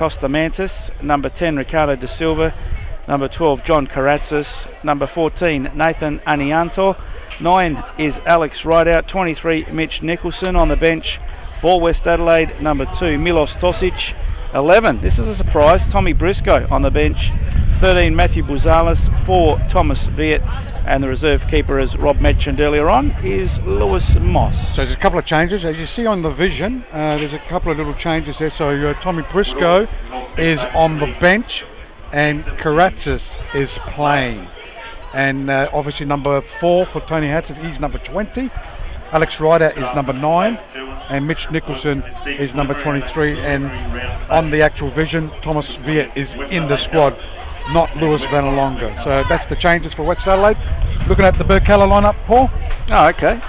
Costa Mantis, number 10 Ricardo De Silva, number 12 John Karatzis, number 14 Nathan Anianto, 9 is Alex Rideout, 23 Mitch Nicholson. On the bench for West Adelaide, number 2 Milos Tosic, 11, this is a surprise, Tommy Briscoe on the bench, 13 Matthew Bouzalis, 4 Thomas Viet, and the reserve keeper, as Rob mentioned earlier on, is Lewis Moss. So there's a couple of changes. As you see on the vision, there's a couple of little changes there. So Tommy Briscoe is on the bench and Karatzis is playing. And obviously number 4 for Tony Hatton, he's number 20. Alex Ryder is number 9 and Mitch Nicholson is number 23. And on the actual vision, Thomas Viet is in the squad, not Lewis Vanalonga. So that's the changes for West Adelaide. Looking at the Birkalla lineup, Paul. Oh, okay.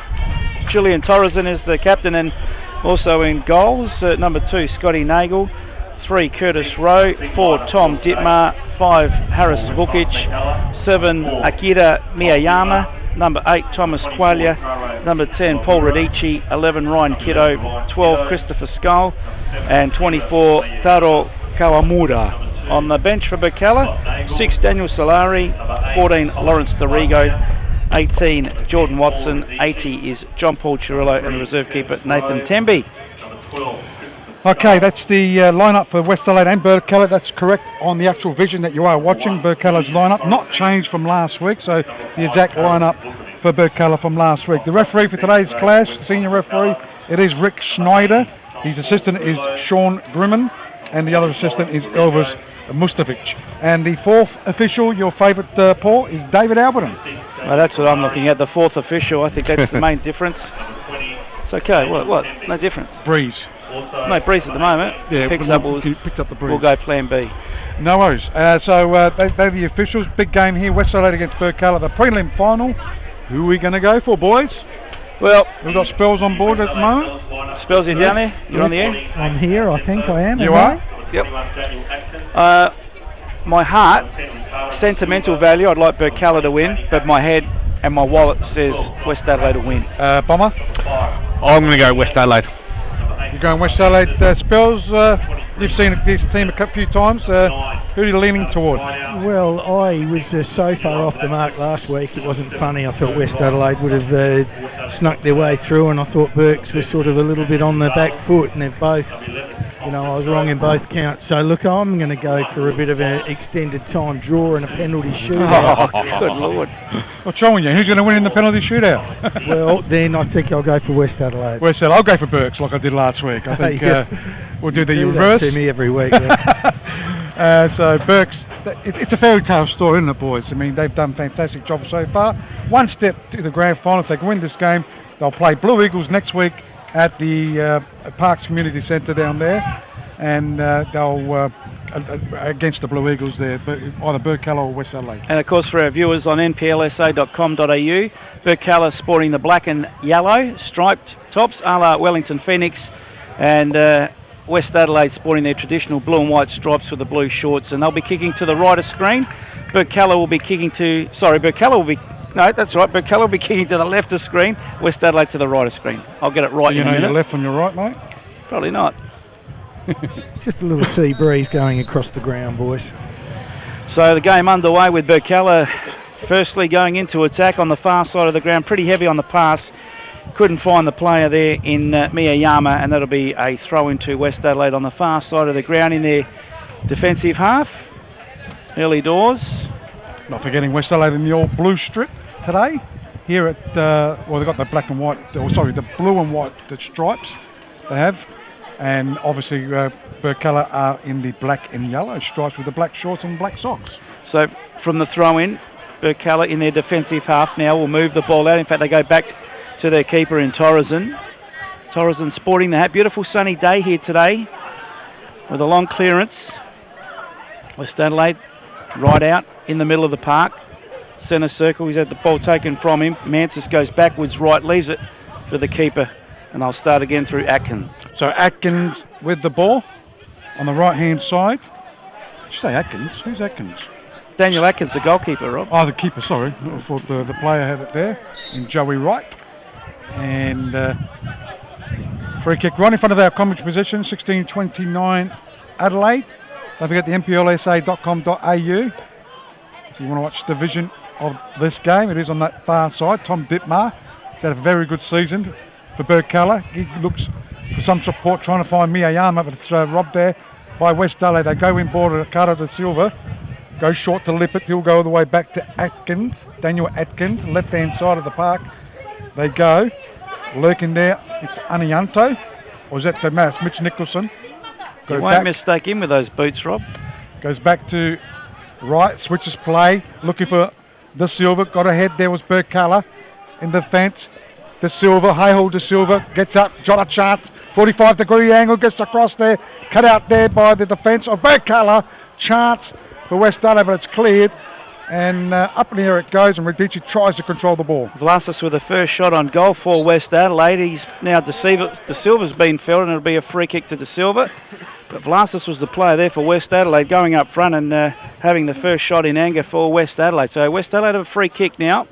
Julian Torreson is the captain, and also in goals, number 2 Scotty Nagel, 3 Curtis Rowe, 4 Tom Dittmar, 5 Harris Vukic, 7 Akira Miyayama, number 8 Thomas Qualia, number 10 Paul Radici, 11 Ryan Kiddo, 12 Christopher Skull, and 24 Taro Kawamura. On the bench for Birkalla, 6 Daniel Solari, 14 Lawrence Dorigo, 18 Jordan Watson, 80 is John Paul Chirillo, and the reserve keeper Nathan Temby. Okay, that's the lineup for West Adelaide and Birkalla. That's correct on the actual vision that you are watching. Birkalla's lineup, not changed from last week, so the exact lineup for Birkalla from last week. The referee for today's clash, senior referee, it is Rick Schneider. His assistant is Sean Grimman, and the other assistant is Elvis Mustovic. And the fourth official, your favourite, Paul, is David Alberton. Well, that's what I'm looking at, the fourth official. I think that's the main difference. It's okay, what? No difference. Breeze. No breeze at the moment. Yeah, picked up the breeze. We'll go plan B. No worries. So they're the officials. Big game here, West Adelaide against Birkalla, the prelim final. Who are we going to go for, boys? Well, we've got Spells on board at the moment. Spells, you down there? You're on the air? I'm here, I think I am. You are? Yep. My heart, sentimental value, I'd like Birkalla to win, but my head and my wallet says West Adelaide to win. Bomber? I'm going to go West Adelaide. You're going West Adelaide. Spells, you've seen this team a few times. Who are you leaning toward? Well, I was so far off the mark last week, it wasn't funny. I thought West Adelaide would have snuck their way through, and I thought Burks was sort of a little bit on the back foot, and they've both, I was wrong in both counts. So look, I'm going to go for a bit of an extended time draw and a penalty shootout. Good Lord. What's wrong with you? Who's going to win in the penalty shootout? Well, then I think I'll go for West Adelaide. West Adelaide. I'll go for Burks like I did last week. I think we'll do the reverse. To me every week. Yeah. So Burks, it's a fairy tale story, isn't it, boys? I mean, they've done a fantastic job so far. One step to the grand final. If they can win this game, they'll play Blue Eagles next week at the Parks Community Centre down there, and they'll against the Blue Eagles there, either Birkalla or West Adelaide. And of course, for our viewers on nplsa.com.au, Birkalla sporting the black and yellow striped tops, a la Wellington Phoenix, and West Adelaide sporting their traditional blue and white stripes with the blue shorts, and they'll be kicking to the right of screen. Birkalla will be kicking to, Birkalla will be kicking to the left of screen, West Adelaide to the right of screen. I'll get it right in a minute. You know your left from your right, mate? Probably not. Just a little sea breeze going across the ground, boys. So the game underway with Birkalla firstly going into attack on the far side of the ground, pretty heavy on the pass. Couldn't find the player there in Miyayama, and that'll be a throw into West Adelaide on the far side of the ground in their defensive half. Early doors. Not forgetting West Adelaide in the all blue strip today. Here at, they've got the black and white, the blue and white stripes they have. And obviously Birkalla are in the black and yellow stripes with the black shorts and black socks. So from the throw-in, Birkalla in their defensive half now will move the ball out. In fact, they go back to their keeper in Torreson. Torreson sporting the hat. Beautiful sunny day here today with a long clearance. West Adelaide right out in the middle of the park. Centre circle, he's had the ball taken from him. Mantis goes backwards right, leaves it for the keeper. And I'll start again through Atkins. So Atkins with the ball on the right-hand side. Did you say Atkins? Who's Atkins? Daniel Atkins, the goalkeeper, Rob. Oh, the keeper, sorry. I thought the player had it there in Joey Wright. And free kick right in front of our commentary position, 16-29 Adelaide. Don't forget the nplsa.com.au if you want to watch the vision of this game. It is on that far side. Tom Dittmar has had a very good season for Birkalla. He looks for some support trying to find Miyayama, but it's robbed there by West Adelaide. They go in border to Carter de Silva. Goes short to Lippert. He'll go all the way back to Atkins. Daniel Atkins, left-hand side of the park. They go. Lurking there, it's Anianto. Or is that the Mass? Mitch Nicholson. You won't mistake him with those boots, Rob. Goes back to right, switches play. Looking for De Silva. Got ahead there was Birkalla in defence. De Silva, high hold De Silva. Gets up, got a chance. 45-degree angle, gets across there. Cut out there by the defence of Birkalla. Chance for West Adelaide, but it's cleared. And up in the air it goes, and Radici tries to control the ball. Vlasis with the first shot on goal for West Adelaide. He's now De Silva's been felled, and it'll be a free kick to De Silva. But Vlasis was the player there for West Adelaide, going up front and having the first shot in anger for West Adelaide. So West Adelaide have a free kick now,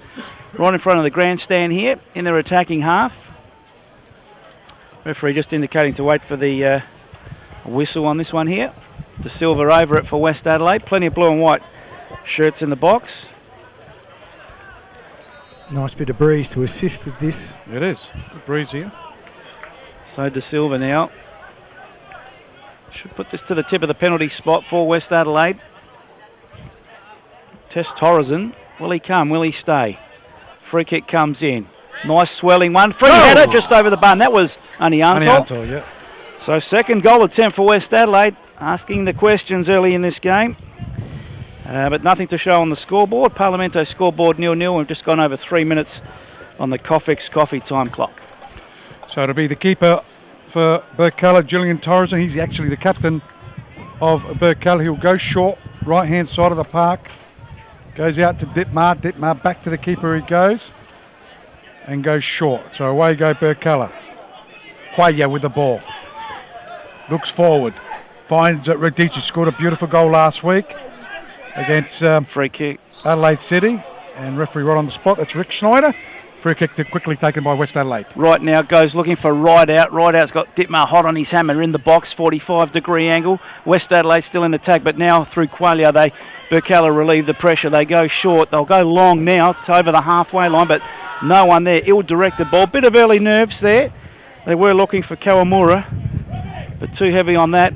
right in front of the grandstand here, in their attacking half. Referee just indicating to wait for the whistle on this one here. De Silva over it for West Adelaide. Plenty of blue and white shirts in the box. Nice bit of breeze to assist with this. It is. Good breeze here. So De Silva now should put this to the tip of the penalty spot for West Adelaide. Tess Torreson. Will he come? Will he stay? Free kick comes in. Nice swelling one. Free header just over the bun. That was Anianto. Yeah. So second goal attempt for West Adelaide. Asking the questions early in this game. But nothing to show on the scoreboard. Parlamento scoreboard 0-0. We've just gone over 3 minutes on the Coffex coffee time clock. So it'll be the keeper for Birkalla, Julian Torreson. He's actually the captain of Birkalla. He'll go short, right-hand side of the park. Goes out to Dittmar. Dittmar back to the keeper he goes. And goes short. So away go Birkalla. Quaya with the ball. Looks forward. Finds that Radici scored a beautiful goal last week against free kick Adelaide City, and referee right on the spot, that's Rick Schneider. Free kick quickly taken by West Adelaide. Right now goes looking for right out. Right out's got Dittmar hot on his hammer in the box, 45-degree angle. West Adelaide still in attack, but now through Qualia, Birkalla relieve the pressure. They go short. They'll go long now. It's over the halfway line, but no one there. Ill-directed ball. Bit of early nerves there. They were looking for Kawamura, but too heavy on that.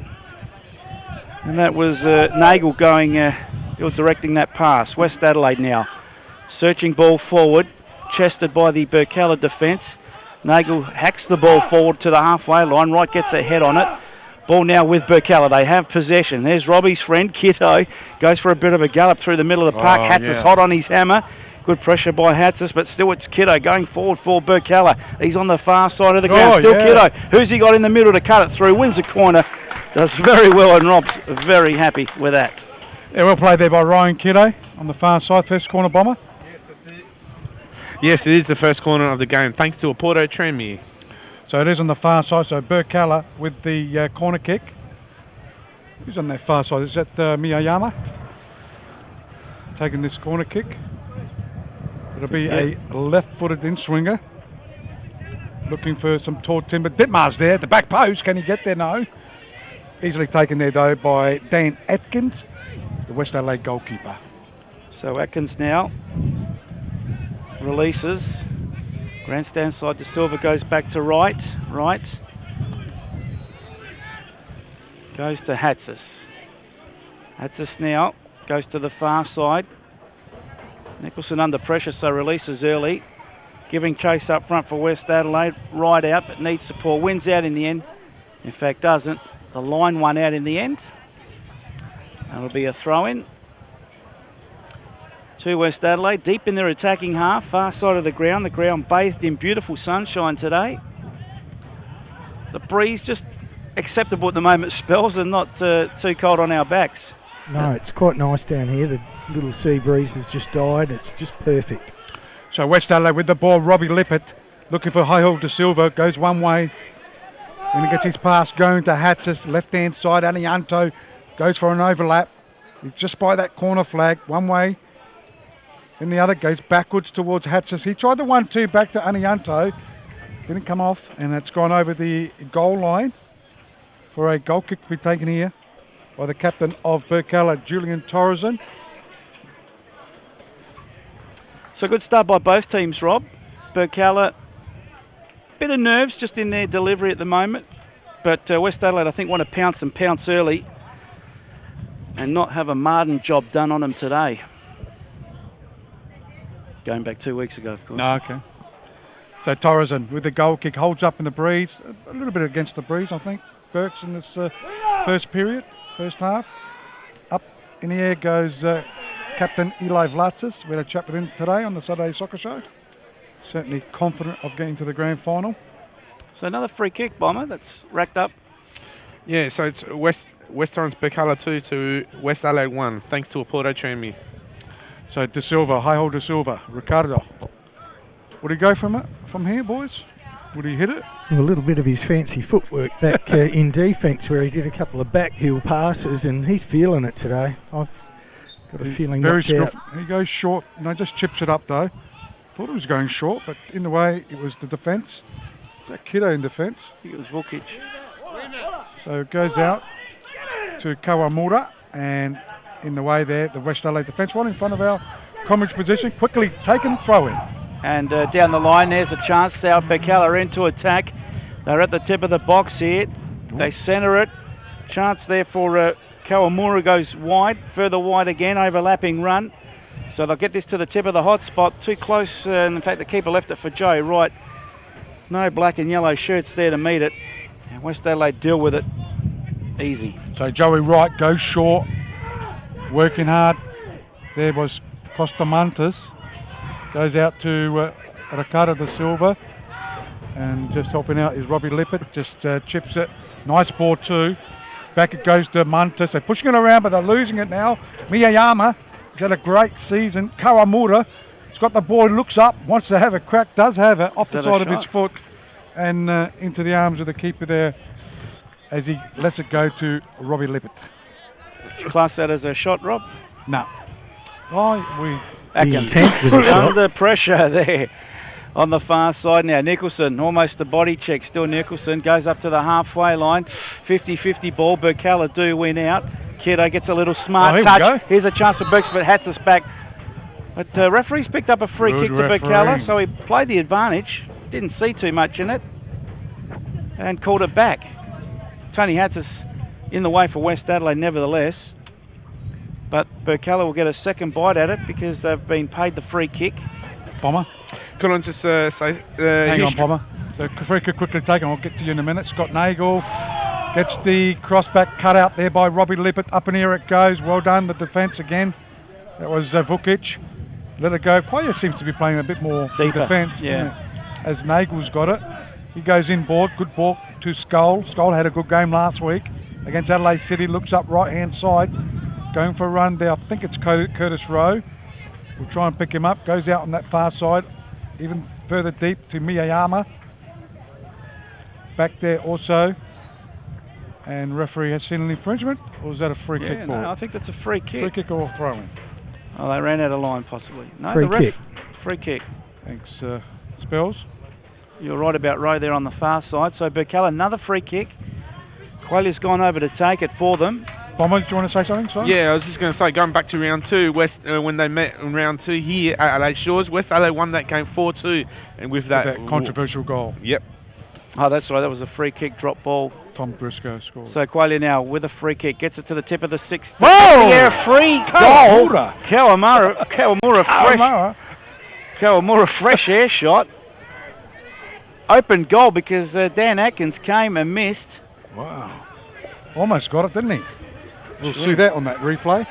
And that was Nagel going, directing that pass. West Adelaide now. Searching ball forward. Chested by the Birkalla defence. Nagel hacks the ball forward to the halfway line. Right gets a head on it. Ball now with Birkalla. They have possession. There's Robbie's friend, Kitto. Goes for a bit of a gallop through the middle of the park. Hatzis hot on his hammer. Good pressure by Hatzis, but still it's Kitto going forward for Birkalla. He's on the far side of the ground. Still Kitto. Who's he got in the middle to cut it through? Wins the corner. Does very well, and Rob's very happy with that. Yeah, well played there by Ryan Kitto on the far side, first corner bomber. Yes, it is the first corner of the game, thanks to a Porto Tranmere. So it is on the far side, so Birkalla with the corner kick. Who's on that far side? Is that Miyayama? Taking this corner kick. It'll be a left-footed in-swinger. Looking for some tall timber. Dittmar's there, the back post. Can he get there? No. Easily taken there, though, by Dan Atkins, the West Adelaide goalkeeper. So Atkins now releases. Grandstand side to Silva, goes back to right. Goes to Hatzis. Hatzis now goes to the far side. Nicholson under pressure, so releases early. Giving chase up front for West Adelaide. Right out, but needs support. Wins out in the end. In fact, doesn't. The line won out in the end. That'll be a throw-in to West Adelaide. Deep in their attacking half, far side of the ground. The ground bathed in beautiful sunshine today. The breeze just acceptable at the moment, spells, and not too cold on our backs. No, it's quite nice down here. The little sea breeze has just died. It's just perfect. So West Adelaide with the ball. Robbie Lippert looking for High-Hall De Silva. Goes one way. Then he gets his pass going to Hatzis. Left-hand side. Anianto goes for an overlap. He's just by that corner flag. One way. Then the other goes backwards towards Hatzis. He tried the 1-2 back to Anianto. Didn't come off. And it's gone over the goal line for a goal kick to be taken here by the captain of Birkalla, Julian Torreson. So good start by both teams, Rob. Birkalla, bit of nerves just in their delivery at the moment, but West Adelaide I think want to pounce early and not have a Martin job done on them today. Going back 2 weeks ago, of course. No, okay. So Torreson with the goal kick holds up in the breeze, a little bit against the breeze I think, Burks in this first half. Up in the air goes Captain Eli Vlatsis. We had a chat with him today on the Saturday Soccer Show. Certainly confident of getting to the grand final. So another free kick, Bomber, that's racked up. Yeah, so it's West Torrens Birkalla 2 to West Adelaide 1, thanks to a Porto Trami. So De Silva, high hold De Silva, Ricardo. Would he go from here, boys? Would he hit it? A little bit of his fancy footwork back in defence where he did a couple of back heel passes and he's feeling it today. I've got a feeling very skillful. out. He goes short, no, just chips it up though. Thought it was going short, but in the way it was the defence. That kiddo in defence. I think it was Vukic. So it goes out to Kawamura, and in the way there, the West Adelaide defence, one in front of our Comage position, quickly taken, throw in. And down the line, there's a chance now. Birkalla into attack. They're at the tip of the box here. They centre it. Chance there for Kawamura goes wide, further wide again, overlapping run. So they'll get this to the tip of the hot spot. Too close, and in fact the keeper left it for Joe Wright. No black and yellow shirts there to meet it. And West Adelaide deal with it easy. So Joey Wright goes short, working hard. There was Costamantas. Goes out to Ricardo De Silva, and just helping out is Robbie Lippert, just chips it. Nice ball too. Back it goes to Mantas. They're pushing it around, but they're losing it now. Miyayama has had a great season. Kawamura has got the ball, looks up, wants to have a crack, does have it off the side of his foot, and into the arms of the keeper there as he lets it go to Robbie Lippert. Class that as a shot, Rob? No. Under pressure there on the far side now. Nicholson, almost a body check. Still Nicholson goes up to the halfway line. 50-50 ball. Birkalla do win out. Kiddo gets a little smart touch. Here's a chance for Burks, but hats us back. But referee's picked up a free kick to Birkalla, so he played the advantage. Didn't see too much in it and called it back. Tony Hatsis in the way for West Adelaide nevertheless. But Birkalla will get a second bite at it because they've been paid the free kick. Bomber. Could I just say... hang on, Bomber. The free kick quickly taken. I'll get to you in a minute. Scott Nagel gets the crossback cut out there by Robbie Lippert. Up in here it goes. Well done. The defence again. That was Vukic. Let it go. Player seems to be playing a bit more defence. Yeah. As Nagel's got it. He goes inboard. Good ball to Skull. Skull had a good game last week against Adelaide City. Looks up right hand side. Going for a run there, I think it's Curtis Rowe. We'll try and pick him up. Goes out on that far side, even further deep to Miyayama. Back there also. And referee has seen an infringement, or is that a free kick ball? No, I think that's a free kick. Free kick or a throw-in? Oh, they ran out of line possibly. No, free kick. Free kick. Thanks, Spells. You're right about Rowe there on the far side. So Birkalla, another free kick. Quayle's gone over to take it for them. Bomber, do you want to say something, son? Yeah, I was just going to say, going back to round 2, when they met in round 2 here at Adelaide Shores, West Adelaide won that game 4-2, and with that controversial goal. Yep. Oh, that's right, that was a free kick drop ball. Tom Briscoe scored. So Quayle now with a free kick, gets it to the tip of the 6th. Whoa! Yeah, free goal. Kawamura fresh air shot. Open goal because Dan Atkins came and missed. Wow. Almost got it, didn't he? We'll see that on that replay.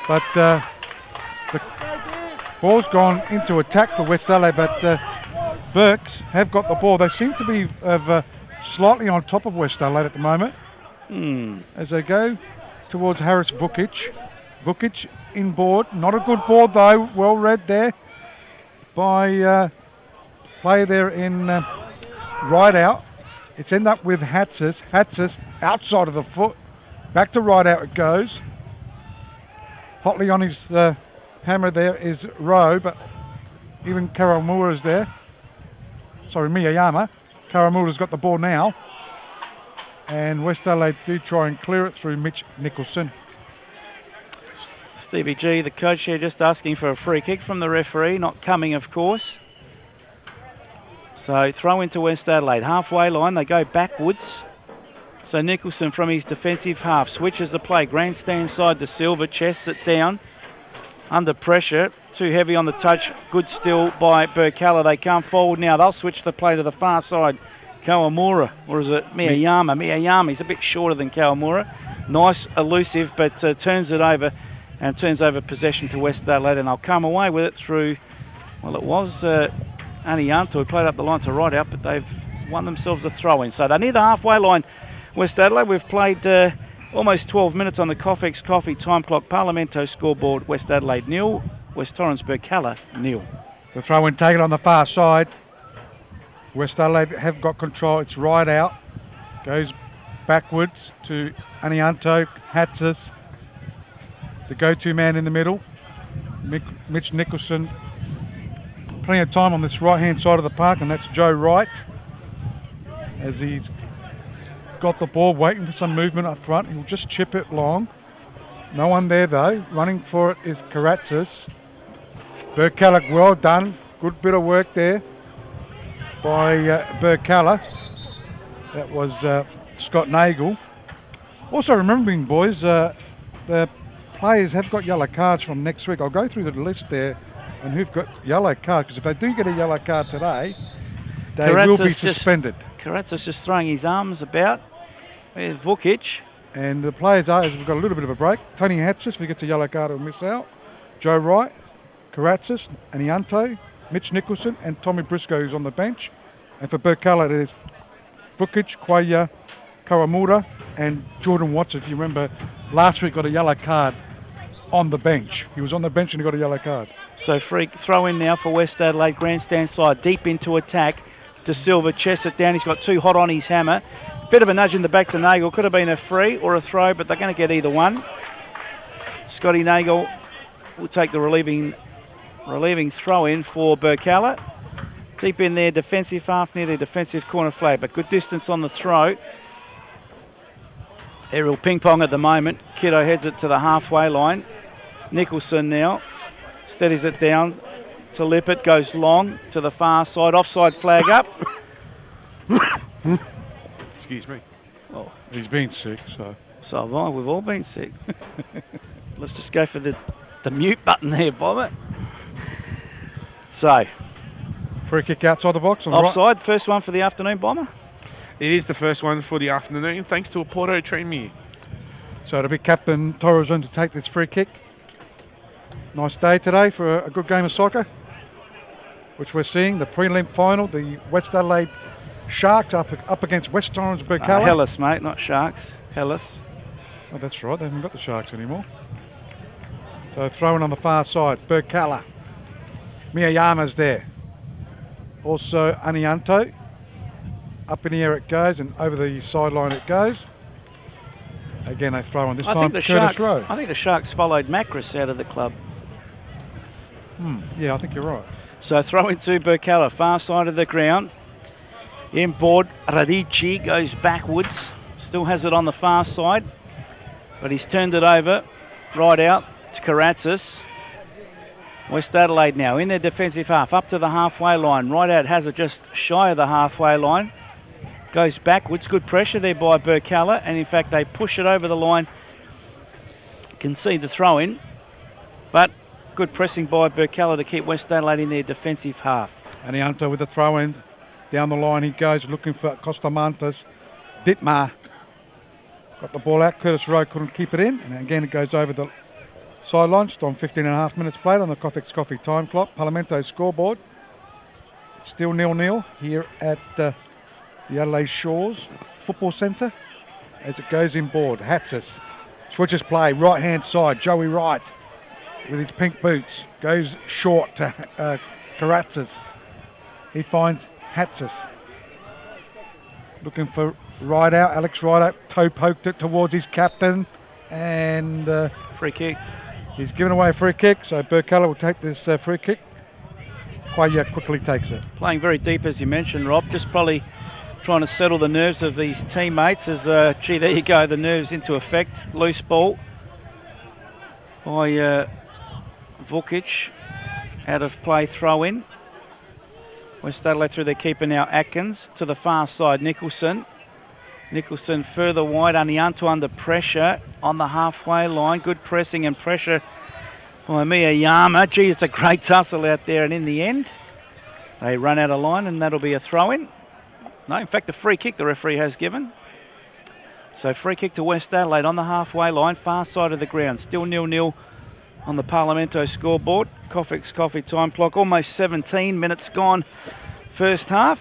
But the ball's gone into attack for West Adelaide, but Burks have got the ball. They seem to be slightly on top of West Adelaide at the moment. As they go towards Harris Vukic. Vukic inboard. Not a good ball though. Well read there by play there in right out. It's ended up with Hatsis. Hatsis outside of the foot. Back to right out it goes. Hotly on his hammer there is Rowe, but even Karamura's there. Sorry, Miyayama. Karamura's got the ball now. and West Adelaide do try and clear it through Mitch Nicholson. Stevie G, the coach here, just asking for a free kick from the referee, not coming of course. So throw into West Adelaide, halfway line, they go backwards. So Nicholson from his defensive half switches the play, grandstand side to Silver, chests it down, under pressure, too heavy on the touch, good still by Birkalla. They come forward now, they'll switch the play to the far side. Kawamura, or is it Miyayama? Miyayama's a bit shorter than Kawamura. Nice, elusive, but turns it over and turns over possession to West Adelaide, and they'll come away with it through, well, it was Anianto who played up the line to right out, but they've won themselves a throw-in. So they're near the halfway line, West Adelaide. We've played almost 12 minutes on the Coffex Coffee time clock. Parlamento scoreboard, West Adelaide 0, West Torrens Birkalla 0. The throw-in taken on the far side. West Adelaide have got control. It's right out. Goes backwards to Anianto. Hatzis, the go-to man in the middle. Mitch Nicholson. Plenty of time on this right-hand side of the park, and that's Joe Wright. As he's got the ball, waiting for some movement up front. He'll just chip it long. No one there though. Running for it is Karatzis. Birkalla, well done. Good bit of work there by Birkalla. That was Scott Nagel. Also remembering, boys, the players have got yellow cards from next week. I'll go through the list there and who've got yellow cards, because if they do get a yellow card today, they will be suspended. Karatzis just throwing his arms about. There's Vukic. And the players are, as we've got a little bit of a break, Tony Hatzis, if he gets a yellow card, he'll miss out. Joe Wright, Karatzis, Anianto, Mitch Nicholson, and Tommy Briscoe, who's on the bench. And for Birkalla, it is Vukic, Kwaya, Kawamura, and Jordan Watson. If you remember, last week got a yellow card on the bench. He was on the bench and he got a yellow card. So free throw in now for West Adelaide, grandstand side, deep into attack. To Silver, chests it down. He's got too hot on his hammer. Bit of a nudge in the back to Nagel. Could have been a free or a throw, but they're going to get either one. Scotty Nagel will take the relieving throw in for Birkalla. Deep in there, defensive half near the defensive corner flag, but good distance on the throw. Aerial ping pong at the moment. Kiddo heads it to the halfway line. Nicholson now steadies it down to Lippert, goes long to the far side, offside flag up. Excuse me. Oh, he's been sick, so have I. We've all been sick. Let's just go for the mute button there, Bomber. So, free kick outside the box. Offside, first one for the afternoon, Bomber. It is the first one for the afternoon, thanks to a Porto train me. So it'll be Captain Torrezon to take this free kick. Nice day today for a good game of soccer, which we're seeing. The prelim final, the West Adelaide Sharks up against West Torrens Birkalla. Hellas, mate, not Sharks. Hellas. Oh, that's right. They haven't got the Sharks anymore. So throwing on the far side, Birkalla. Miyayama's there. Also Anianto. Up in the air it goes, and over the sideline it goes. Again, they throw on this time. Curtis Rowe. I think the Sharks followed Macris out of the club. Yeah, I think you're right. So throw into Birkalla, far side of the ground. Inboard, Radici goes backwards. Still has it on the far side, but he's turned it over right out to Karatzis. West Adelaide now in their defensive half, up to the halfway line. Right out has it just shy of the halfway line. Goes backwards, good pressure there by Birkalla, and in fact they push it over the line. Concede the throw in, but good pressing by Birkalla to keep West Adelaide in their defensive half. Anianto with the throw in. Down the line he goes, looking for Costamantas. Dittmar got the ball out. Curtis Rowe couldn't keep it in, and again it goes over the sideline. Still 15.5 minutes played on the Coffex Coffee time clock. Parlamento scoreboard. Still 0-0 here at the Adelaide Shores Football Centre as it goes inboard. Hatzis switches play, right hand side. Joey Wright with his pink boots goes short to Karatzis. He finds Hatzis looking for Rideout. Alex Rideout toe poked it towards his captain, and free kick. He's given away a free kick, so Birkalla will take this free kick. Kwaya quickly takes it. Playing very deep, as you mentioned, Rob. Just probably trying to settle the nerves of these teammates as, gee, there you go, the nerves into effect. Loose ball by Vukic. Out of play, throw in. West Adelaide through their keeper now, Atkins. To the far side, Nicholson. Nicholson further wide, Anianto under pressure on the halfway line. Good pressing and pressure by Mia Yama. Gee, it's a great tussle out there, and in the end, they run out of line, and that'll be a throw-in. No, in fact, a free kick the referee has given. So free kick to West Adelaide on the halfway line, far side of the ground. Still 0-0 on the Parlamento scoreboard. Coffee's coffee time clock, almost 17 minutes gone first half.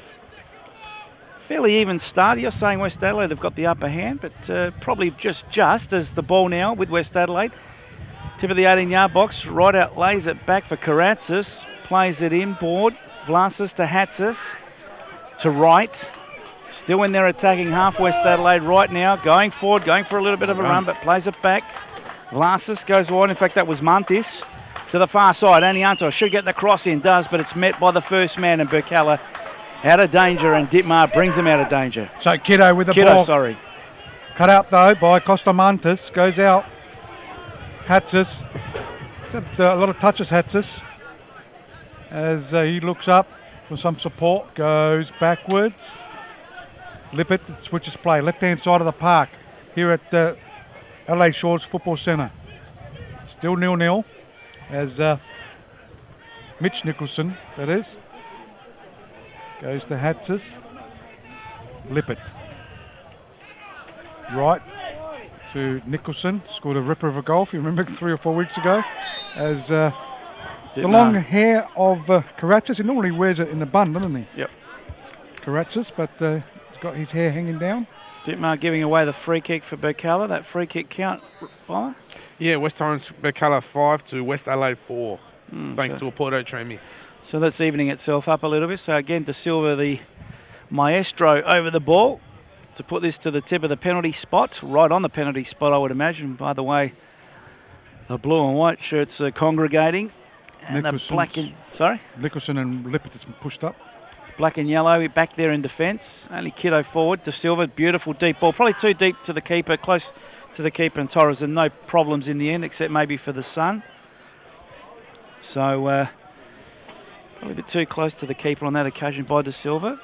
Fairly even start. You're saying West Adelaide have got the upper hand, but probably just as the ball now with West Adelaide. Tip of the 18-yard box, right out, lays it back for Karatzis, plays it inboard. Vlasis to Hatsis, to right. Still in there attacking half West Adelaide right now. Going forward, going for a little bit of a run, but plays it back. Vlasis goes wide. In fact, that was Mantis. To the far side, Anianto should get the cross in, does, but it's met by the first man, and Birkalla out of danger, and Dittmar brings him out of danger. So Kiddo with the ball. Sorry. Cut out though by Costa Mantis. Goes out. Hatsis. A lot of touches, Hatsis. As he looks up for some support. Goes backwards. Lippert switches play. Left-hand side of the park. Here at Adelaide Shores Football Centre. Still 0-0. As Mitch Nicholson, that is. Goes to Hatsis. Lippert. Right to Nicholson. Scored a ripper of a goal, if you remember, 3 or 4 weeks ago. As the long hair of Karatzis, he normally wears it in the bun, doesn't he? Yep. Karatzis, but he's got his hair hanging down. Dittmar giving away the free kick for Birkalla. That free kick count, Bola? Yeah, West Torrens Birkalla 5 to West Adelaide 4. Thanks to a Porto Tremi. So that's evening itself up a little bit. So again, De Silva, the maestro, over the ball to put this to the tip of the penalty spot. Right on the penalty spot, I would imagine. By the way, the blue and white shirts are congregating. And the black and... Sorry? Nicholson and Lippert has been pushed up. Black and yellow back there in defence. Only Kiddo forward. De Silva, beautiful deep ball. Probably too deep to the keeper, close to the keeper and Torres, and no problems in the end, except maybe for the sun. So, probably a bit too close to the keeper on that occasion by De Silva.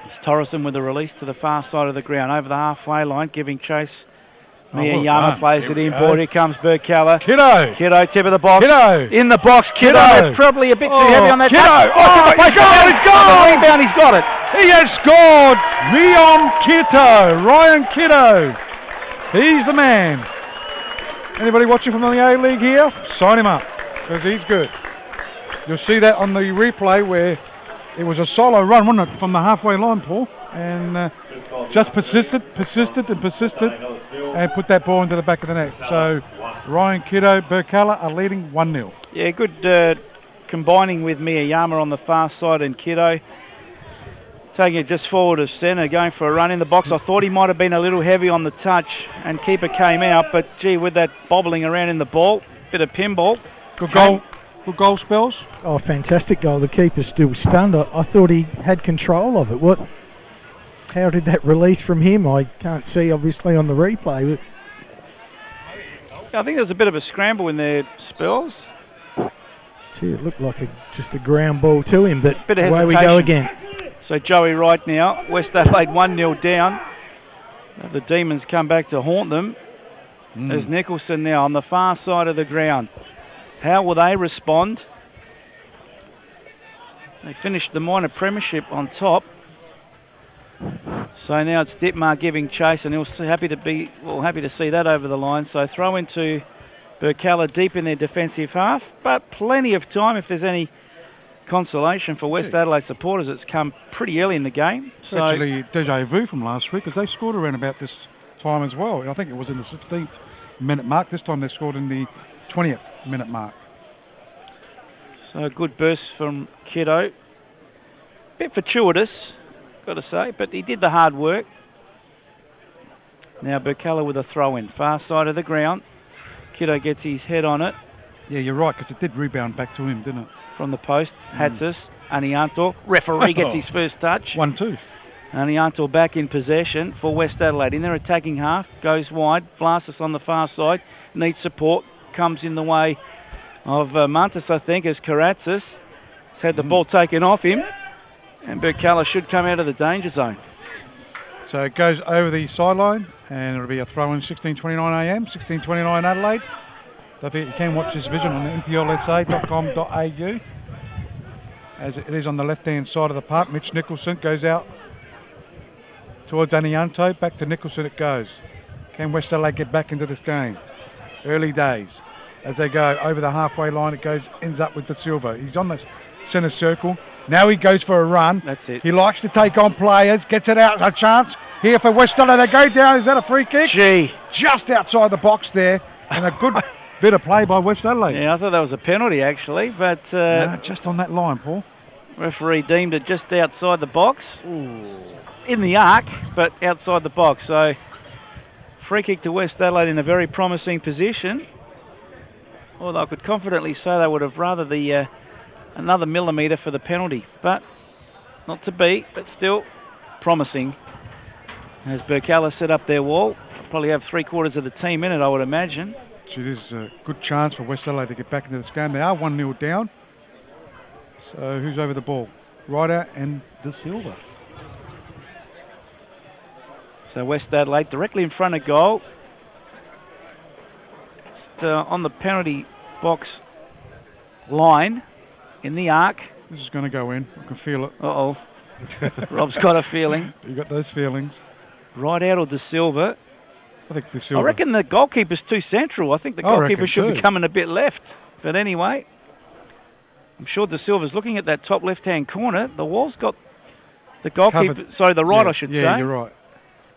It's Torreson with a release to the far side of the ground, over the halfway line, giving chase. Mia Yama plays it inboard. Here comes Birkalla. Kiddo, tip of the box. Kiddo. In the box. Kiddo. It's probably a bit too heavy on that. Kiddo. He's got it. Rebound, he's got it. He has scored. Ryan Kiddo. He's the man. Anybody watching from the A-League here? Sign him up, because he's good. You'll see that on the replay where it was a solo run, wasn't it, from the halfway line, Paul? And just persisted, and put that ball into the back of the net. So Ryan Kiddo, Birkalla are leading 1-0. Yeah, good combining with Mia Yama on the far side and Kiddo. Taking it just forward of centre, going for a run in the box. I thought he might have been a little heavy on the touch, and keeper came out, but gee, with that bobbling around in the ball, bit of pinball. Good goal. Good goal spells. Oh, fantastic goal. The keeper's still stunned. I thought he had control of it. How did that release from him? I can't see, obviously, on the replay. I think there's a bit of a scramble in there, Spells. Gee, it looked like just a ground ball to him, but bit of away we go again. So Joey right now, West Adelaide 1-0 down. The Demons come back to haunt them. There's Nicholson now on the far side of the ground. How will they respond? They finished the minor premiership on top. So now it's Dittmar giving chase, and he'll happy to see that over the line. So throw into Birkalla deep in their defensive half, but plenty of time if there's any consolation for West Adelaide supporters. It's come pretty early in the game. So actually deja vu from last week, because they scored around about this time as well. I think it was in the 16th minute mark. This time they scored in the 20th minute mark. So a good burst from Kiddo. Bit fortuitous, got to say, but he did the hard work. Now Birkalla with a throw in, far side of the ground. Kiddo gets his head on it. Yeah, you're right, because it did rebound back to him, didn't it? From the post, Hatsis, Anianto. Referee gets his first touch. 1-2. Anianto back in possession for West Adelaide. In their attacking half, goes wide. Blastus on the far side, needs support, comes in the way of Mantis, I think, as Karatzis has had the ball taken off him, and Birkalla should come out of the danger zone. So it goes over the sideline, and it'll be a throw in 16:29am, 16:29 Adelaide. Don't forget you can watch this vision on nplsa.com.au. As it is on the left-hand side of the park. Mitch Nicholson goes out towards Anianto, back to Nicholson it goes. Can West Adelaide get back into this game? Early days. As they go over the halfway line, it ends up with De Silva. He's on the centre circle. Now he goes for a run. That's it. He likes to take on players, gets it out, a chance here for West Adelaide. They go down, is that a free kick? Gee. Just outside the box there, and a good bit of play by West Adelaide. Yeah, I thought that was a penalty actually, but no, just on that line, Paul. Referee deemed it just outside the box. Ooh. In the arc, but outside the box. So, free kick to West Adelaide in a very promising position. Although I could confidently say they would have rather the another millimetre for the penalty, but not to be, but still promising. As Birkalla set up their wall, probably have 3/4 of the team in it, I would imagine. Gee, this is a good chance for West Adelaide to get back into this game. They are 1-0 down. So who's over the ball? Ryder and De Silva. So West Adelaide directly in front of goal. Just, on the penalty box line in the arc. This is going to go in. I can feel it. Uh-oh. Rob's got a feeling. You got those feelings. Right out of De Silva. I think De Silva. I reckon the goalkeeper's too central. I think the goalkeeper should be coming a bit left. But anyway, I'm sure De Silva's looking at that top left-hand corner. The wall's got the goalkeeper... Covered. Sorry, the right, I should say. Yeah, you're right.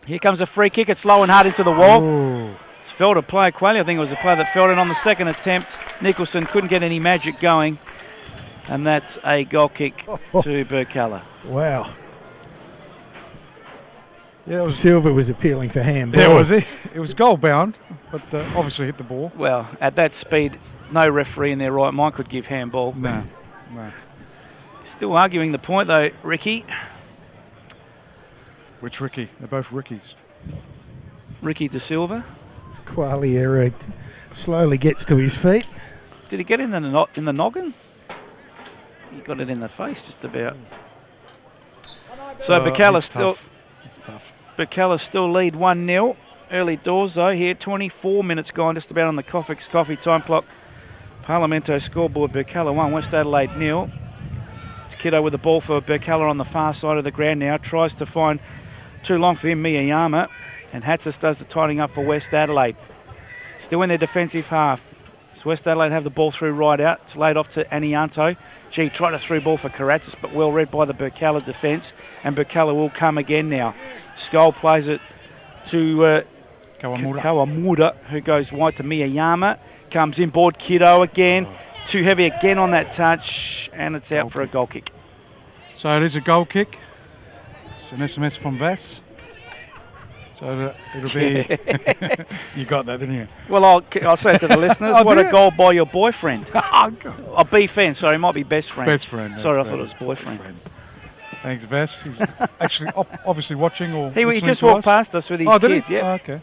Here comes a free kick. It's low and hard into the wall. Ooh. It's fell to play Quayle. I think it was a player that fell in on the second attempt. Nicholson couldn't get any magic going. And that's a goal kick to Birkalla. Wow. Yeah, Silva was appealing for handball. Yeah, was he? It was goal bound, but obviously hit the ball. Well, at that speed, no referee in their right mind could give handball. No. Still arguing the point though, Ricky. Which Ricky? They're both Rickies. Ricky De Silva. Quayle slowly gets to his feet. Did he get in the noggin? He got it in the face just about. So Birkalla still lead 1-0. Early doors though here, 24 minutes gone, just about on the coffee time clock. Parlamento scoreboard, Birkalla 1, West Adelaide 0. Kiddo with the ball for Birkalla on the far side of the ground now. Tries to find too long for him, Miyayama. And Hatsis does the tidying up for West Adelaide. Still in their defensive half. So West Adelaide have the ball through right out. It's laid off to Anianto. Gee, tried a through ball for Karatzis, but well read by the Birkalla defence. And Birkalla will come again now. Skull plays it to Kawamura, who goes wide to Miyayama. Comes in board, Kiddo again. Too heavy again on that touch. And it's out for a goal kick. So it is a goal kick. It's an SMS from Vass. So it'll be... You got that, didn't you? Well, I'll say it to the listeners. What a goal by your boyfriend. Oh, B-fan, sorry, it might be best friend. Best friend. Sorry, I thought it was boyfriend. Thanks, Vass. He's actually obviously watching or he just walked past us with his kid. Did he? Yep. Oh, okay.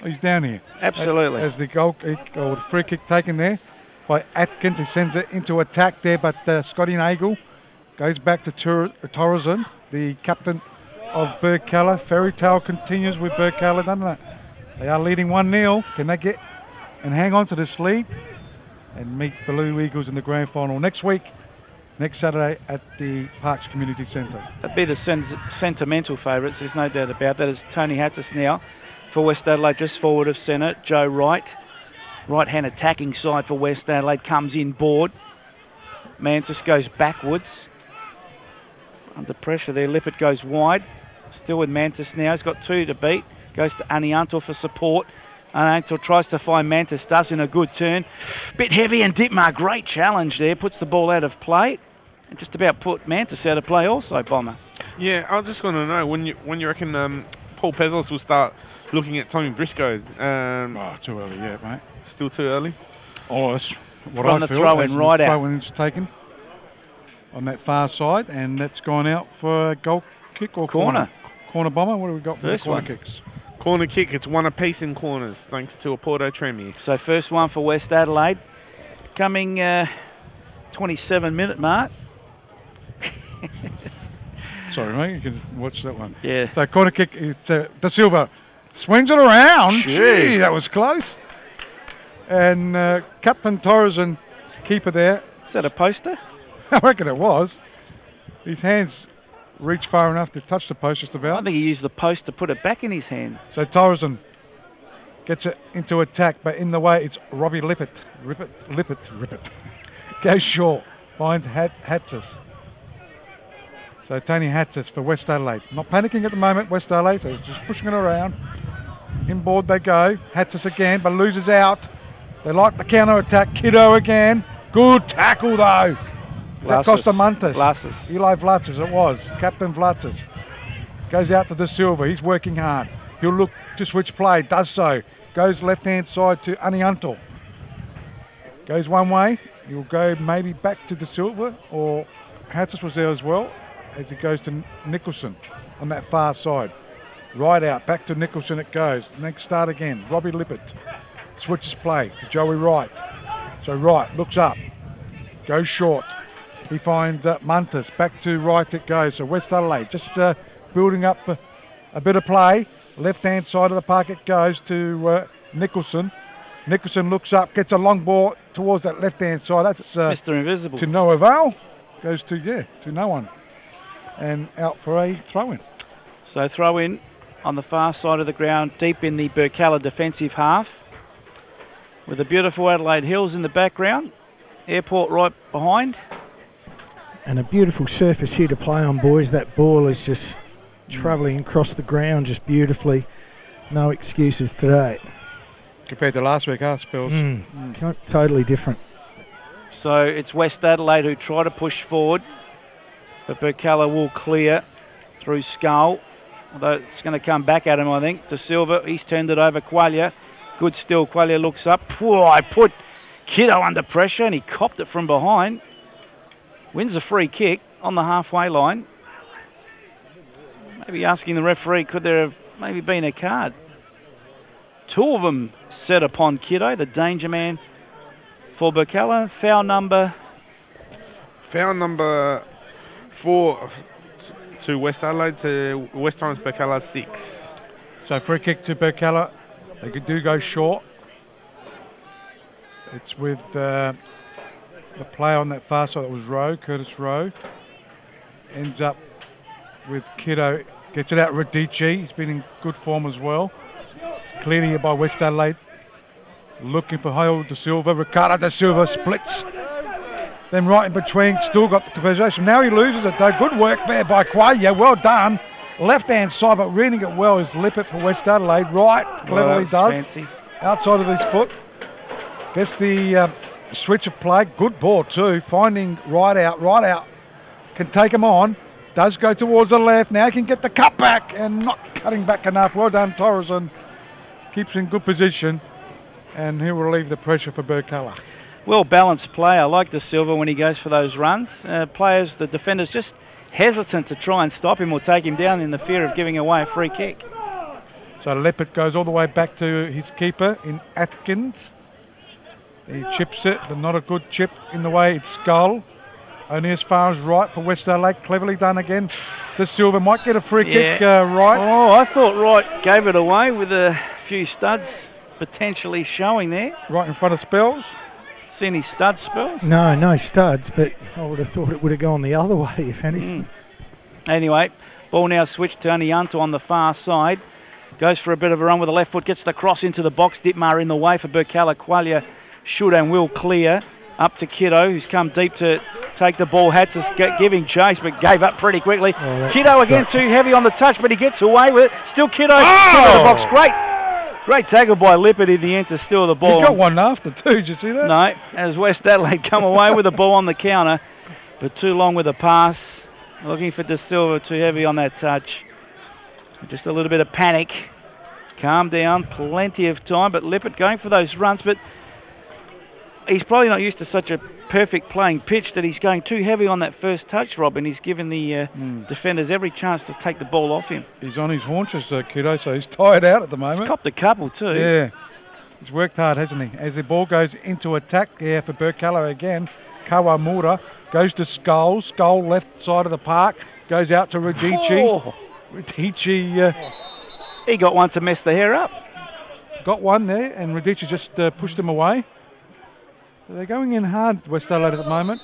Oh, he's down here. Absolutely. As the goal kick, or the free kick taken there by Atkins, he sends it into attack there, but Scotty Nagel goes back to Torreson, the captain of Burke Kella. Fairy tale continues with Burke Kella, doesn't it? They are leading 1-0. Can they get and hang on to this lead and meet the Blue Eagles in the grand final next week, next Saturday at the Parks Community Centre? That'd be the sentimental favourites, there's no doubt about that. Is Tony Hattis now for West Adelaide, just forward of centre. Joe Wright, right-hand attacking side for West Adelaide, comes in board. Mantis goes backwards. Under pressure there, Lippert goes wide. Still with Mantis now, he's got 2 to beat. Goes to Anianto for support. Anianto tries to find Mantis, does in a good turn. Bit heavy, and Dittmar, great challenge there. Puts the ball out of play. And just about put Mantis out of play also, Bomber. Yeah, I was just going to know, when you reckon Paul Pezos will start looking at Tommy Briscoe? Too early yet, mate. Still too early? Oh, that's what From I the feel. throw-in right out. Throw-in is taken on that far side, and that's gone out for a goal kick or corner. Corner bomber, what do we got for the First corner one. kicks? Corner kick, it's one apiece in corners, thanks to a Porto Tremie. So first one for West Adelaide. Coming 27-minute mark. Sorry, mate, you can watch that one. Yeah. So corner kick, it's Da Silva swings it around. Gee. Gee, that was close. And Captain Torres and keeper there. Is that a poster? I reckon it was. His hands reached far enough to touch the post just I about. think he used the post to put it back in his hand. So Torresen gets it into attack, but in the way it's Robbie Lippert. Rippet. Goes short. Finds Hatzis. So Tony Hatzis for West Adelaide. Not panicking at the moment, West Adelaide. So just pushing it around. Inboard they go. Hatzis again, but loses out. They like the counter attack. Kiddo again. Good tackle though. That cost the Muntis. Eli Vlatzis it was. Captain Vlatzis. Goes out to Da Silva. He's working hard. He'll look to switch play. Does so. Goes left hand side to Anianto. Goes one way. He'll go maybe back to Da Silva, or Hatzis was there as well, as he goes to Nicholson on that far side. Right out. Back to Nicholson it goes. Next start again. Robbie Lippert. Switches play to Joey Wright. So Wright looks up. Goes short. He finds Muntis. Back to Wright it goes. So West Adelaide just building up a bit of play. Left-hand side of the park it goes to Nicholson. Nicholson looks up, gets a long ball towards that left-hand side. That's Mr. Invisible. to no avail. Goes to no one. And out for a throw-in. So throw in on the far side of the ground, deep in the Birkalla defensive half, with the beautiful Adelaide Hills in the background. Airport right behind. And a beautiful surface here to play on, boys. That ball is just travelling across the ground just beautifully. No excuses today. Compared to last week, Spells? Totally different. So it's West Adelaide who try to push forward, but Birkalla will clear through Skull. Although it's going to come back at him, I think. Da Silva, he's turned it over. Qualia, good still. Qualia looks up. Whoa, I put Kiddo under pressure and he copped it from behind. Wins a free kick on the halfway line. Maybe asking the referee, could there have maybe been a card? Two of them set upon Kiddo, the danger man for Birkalla. Foul number 4 to West Adelaide, to West Times Birkalla 6. So free kick to Birkalla. They do go short. It's with the play on that far side. That was Rowe, Curtis Rowe. Ends up with Kiddo. Gets it out Radici. He's been in good form as well. Cleared here by West Adelaide. Looking for Hale Da Silva. Ricardo Da Silva splits. Then right in between, still got the possession. Now he loses it though. Good work there by Qualia. Well done. Left-hand side, but reading it well is Lippert for West Adelaide. Right, cleverly does. Fancy. Outside of his foot. Gets the switch of play. Good ball too. Finding right out. Can take him on. Does go towards the left. Now he can get the cut back and not cutting back enough. Well done, Torresen. Keeps in good position. And he'll relieve the pressure for Birkalla. Well balanced play. I like Da Silva when he goes for those runs. The defenders just hesitant to try and stop him or take him down in the fear of giving away a free kick. So Lippert goes all the way back to his keeper in Atkins. He chips it, but not a good chip in the way. It's Skull. Only as far as right for West Adelaide. Cleverly done again. Da Silva might get a free kick right. Oh, I thought Wright gave it away with a few studs potentially showing there. Right in front of Spells. See any stud Spells? No studs, but I would have thought it would have gone the other way, if anything. Anyway, ball now switched to Anianto on the far side. Goes for a bit of a run with the left foot, gets the cross into the box. Ditmar in the way for Birkalla. Qualia should and will clear. Up to Kiddo, who's come deep to take the ball. Had to give him chase, but gave up pretty quickly. Kiddo again too heavy on the touch, but he gets away with it. Still Kiddo into the box. Great tackle by Lippert in the end to steal the ball. He got one after too, did you see that? No, as West Adelaide come away with the ball on the counter, but too long with the pass. Looking for Da Silva, too heavy on that touch. Just a little bit of panic. Calm down, plenty of time, but Lippert going for those runs, but he's probably not used to such a perfect playing pitch that he's going too heavy on that first touch, Rob, and he's given the defenders every chance to take the ball off him. He's on his haunches, kiddo, so he's tired out at the moment. He's copped a couple too. Yeah. He's worked hard, hasn't he? As the ball goes into attack here for Birkalla again, Kawamura goes to Skull. Skull left side of the park. Goes out to Radici. Oh. Radici... he got one to mess the hair up. Got one there, and Radici just pushed him away. So they're going in hard, West Adelaide, at the moment.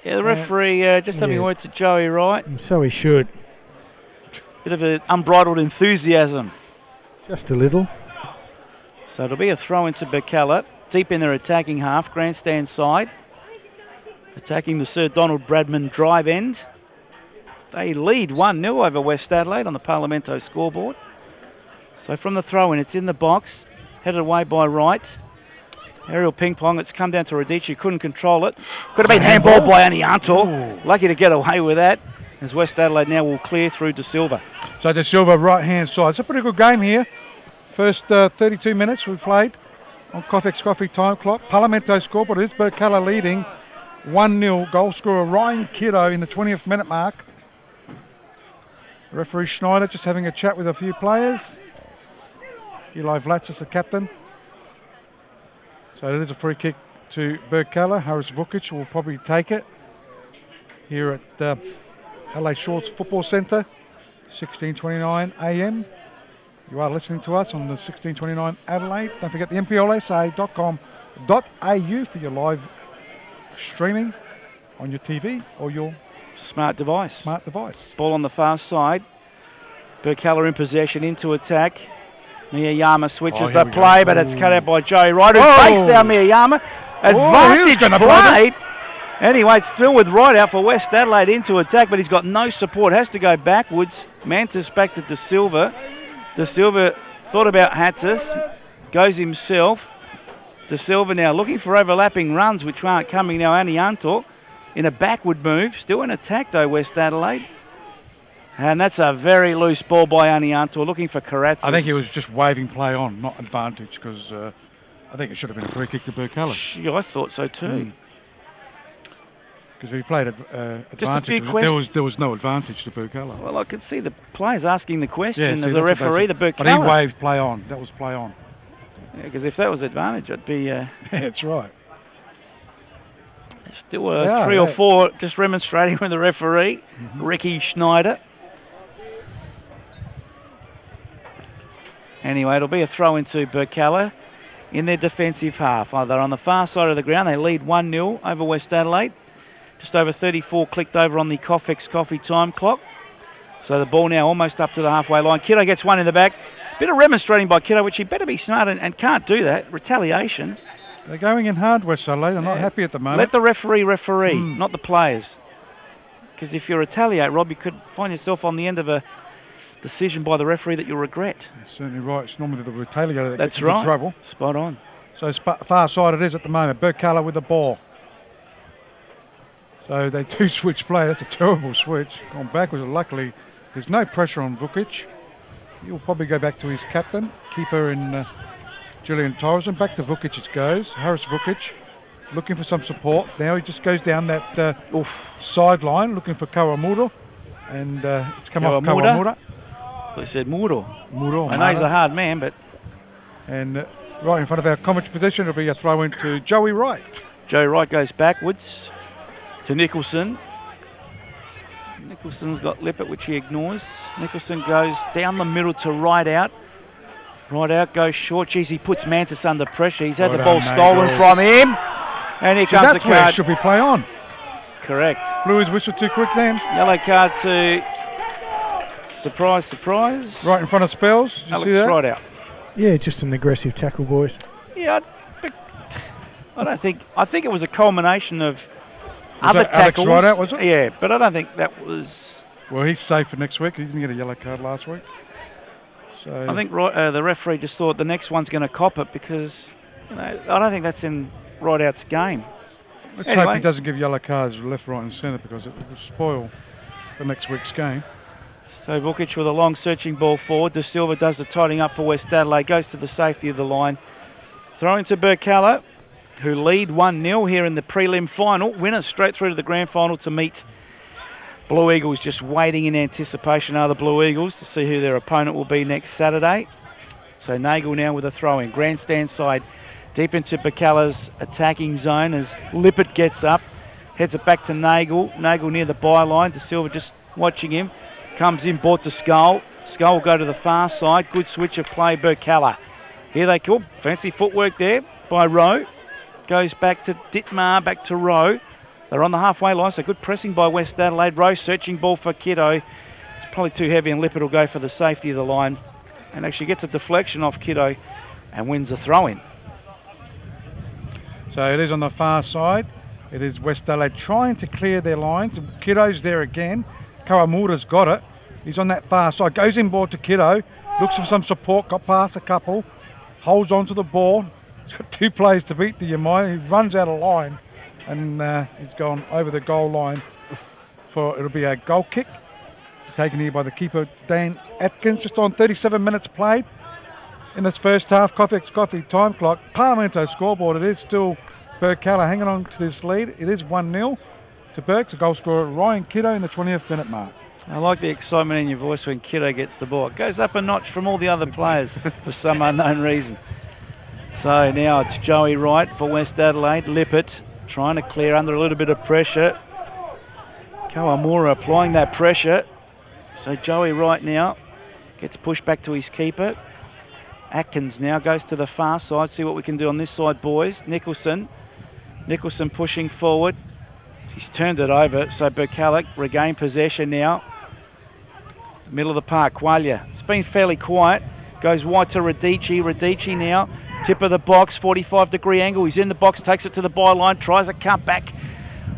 Yeah, the referee just having a word to Joey Wright. So he should. Bit of an unbridled enthusiasm. Just a little. So it'll be a throw into Birkalla, deep in their attacking half, grandstand side. Attacking the Sir Donald Bradman drive end. They lead 1-0 over West Adelaide on the Parlamento scoreboard. So from the throw-in, it's in the box, headed away by Wright. Aerial ping-pong, it's come down to Radici, couldn't control it. Could have been handball by Anianto. Lucky to get away with that, as West Adelaide now will clear through De Silva. So De Silva, right-hand side. It's a pretty good game here. First 32 minutes we've played on Kofex Coffee time clock. Parlamento scoreboard is Birkalla leading 1-0. Goal scorer Ryan Kiddo in the 20th minute mark. Referee Schneider just having a chat with a few players. Eli Vlach is the captain. So it is a free kick to Birkalla. Harris Vukic will probably take it here at LA Shores Football Centre, 16:29 AM. You are listening to us on the 16:29 Adelaide. Don't forget the nplsa.com.au for your live streaming on your TV or your smart device. Ball on the far side. Birkalla in possession, into attack. Miyayama switches the play, but it's cut out by Joey Wright, who fakes down Miyayama. Advantage played. Anyway, it's still with Wright out for West Adelaide into attack, but he's got no support. Has to go backwards. Mantis back to De Silva. De Silva thought about Hattis. Goes himself. De Silva now looking for overlapping runs, which aren't coming now. Anianto in a backward move. Still in attack, though, West Adelaide. And that's a very loose ball by Anianto, looking for Karatza. I think he was just waving play on, not advantage, because I think it should have been a free kick to Birkalla. Yeah, I thought so too. Because if he played advantage, there was no advantage to Birkalla. Well, I could see the players asking the question of the referee, the Burke Kella. But he waved play on. That was play on. Yeah, because if that was advantage, I'd be... That's right. Still 3 or 4 just remonstrating with the referee, Ricky Schneider. Anyway, it'll be a throw into Birkalla in their defensive half. They're on the far side of the ground. They lead 1-0 over West Adelaide. Just over 34 clicked over on the Kofex Coffee time clock. So the ball now almost up to the halfway line. Kiddo gets one in the back. Bit of remonstrating by Kiddo, which he better be smart and can't do that. Retaliation. They're going in hard, West Adelaide. They're not happy at the moment. Let the referee, not the players. Because if you retaliate, Rob, you could find yourself on the end of a decision by the referee that you'll regret. That's certainly right. It's normally the retaliator that gets into trouble. Spot on. So far side it is at the moment. Birkalla with the ball. So they do switch play. That's a terrible switch. Gone backwards. Luckily, there's no pressure on Vukic. He'll probably go back to his captain, keeper in Julian Torreson. Back to Vukic it goes. Harris Vukic looking for some support. Now he just goes down that sideline looking for Kawamura. And it's come off Kawamura. He said Muro. I know he's a hard man, but... And right in front of our commentary position, it'll be a throw into Joey Wright. Joey Wright goes backwards to Nicholson. Nicholson's got Lippert, which he ignores. Nicholson goes down the middle to Wright out. Wright out, goes short. Geez, he puts Mantis under pressure. He's had the ball stolen from him. And here comes the card. Should be play on. Correct. Blew his whistle too quick then. Yellow card to... Surprise. Right in front of Spells. Did you see that? Right out. Yeah, just an aggressive tackle, boys. Yeah, I think it was a culmination of other tackles. Alex right out, was it? Yeah, but I don't think that was... Well, he's safe for next week. He didn't get a yellow card last week. So I think the referee just thought the next one's going to cop it because I don't think that's in Rideout's game. Let's hope he doesn't give yellow cards left, right and centre because it will spoil the next week's game. So Vukic with a long searching ball forward. De Silva does the tidying up for West Adelaide. Goes to the safety of the line. Throw into Birkalla. who lead 1-0 here in the prelim final. Winners straight through to the grand final to meet Blue Eagles, just waiting in anticipation are the Blue Eagles to see who their opponent will be next Saturday. So Nagel now with a throw-in. Grandstand side deep into Birkalla's attacking zone as Lippert gets up, heads it back to Nagel. Nagel near the byline. De Silva just watching him. Comes in, brought to Skull. Skull will go to the far side. Good switch of play, Birkalla. Here they come. Fancy footwork there by Rowe. Goes back to Dittmar, back to Rowe. They're on the halfway line, so good pressing by West Adelaide. Rowe searching ball for Kiddo. It's probably too heavy, and Lippert will go for the safety of the line. And actually gets a deflection off Kiddo and wins the throw-in. So it is on the far side. It is West Adelaide trying to clear their lines. Kiddo's there again. Kawamura's got it. He's on that far side. Goes in ball to Kiddo. Looks for some support. Got past a couple. Holds on to the ball. He's got 2 players to beat the Yamai. He runs out of line. And he's gone over the goal line it'll be a goal kick. Taken here by the keeper, Dan Atkins. Just on 37 minutes played in this first half. Coffee time clock. Parliamento scoreboard. It is still Burke Kella hanging on to this lead. It is 1-0 to Burke. The goal scorer Ryan Kiddo in the 20th minute mark. I like the excitement in your voice when Kiddo gets the ball. It goes up a notch from all the other players for some unknown reason. So now it's Joey Wright for West Adelaide. Lippert trying to clear under a little bit of pressure. Kawamura applying that pressure. So Joey Wright now gets pushed back to his keeper. Atkins now goes to the far side. See what we can do on this side, boys. Nicholson pushing forward. He's turned it over, so Birkalla regain possession now. Middle of the park, Qualia. It's been fairly quiet. Goes wide to Radici. Radici now. Tip of the box, 45-degree angle. He's in the box, takes it to the byline, tries a cut back.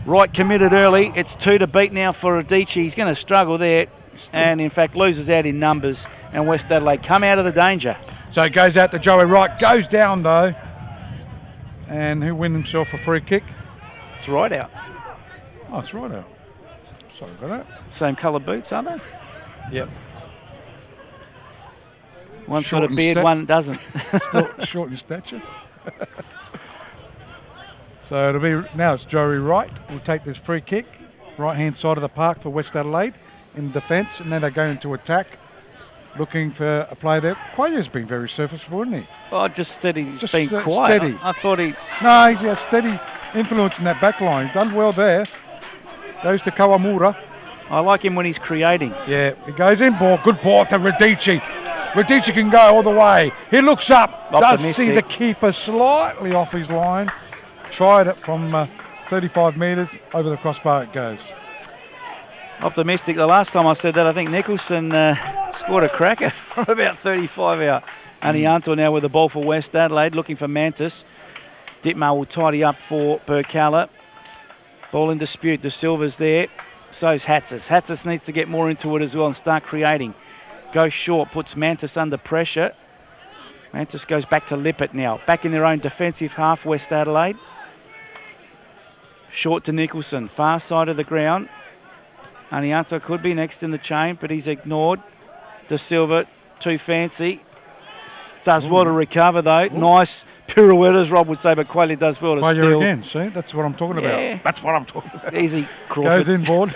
Wright committed early. It's 2 to beat now for Radici. He's going to struggle there and, in fact, loses out in numbers. And West Adelaide come out of the danger. So it goes out to Joey Wright. Goes down, though. And who wins himself a free kick? It's Wright out. Oh, it's Wright out. Sorry about that. Same colour boots, aren't they? Yep. One's got a beard, one doesn't. Short in stature. So it'll be now it's Joey Wright will take this free kick, right hand side of the park for West Adelaide in defence, and then they go into attack, looking for a play there. Quayer's been very serviceable, isn't he? Oh, just steady. Just been quiet. Steady. I thought he. No, he's got steady influence in that back line. He's done well there. Goes to Kawamura. I like him when he's creating. Yeah, he goes in ball. Good ball to Radici. Radici can go all the way. He looks up. Does see the keeper slightly off his line. Tried it from 35 metres. Over the crossbar it goes. Optimistic. The last time I said that, I think Nicholson scored a cracker from about 35 out. Anianto now with the ball for West Adelaide, looking for Mantis. Dittmar will tidy up for Birkalla. Ball in dispute. De Silva's there. So's Hatzis. Hatzis needs to get more into it as well and start creating. Goes short, puts Mantis under pressure. Mantis goes back to Lippert now. Back in their own defensive half, West Adelaide. Short to Nicholson. Far side of the ground. Anianto could be next in the chain, but he's ignored. De Silva, too fancy. Does well to recover, though. Nice pirouettes, Rob would say, but Quayle does well to steal. Again, see? That's what I'm talking about. That's what I'm talking about. Easy, Crawford. Goes inboard.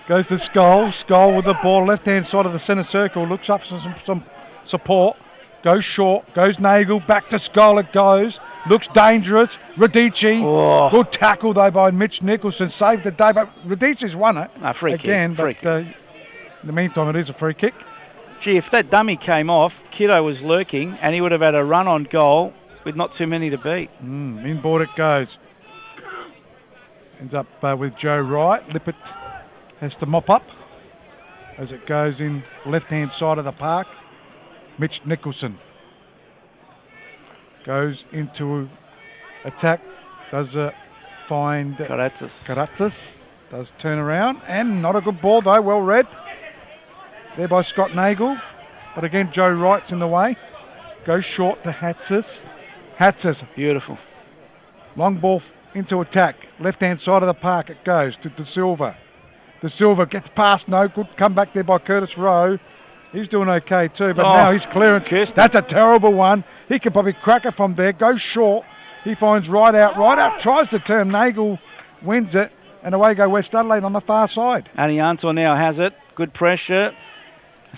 Goes to Skull. Skull with the ball, left-hand side of the centre circle. Looks up for some support. Goes short. Goes Nagel. Back to Skull it goes. Looks dangerous. Radici. Oh. Good tackle, though, by Mitch Nicholson. Saved the day, but Radici's won it. Free again, kick. But in the meantime, it is a free kick. Gee, if that dummy came off, Kiddo was lurking, and he would have had a run on goal with not too many to beat. Inboard it goes. Ends up with Joe Wright. Lippert has to mop up as it goes in left-hand side of the park. Mitch Nicholson goes into attack. Does find Karatzis. Does turn around, and not a good ball though. Well read there by Scott Nagel. But again, Joe Wright's in the way. Goes short to Hatzis. Hatzis. Beautiful. Long ball into attack. Left-hand side of the park it goes to De Silva. De Silva gets past. No good. Come back there by Curtis Rowe. He's doing okay too, but now he's clearance. That's a terrible one. He could probably crack it from there. Goes short. He finds right out, tries to turn. Nagel wins it, and away go West Adelaide on the far side. Anianto now has it. Good pressure.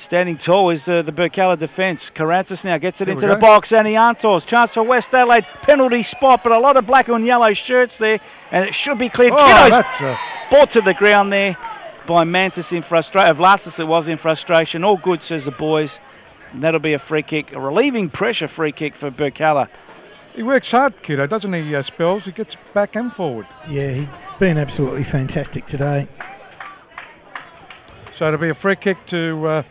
Standing tall is the Birkalla defence. Karatzis now gets it into the box. Aniantos, chance for West Adelaide. Penalty spot, but a lot of black and yellow shirts there, and it should be cleared. Brought to the ground there by Mantis in frustration. Vlastis it was in frustration. All good, says the boys. And that'll be a free kick, a relieving pressure free kick for Birkalla. He works hard, kiddo, doesn't he, Spells? He gets back and forward. Yeah, he's been absolutely fantastic today. So it'll be a free kick to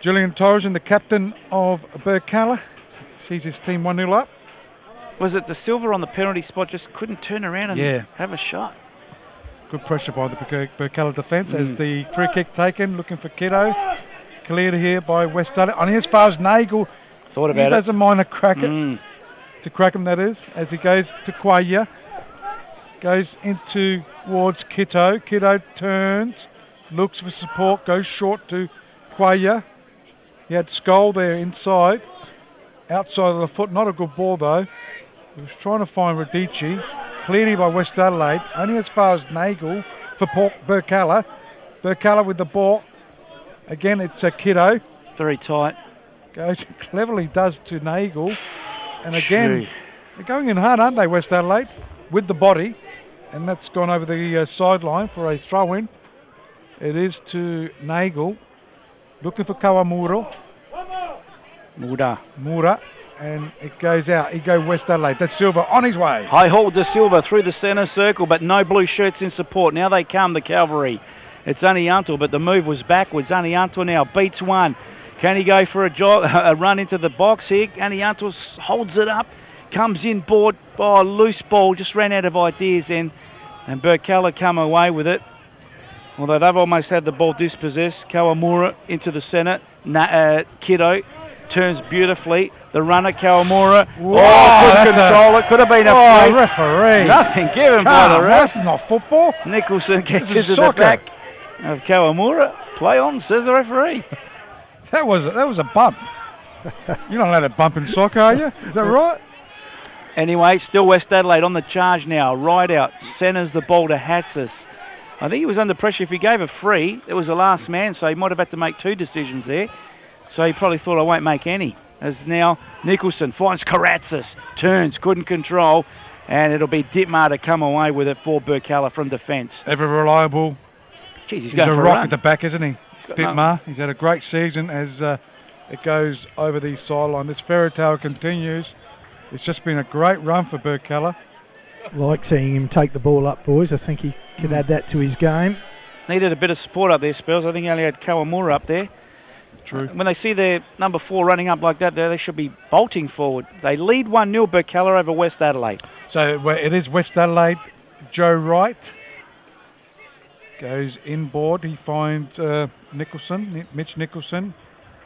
Julian Torres, the captain of Birkalla. Sees his team 1-0 up. Was it the Silver on the penalty spot just couldn't turn around and have a shot? Good pressure by the Birkalla defence as the free kick taken, looking for Kiddo. Cleared here by West Adelaide. On as far as Nagel, thought about he doesn't mind a crack it. To crack him, that is, as he goes to Quaya. Goes into towards Kiddo. Kiddo turns, looks for support, goes short to Quaya. He had Skull there inside, outside of the foot. Not a good ball though. He was trying to find Radici. Clearly by West Adelaide, only as far as Nagel for Birkalla. Birkalla with the ball. Again, it's a Kiddo. Very tight. Goes cleverly does to Nagel. And again, they're going in hard, aren't they, West Adelaide? With the body. And that's gone over the sideline for a throw-in. It is to Nagel. Looking for Kawamura. Mura. And it goes out. He goes West Adelaide. That's Silver on his way. High hold to Silver through the centre circle, but no blue shirts in support. Now they come, the cavalry. It's Anianto, but the move was backwards. Anianto now beats one. Can he go for a run into the box here? Anianto holds it up, comes in board. Oh, loose ball, just ran out of ideas then. And Birkalla come away with it. Although they've almost had the ball dispossessed. Kawamura into the centre. Kiddo turns beautifully. The runner, Kawamura. Good control. It could have been a free. Referee. Nothing given by the ref. That's not football. Nicholson gets into the back of Kawamura. Play on, says the referee. That was a bump. You're not allowed to bump in soccer, are you? Is that right? Anyway, still West Adelaide on the charge now. Right out. Centres the ball to Hatsis. I think he was under pressure. If he gave a free, it was the last man, so he might have had to make two decisions there. So he probably thought, I won't make any. As now Nicholson finds Karatzis. Turns, couldn't control. And it'll be Dittmar to come away with it for Birkalla from defence. Ever reliable. Jeez, he's a going for rock a run. at the back, isn't he? Dittmar. He's had a great season as it goes over the sideline. This fairy tale continues. It's just been a great run for Birkalla. Like seeing him take the ball up, boys. I think he could add that to his game. Needed a bit of support up there, Spells. I think he only had Kawamura up there. True. When they see their number 4 running up like that, they should be bolting forward. They lead 1-0 Birkalla over West Adelaide. So it is West Adelaide. Joe Wright goes inboard. He finds Mitch Nicholson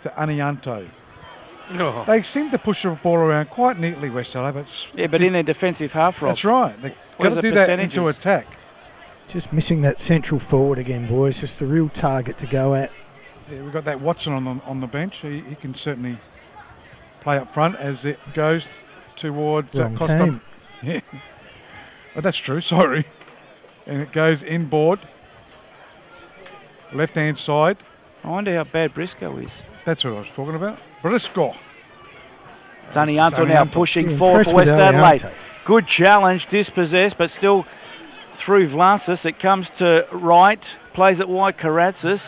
to Anianto. Oh. They seem to push the ball around quite neatly, West Adelaide. But in their defensive half, Rob. That's right. They've got to do that into attack. Just missing that central forward again, boys. Just the real target to go at. Yeah, we've got that Watson on the bench. He can certainly play up front as it goes towards Costa. Yeah. Oh, that's true. Sorry. And it goes inboard. Left-hand side. I wonder how bad Briscoe is. That's what I was talking about. Briscoe. Anianto now pushing forward for West Adelaide. Good challenge, dispossessed, but still through Vlasis. It comes to right. Plays it wide, Karatzis.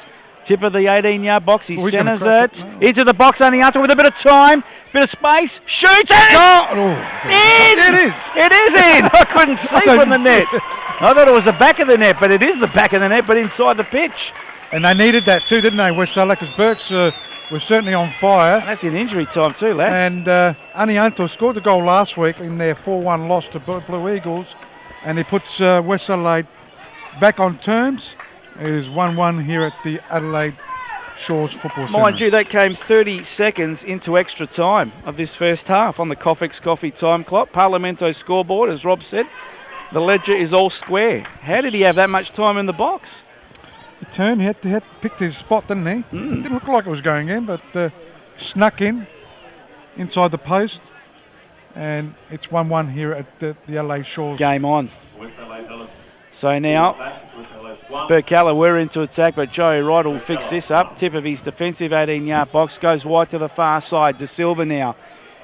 Tip of the 18-yard box. He centres it. Into the box, Anianto with a bit of time. Bit of space. Shoots it! In! It is in! I couldn't see from the net. I thought it was the back of the net, but it is the back of the net, but inside the pitch. And they needed that too, didn't they, West Adelaide? Because Burks was certainly on fire. That's in injury time too, lad. And Anianto scored the goal last week in their 4-1 loss to Blue Eagles. And he puts West Adelaide back on terms. It is 1-1 here at the Adelaide Shores Football Centre. Mind you, that came 30 seconds into extra time of this first half on the Coffex Coffee time clock. Parlamento scoreboard, as Rob said. The ledger is all square. How did he have that much time in the box? He turned, he had to pick his spot, didn't he? It didn't look like it was going in, but snuck in inside the post. and it's 1-1 here at the Adelaide Shores. Game on. So now, Birkalla, we're into attack, but Joey Wright will fix this up. Tip of his defensive 18-yard box, goes wide to the far side. De Silva now.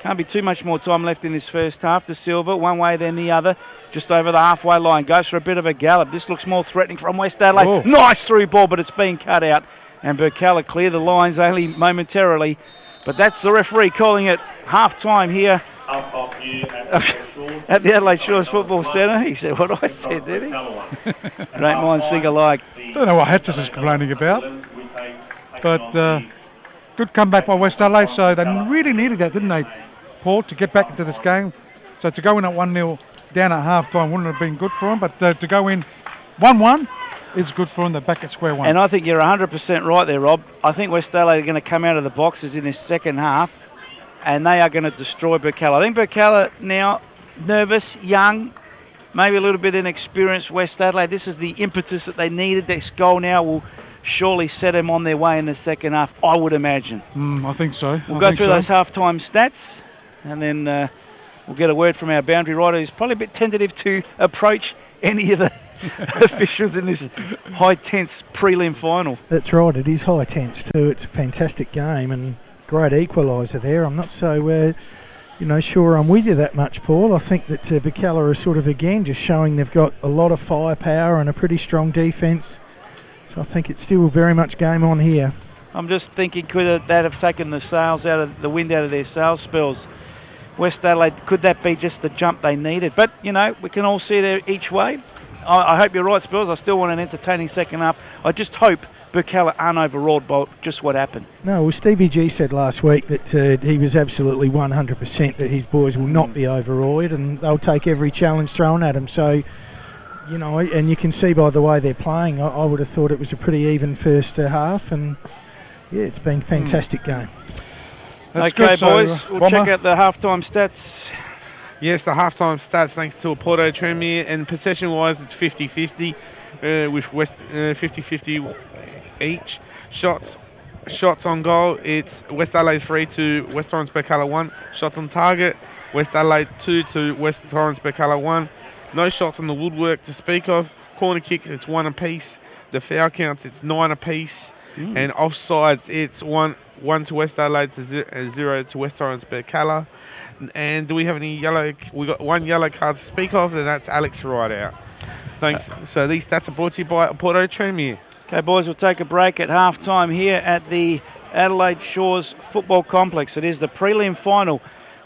Can't be too much more time left in this first half. De Silva, one way then the other, just over the halfway line. Goes for a bit of a gallop. This looks more threatening from West Adelaide. Oh. Nice through ball, but it's been cut out. And Birkalla clear the lines only momentarily. But that's the referee calling it half-time here at the Adelaide Shores Football Centre. He said what I said, did he? Great minds think alike. I don't know what Hatches is complaining about. But good comeback by West Adelaide. So they really needed that, didn't they, Paul, to get back into this game? So to go in at 1-0 down at half-time wouldn't have been good for them. But to go in 1-1 is good for them. They're back at square one. And I think you're 100% right there, Rob. I think West Adelaide are going to come out of the boxes in this second half, and they are going to destroy Birkalla. I think Birkalla now, nervous, young, maybe a little bit inexperienced West Adelaide. This is the impetus that they needed. This goal now will surely set them on their way in the second half, I would imagine. I think so. We'll go through those half-time stats, and then we'll get a word from our boundary rider, who's probably a bit tentative to approach any of the officials in this high tense prelim final. That's right, it is high tense too. It's a fantastic game and great equaliser there. I'm not so sure I'm with you that much, Paul. I think that Birkalla are sort of again just showing they've got a lot of firepower and a pretty strong defence. So I think it's still very much game on here. I'm just thinking, could that have taken the sails out of the wind out of their sail spells? West Adelaide, could that be just the jump they needed? But we can all see there each way. I hope you're right, Spurs. I still want an entertaining second half. I just hope Birkalla aren't overawed by just what happened. No, well, Stevie G said last week that he was absolutely 100% that his boys will not be overawed and they'll take every challenge thrown at them. So, and you can see by the way they're playing, I would have thought it was a pretty even first half, and yeah, it's been a fantastic game. That's okay, good, boys, we'll check out the halftime stats. Yes, the halftime stats thanks to Porto Tremere, and possession-wise it's 50-50 with West 50-50 each. Shots on goal, it's West Adelaide 3 to West Torrens Birkalla 1. Shots on target, West Adelaide 2 to West Torrens Birkalla 1. No shots on the woodwork to speak of. Corner kicks, it's 1 apiece. The foul counts, it's 9 apiece. And offsides, it's 1 to West Adelaide to 0 to West Torrens Birkalla. And do we have any yellow? We got 1 yellow card to speak of, and that's Alex right out. Thanks. So these stats are brought to you by Porto Tremere. Okay, boys, we'll take a break at half time here at the Adelaide Shores Football Complex. It is the prelim final.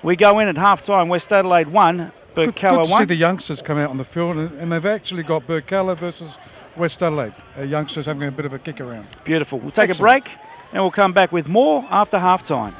We go in at half time. West Adelaide 1, Birkalla 1. Good to see the youngsters come out on the field, and they've actually got Birkalla versus West Adelaide. Youngsters having a bit of a kick around. Beautiful. We'll take a break, and we'll come back with more after half time.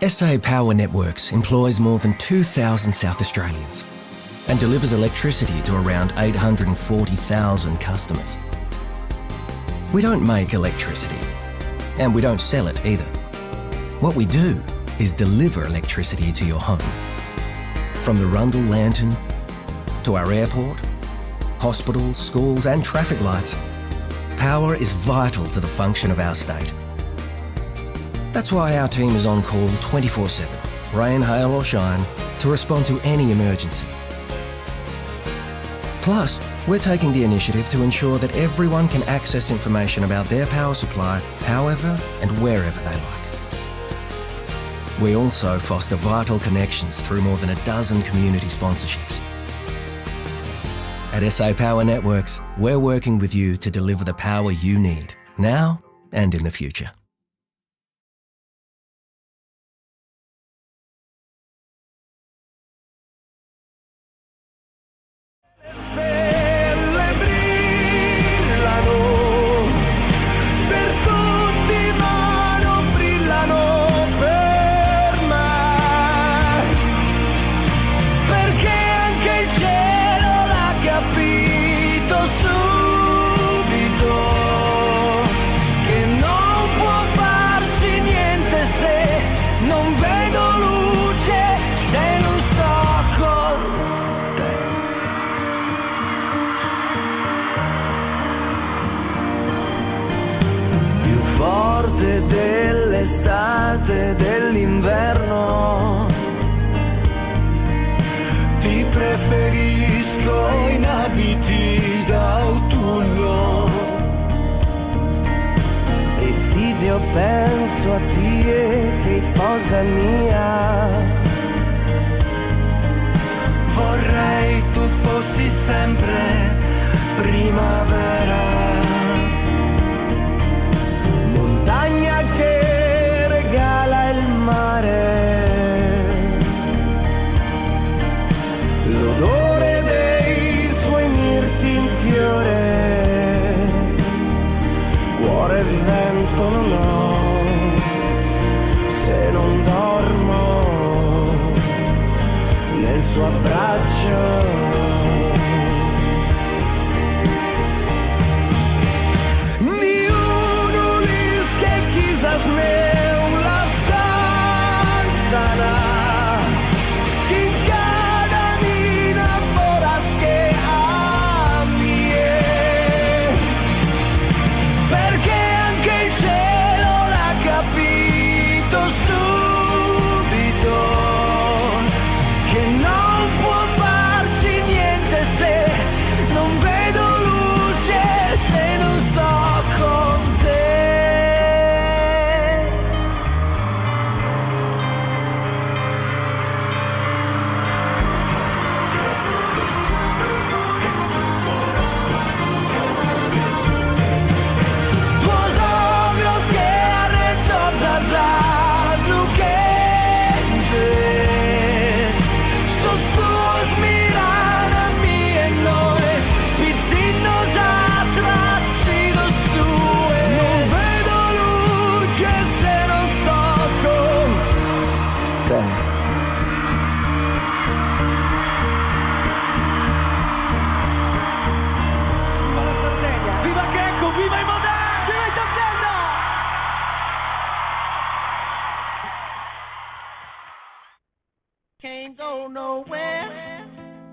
SA Power Networks employs more than 2,000 South Australians and delivers electricity to around 840,000 customers. We don't make electricity, and we don't sell it either. What we do is deliver electricity to your home. From the Rundle Lantern to our airport, hospitals, schools and traffic lights, power is vital to the function of our state. That's why our team is on call 24/7, rain, hail or shine, to respond to any emergency. Plus, we're taking the initiative to ensure that everyone can access information about their power supply however and wherever they like. We also foster vital connections through more than a dozen community sponsorships. At SA Power Networks, we're working with you to deliver the power you need, now and in the future. Dell'estate, dell'inverno, ti preferisco in abiti d'autunno. Presidio, penso a te, sei sposa mia. Vorrei tu fossi sempre primavera. Montagna che regala il mare, l'odore dei suoi mirti in fiore, cuore e vento non ho, se non dormo nel suo abbraccio. Can't go nowhere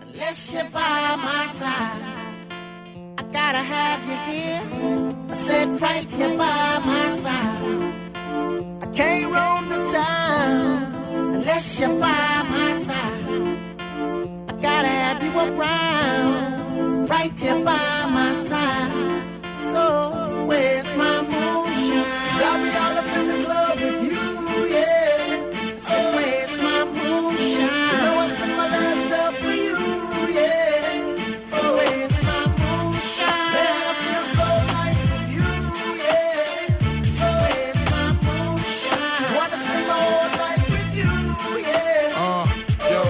unless you're by my side. I gotta have you here. I said right here by my side. I can't roam the town unless you're by my side. I gotta have you around right here by my side. So where's my moonshine? I'll be all up in the club with you, yeah. Oh, where's my moonshine? You know I put my last up for you, yeah. Oh, where's my moonshine? Man, I feel so nice with you, yeah. Oh, where's my moonshine? Wanna spend my whole life with you, yeah. Yo,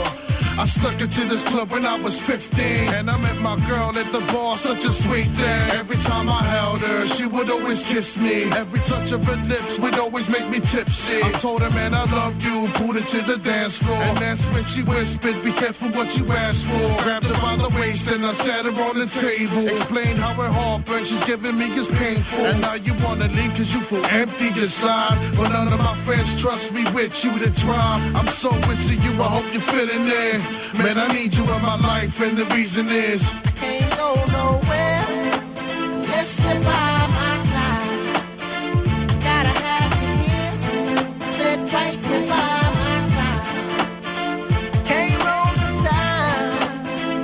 I stuck into this club when I was 15, and I met my girl at the bar, such a sweet thing. Every time I held her, she would always kiss me. Every touch of her lips would always make me tipsy. I told her, man, I love you, pulled her to the dance floor, and that's when she whispered, be careful what you ask for. Grabbed her by the waist and I sat her on the table, explained how her heart burns, she's giving me is painful. And now you wanna leave cause you feel empty inside, but none of my friends trust me with you to try. I'm so into you, I hope you're feeling it. Man, I need you in my life, and the reason is I can't go nowhere unless you're by my side. I gotta have you here. Sit right here by my side. I can't roam the town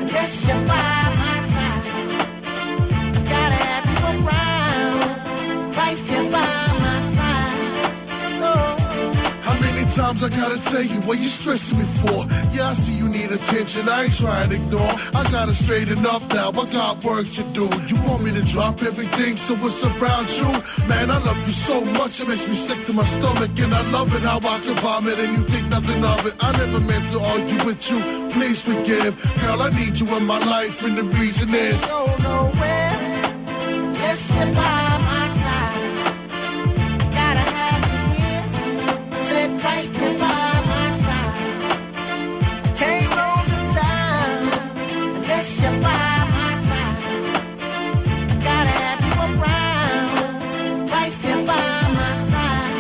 unless you're by my side. I gotta have you around right here by my side. So how many Sometimes I gotta tell you what you stressing me for. Yeah, I see you need attention, I ain't trying to ignore. I gotta straighten up now, I got work to do. You want me to drop everything so it's around you? Man, I love you so much, it makes me sick to my stomach. And I love it how I can vomit and you think nothing of it. I never meant to argue with you, please forgive. Girl, I need you in my life and the reason is Go nowhere, yes, you're by my side. Gotta have you here, sit right here by my side. Can't hold you down, unless you're by my side. Gotta have you around, right here by my side.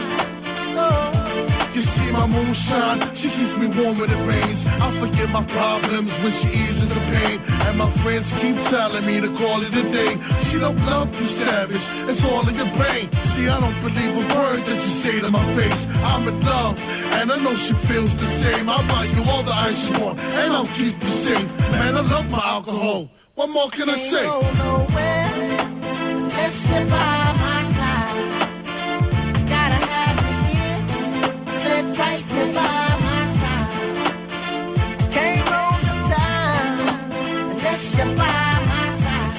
you see my moonshine, she keeps me warm when it rains. I forget my problems when she eases the pain. And my friends keep telling me to call it a day. She don't love you, savage, it's all in your brain. See, I don't believe a word that you say to my face. I'm in love, and I know she feels the same. I'll buy you all the ice you want, and I'll keep you safe. Man, I love my alcohol. What more can I say? Go nowhere, yes, you're by my side. Gotta have you here, sit right here by my side. Can't hold you down, unless you're by my side.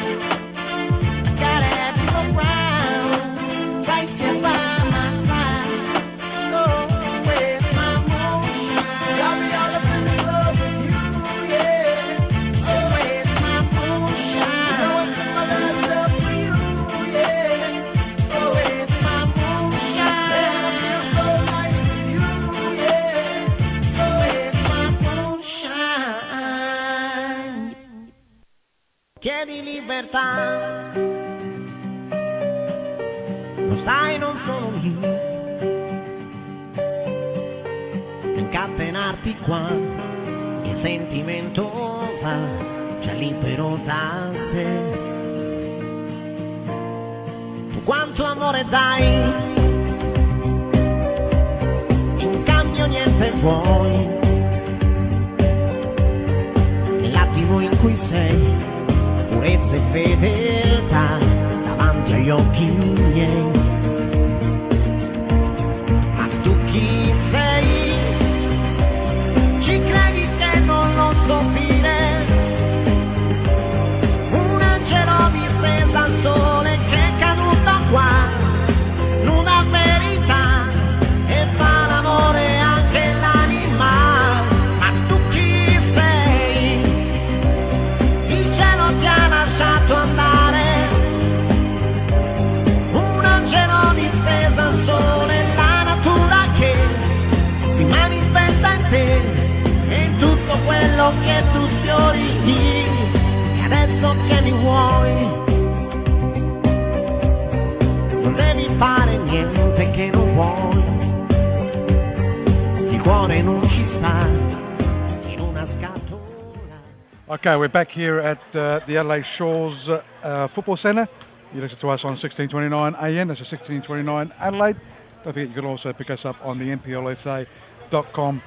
Gotta have you around, right here by my side. Oh, where's my moonshine? Got me all up in love with you, yeah. Oh, where's my moonshine? You know I put my life up for you, yeah. Oh, where's my moonshine? Man, I feel so nice with you, yeah. Oh, where's my moonshine? Chiedi libertà, lo sai non sono lì, incatenarti qua, il sentimento va già libero da te. Tu quanto amore dai, in cambio niente vuoi, nell'attimo in cui sei purezza e fedeltà davanti agli occhi miei. Ma tu chi sei? Ci credi che non lo so dire? Un angelo difeso al sole che è caduto qua, nuda verità e fa l'amore anche l'anima. Ma tu chi sei? Il cielo ti ha lasciato andare, un angelo difeso al sole, la natura che si manifesta in te e in tutto quello che tu sfiori. E adesso che mi vuoi, non devi fare niente che non vuoi, il cuore non ci sta in una scatola. Okay, we're back here at the Adelaide Shores Football Centre. You listen to us on 1629 AM, that's a 1629 Adelaide. Don't forget you can also pick us up on the nplsa.com.au.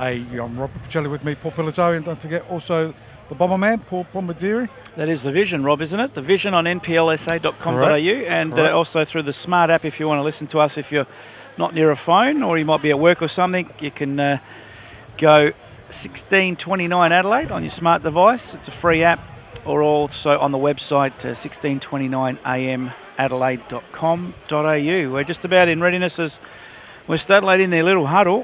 I'm Rob Pacelli with me, Paul Pilato, and don't forget also the Bomberman, Paul Pomodiri. That is the Vision, Rob, isn't it? The Vision on nplsa.com.au, and Correct. also through the Smart app if you want to listen to us. If you're not near a phone or you might be at work or something, you can go 1629 Adelaide on your smart device. It's a free app, or also on the website 1629amadelaide.com.au. We're just about in readiness as West Adelaide in their little huddle.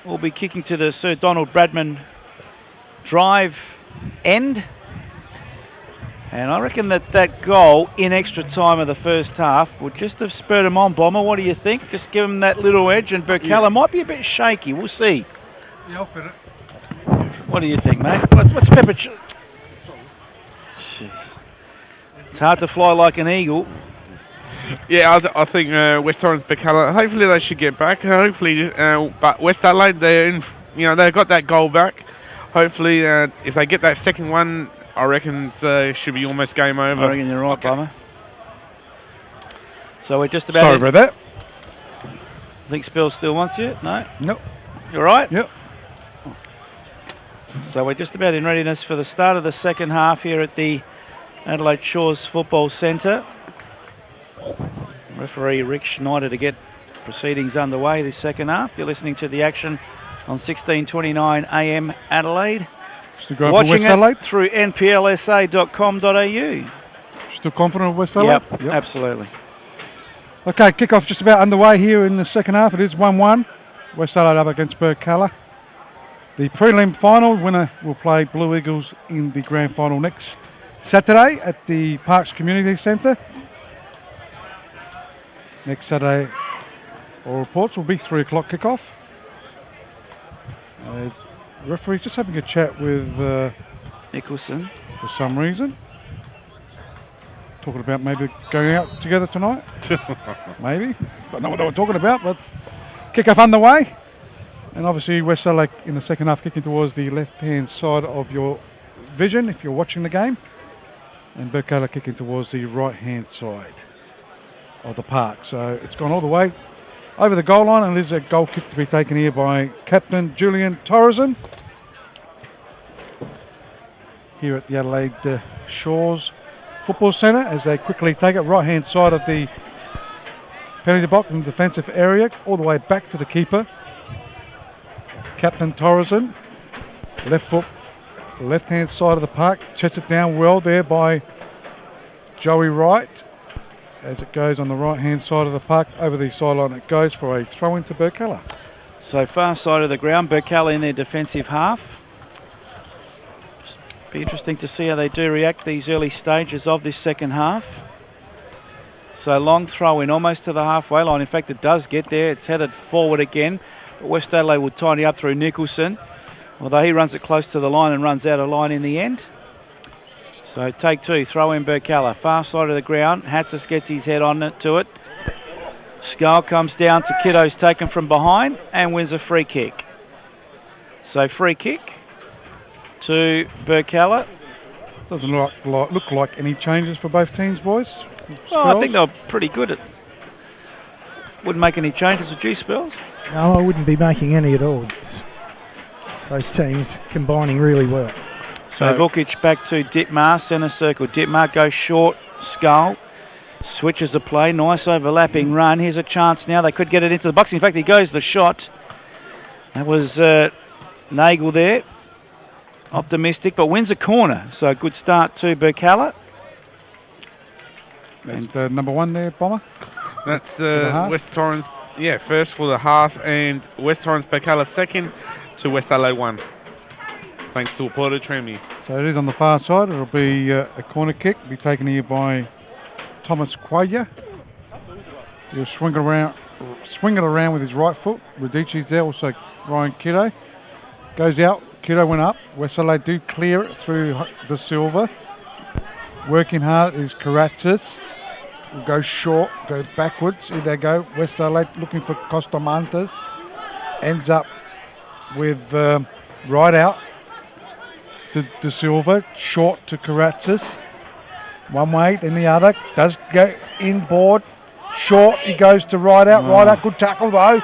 We'll be kicking to the Sir Donald Bradman drive end. And I reckon that goal in extra time of the first half would just have spurred him on, Bomber. What do you think? Just give him that little edge, and Birkalla might be a bit shaky. We'll see. Yeah, I'll fit it. What do you think, mate? What's Pepper? It's hard to fly like an eagle. Yeah, I think West Orange, Birkalla, hopefully they should get back. Hopefully, but West Adelaide, they've got that goal back. Hopefully, if they get that second one, I reckon it should be almost game over. I reckon you're right, Bomber. So we're just about... Sorry about that. I think Spill still wants you? No? Nope. You all right? Yep. So we're just about in readiness for the start of the second half here at the Adelaide Shores Football Centre. Referee Rick Schneider to get Proceedings underway this second half. You're listening to the action on 1629 AM Adelaide. Still Watching West Adelaide? it through nplsa.com.au. Still confident of West Adelaide? Yep, absolutely. Okay, kickoff just about underway here in the second half. It is 1-1. West Adelaide up against Birkalla. The prelim final winner will play Blue Eagles in the grand final next Saturday at the Parks Community Centre. Next Saturday, all reports will be 3 o'clock kickoff. The referee's just having a chat with Nicholson for some reason. Talking about maybe going out together tonight. Maybe. Don't know what they were talking about, but kickoff underway. And obviously West Adelaide in the second half kicking towards the left-hand side of your vision if you're watching the game. And Birkalla kicking towards the right-hand side of the park. So it's gone all the way over the goal line, and there's a goal kick to be taken here by Captain Julian Torreson here at the Adelaide Shores Football Centre as they quickly take it right hand side of the penalty box in the defensive area all the way back to the keeper. Captain Torreson, left foot, left hand side of the park, sets it down well there by Joey Wright. As it goes on the right-hand side of the park, over the sideline it goes for a throw into Birkalla. So far side of the ground, Birkalla in their defensive half. Be interesting to see how they do react these early stages of this second half. So long throw in almost to the halfway line. In fact, it does get there. It's headed forward again. But West Adelaide will tidy up through Nicholson, although he runs it close to the line and runs out of line in the end. So take two, throw in Birkalla, far side of the ground. Hatsis gets his head on it to it. Skull comes down to Kiddo's taken from behind and wins a free kick. So free kick to Birkalla. Doesn't look like any changes for both teams, boys. Well, I think they were pretty good at. Wouldn't make any changes at G spells. No, I wouldn't be making any at all. Those teams combining really well. So Vukic back to Dittmar, centre circle. Dittmar goes short, Skull, switches the play, nice overlapping run. Here's a chance now, they could get it into the box. In fact, he goes the shot. That was Nagel there. Optimistic, but wins a corner. So good start to Birkalla. And number one there, Bomber? That's West Torrens, first for the half, and West Torrens Birkalla second to West Adelaide 1. Thanks to Porter Tremie. So it is on the far side. It'll be a corner kick. Be taken here by Thomas Quayer. He'll swing it around with his right foot. Radici's there, also Ryan Kiddo. Goes out. Kiddo went up. West Adelaide do clear it through the silver. Working hard is Karatzis. Will go short, go backwards. Here they go. West Adelaide looking for Costamantas. Ends up with right out to De Silva, short to Karatzis. One way, then the other. Does go inboard. Short, he goes to right out. Right out, good tackle though.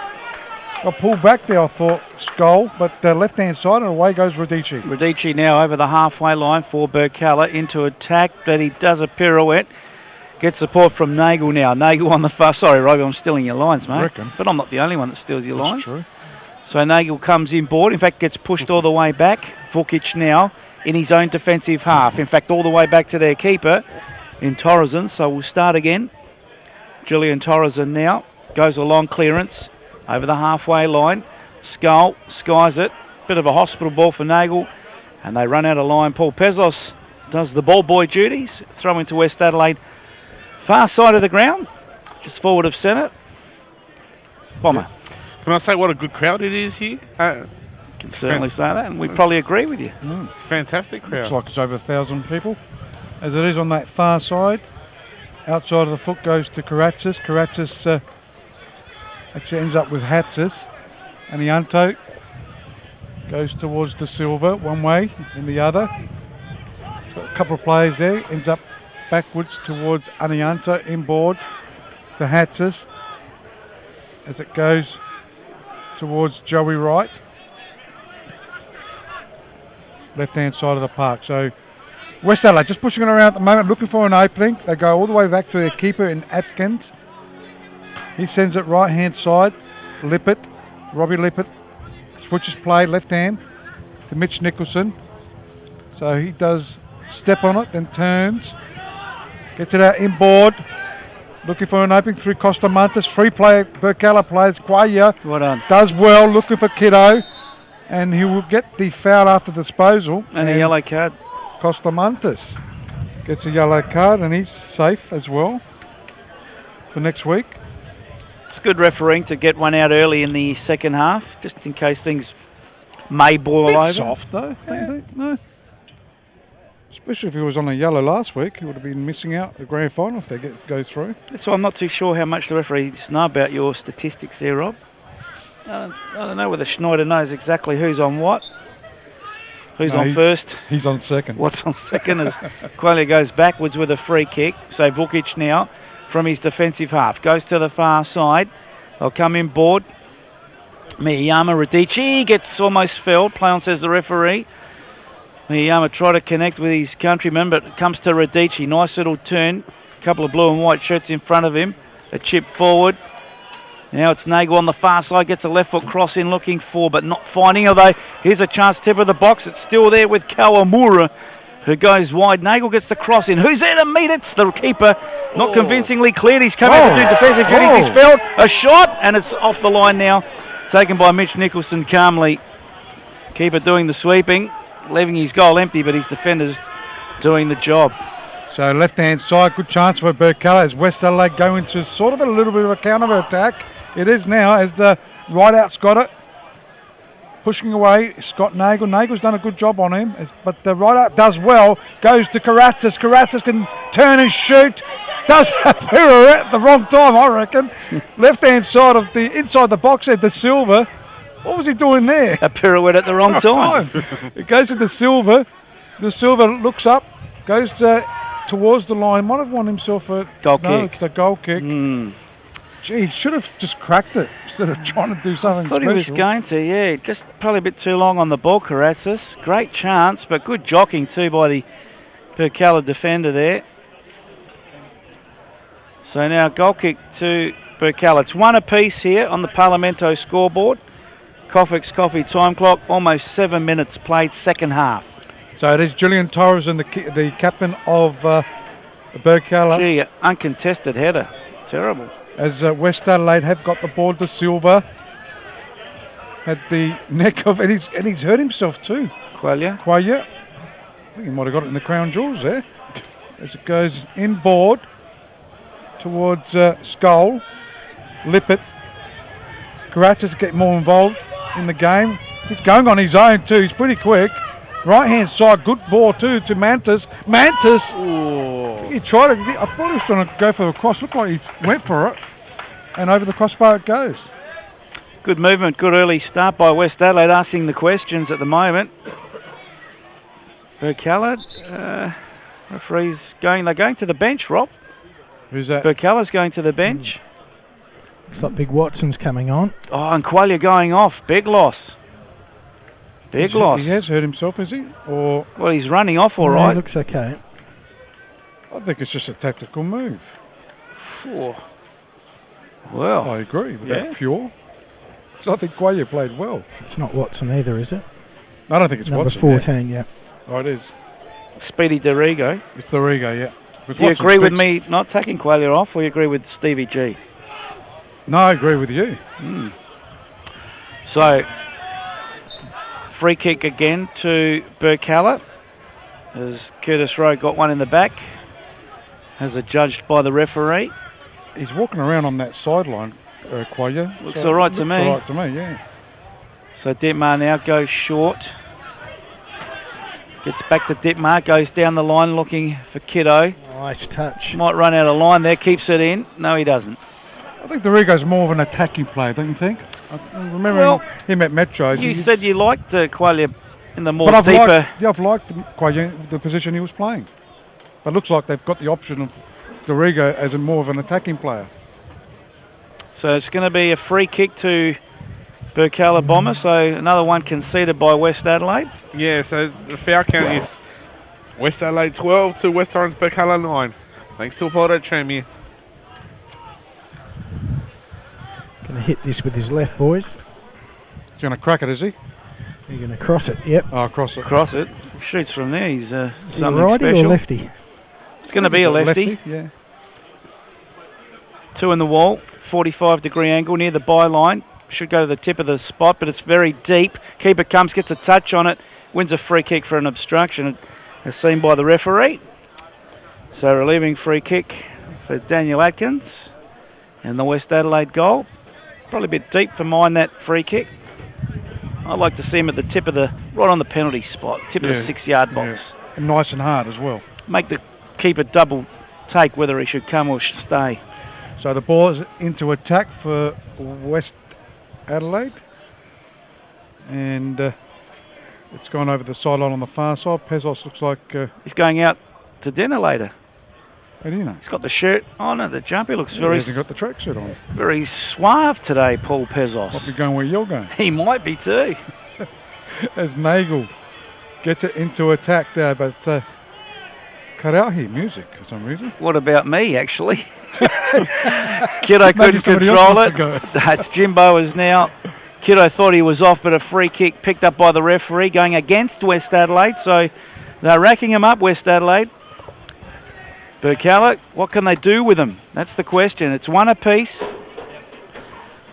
Got pulled back there, I thought, Skull, but left hand side and away goes Radici. Radici now over the halfway line for Birkalla into attack, but he does a pirouette. Gets support from Nagel now. Nagel on the far. Sorry, Robbie, I'm stealing your lines, mate. But I'm not the only one that steals your lines. True. So Nagel comes inboard. In fact, gets pushed all the way back. Vukic now in his own defensive half. In fact, all the way back to their keeper in Torreson. So we'll start again. Julian Torreson now goes a long clearance over the halfway line. Skull skies it. Bit of a hospital ball for Nagel. And they run out of line. Paul Pezos does the ball boy duties. Throw into West Adelaide. Far side of the ground. Just forward of centre. Bomber. Can I say what a good crowd it is here? Can certainly say that, and we probably agree with you. Fantastic crowd. Looks like it's over 1,000 people. As it is on that far side. Outside of the foot goes to Karatzis. Karatzis actually ends up with Hatsis. And Anianto goes towards De Silva one way and the other. So a couple of players there. Ends up backwards towards Anianto inboard to Hatsis. As it goes towards Joey Wright. Left hand side of the park. So West Adelaide just pushing it around at the moment, looking for an opening. They go all the way back to their keeper in Atkins. He sends it right hand side. Lippert, Robbie Lippert, switches play left hand to Mitch Nicholson. So he does step on it, then turns, gets it out inboard, looking for an opening through Costa Montes. Free play, Birkalla plays. Quaya Well done. does well, looking for Kiddo, and he will get the foul after disposal. And a yellow card. Costa Montes gets a yellow card, and he's safe as well for next week. It's good refereeing to get one out early in the second half, just in case things may boil Bit over. soft though, don't you think? No. Especially if he was on a yellow last week, he would have been missing out the grand final if they go through. So I'm not too sure how much the referees know about your statistics there, Rob. I don't know whether Schneider knows exactly who's on what. Who's on first? He's on second. What's on second as Qualia goes backwards with a free kick. So Vukic now from his defensive half goes to the far side. They'll come in board. Miyama Radici gets almost felled. Play on, says the referee. Miyama tried to connect with his countryman, but it comes to Radici. Nice little turn. A couple of blue and white shirts in front of him. A chip forward. Now it's Nagel on the far side. Gets a left foot cross in looking for, but not finding. Although here's a chance, tip of the box. It's still there with Kawamura, who goes wide. Nagel gets the cross in. Who's there to meet it? It's the keeper. Not convincingly cleared. He's come out to do defensive duties. He's felled. A shot, and it's off the line now. Taken by Mitch Nicholson calmly. Keeper doing the sweeping, leaving his goal empty, but his defenders doing the job. So left-hand side, good chance for Birkalla as West Adelaide go into sort of a little bit of a counter-attack. It is now as the right-out's got it. Pushing away, Scott Nagel. Nagel's done a good job on him, but the right-out does well. Goes to Karatzis. Karatzis can turn and shoot. Does a pirouette at the wrong time, I reckon. Left-hand side of the inside the box there, De Silva. What was he doing there? A pirouette at the wrong time. It goes to De Silva. De Silva looks up, goes towards the line. Might have won himself a goal kick. It's a goal kick. Gee, he should have just cracked it instead of trying to do something I thought special. he was going to, yeah. Just probably a bit too long on the ball, Karatzis. Great chance, but good jockeying too by the Birkalla defender there. So now goal kick to Birkalla. It's one apiece here on the Parlamento scoreboard. Coffee's Coffee time clock, almost 7 minutes played, second half. So it is Julian Torres and the captain of Birkalla. Gee, uncontested header. Terrible. As West Adelaide have got the ball to Silva. Had the neck of, and he's hurt himself too. Qualia. I think he might have got it in the crown jewels there. As it goes inboard towards Skull. Lippert. Karatzis get more involved in the game. He's going on his own too. He's pretty quick. Right hand side, good ball too to Mantis. Mantis. Ooh. He tried to. I thought he was trying to go for the cross. Looked like he went for it, and over the crossbar it goes. Good movement, good early start by West Adelaide, asking the questions at the moment. Birkalla, referees they're going to the bench, Rob. Who's that? Birkalla's going to the bench. Looks like Big Watson's coming on. Oh, and Qualia going off. Big loss. Big loss. He has hurt himself, is he? Or well, he's running off all right. He looks okay. I think it's just a tactical move. Well, I agree with that, Pure. So I think Qualia played well. It's not Watson either, is it? I don't think it's Number Watson. 14, yeah. Oh, it is. Speedy Dorigo. It's Dorigo, yeah. Do you agree with me not taking Qualia off, or you agree with Stevie G? No, I agree with you. So, free kick again to Birkalla, as Curtis Rowe got one in the back, as adjudged by the referee. He's walking around on that sideline, Qualia. Looks all right to me. All right to me, yeah. So Ditmar now goes short. Gets back to Ditmar, goes down the line looking for Kiddo. Nice touch. Might run out of line there, keeps it in. No, he doesn't. I think Dorigo's more of an attacking player, don't you think? I remember him at Metro. You said you liked Qualia in the more but deeper... I've liked Qualia, the position he was playing. But it looks like they've got the option of Dorigo as a more of an attacking player. So it's going to be a free kick to Birkalla Bombers, so another one conceded by West Adelaide. Yeah, so the foul count is West Adelaide 12 to West Orange Birkalla 9. Thanks to Apollo Tramier. Going to hit this with his left, boys. He's going to crack it, is he? He's going to cross it, yep. Oh, cross it. Cross it. Shoots from there. He's Is he something righty special. or lefty? It's going to be a lefty. Yeah. 2 in the wall. 45-degree angle near the byline. Should go to the tip of the spot, but it's very deep. Keeper comes, gets a touch on it, wins a free kick for an obstruction, as seen by the referee. So relieving free kick for Daniel Atkins, and the West Adelaide goal. Probably a bit deep for mine, that free kick. I'd like to see him at the tip of right on the penalty spot, tip of the 6-yard box. Yeah. And nice and hard as well. Make the keeper double take whether he should come or stay. So the ball is into attack for West Adelaide, and it's gone over the sideline on the far side. Pezos looks like he's going out to dinner later. How do you know? He's got the shirt on and the jumper. He looks He very hasn't got the tracksuit on. very suave today, Paul Pezos. Might be going where you're going. He might be too. As Nagel gets it into attack there, but cut out here music for some reason. What about me, actually? Kiddo couldn't control it. That's Jimbo is now. Kiddo thought he was off, but a free kick picked up by the referee going against West Adelaide. So they're racking him up, West Adelaide. Birkalla, what can they do with him? That's the question. It's 1 apiece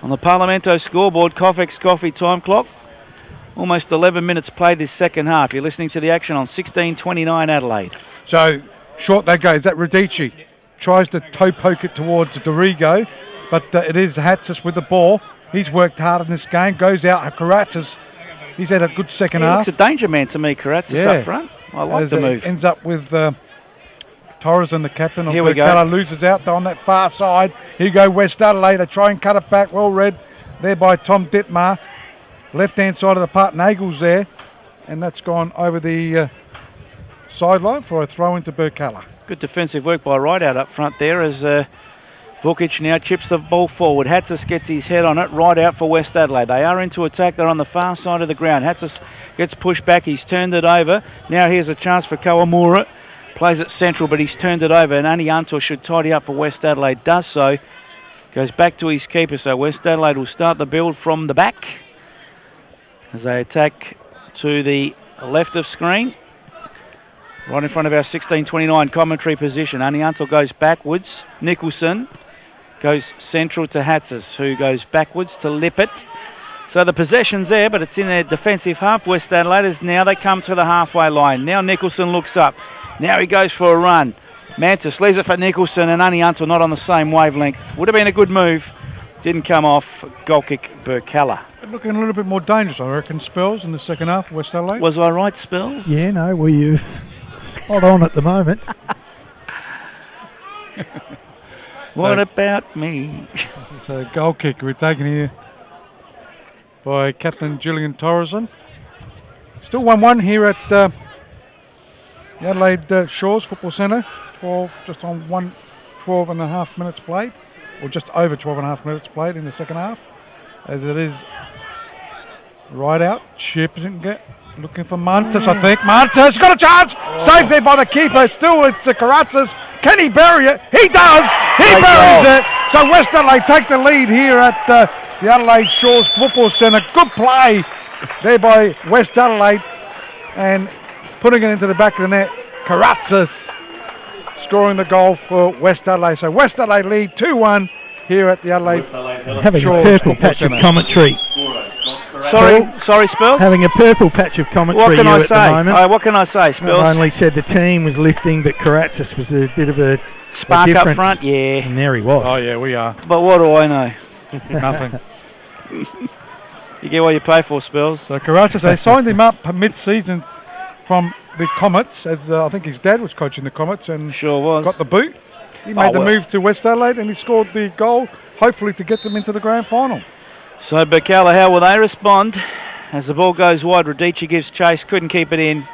on the Parlamento scoreboard. Coffex Coffee time clock. Almost 11 minutes played this second half. You're listening to the action on 16:29 Adelaide. So short they go. Is that Radici? Tries to toe poke it towards Dorigo, but it is Hatsis with the ball. He's worked hard in this game. Goes out. Karatzis. He's had a good second half. It's a danger man to me, Karatzis up front. I like the move. Ends up with Torres and the captain of Birkalla loses out on that far side. Here you go West Adelaide. They try and cut it back. Well read there by Tom Dittmar. Left-hand side of the park. Nagel's there. And that's gone over the sideline for a throw into Birkalla. Good defensive work by Rideout up front there as Vukic now chips the ball forward. Hatsis gets his head on it. Rideout for West Adelaide. They are into attack. They're on the far side of the ground. Hatsis gets pushed back. He's turned it over. Now here's a chance for Kawamura. Plays it central, but he's turned it over, and Ani Antor should tidy up for West Adelaide. Does so. Goes back to his keeper, so West Adelaide will start the build from the back as they attack to the left of screen. Right in front of our 16:29 commentary position. Ani Antor goes backwards. Nicholson goes central to Hatsis, who goes backwards to Lippert. So the possession's there, but it's in their defensive half. West Adelaide is now they come to the halfway line. Now Nicholson looks up. Now he goes for a run. Mantis leaves it for Nicholson, and Ani Antor not on the same wavelength. Would have been a good move. Didn't come off. Goal kick, Birkalla. Looking a little bit more dangerous, I reckon, Spells, in the second half, West Adelaide. Was I right, Spells? Yeah, no, well, you're spot on at the moment. What about me? It's a goal kick we're taken here by Captain Julian Torreson. Still 1-1 here at the Adelaide Shores Football Centre. Just on 12 and a half minutes played, or just over 12 and a half minutes played in the second half, as it is right out. Chipping it, looking for Mantis, I think. Mantis got a chance! Saved there by the keeper. Still it's Karatzis. Can he bury it? He does! He buries it! So West Adelaide take the lead here at the Adelaide Shores Football Centre. Good play there by West Adelaide, and putting it into the back of the net. Karatzis scoring the goal for West Adelaide. So West Adelaide lead 2-1 here at the Adelaide Having Shores a purple patch of commentary. Sorry, Spells? Having a purple patch of commentary What can I at the say? moment. What can I say, Spells? I only said the team was lifting, but Karatzis was a bit of a Spark up difference. front, yeah. And there he was. Oh yeah, we are. But what do I know? Nothing. You get what you pay for, Spells. So Karatzis, they signed him up mid-season from the Comets, as I think his dad was coaching the Comets, and sure was. Got the boot. He made the move to West Adelaide, and he scored the goal, hopefully to get them into the grand final. So Birkalla, how will they respond? As the ball goes wide, Radici gives chase, couldn't keep it in.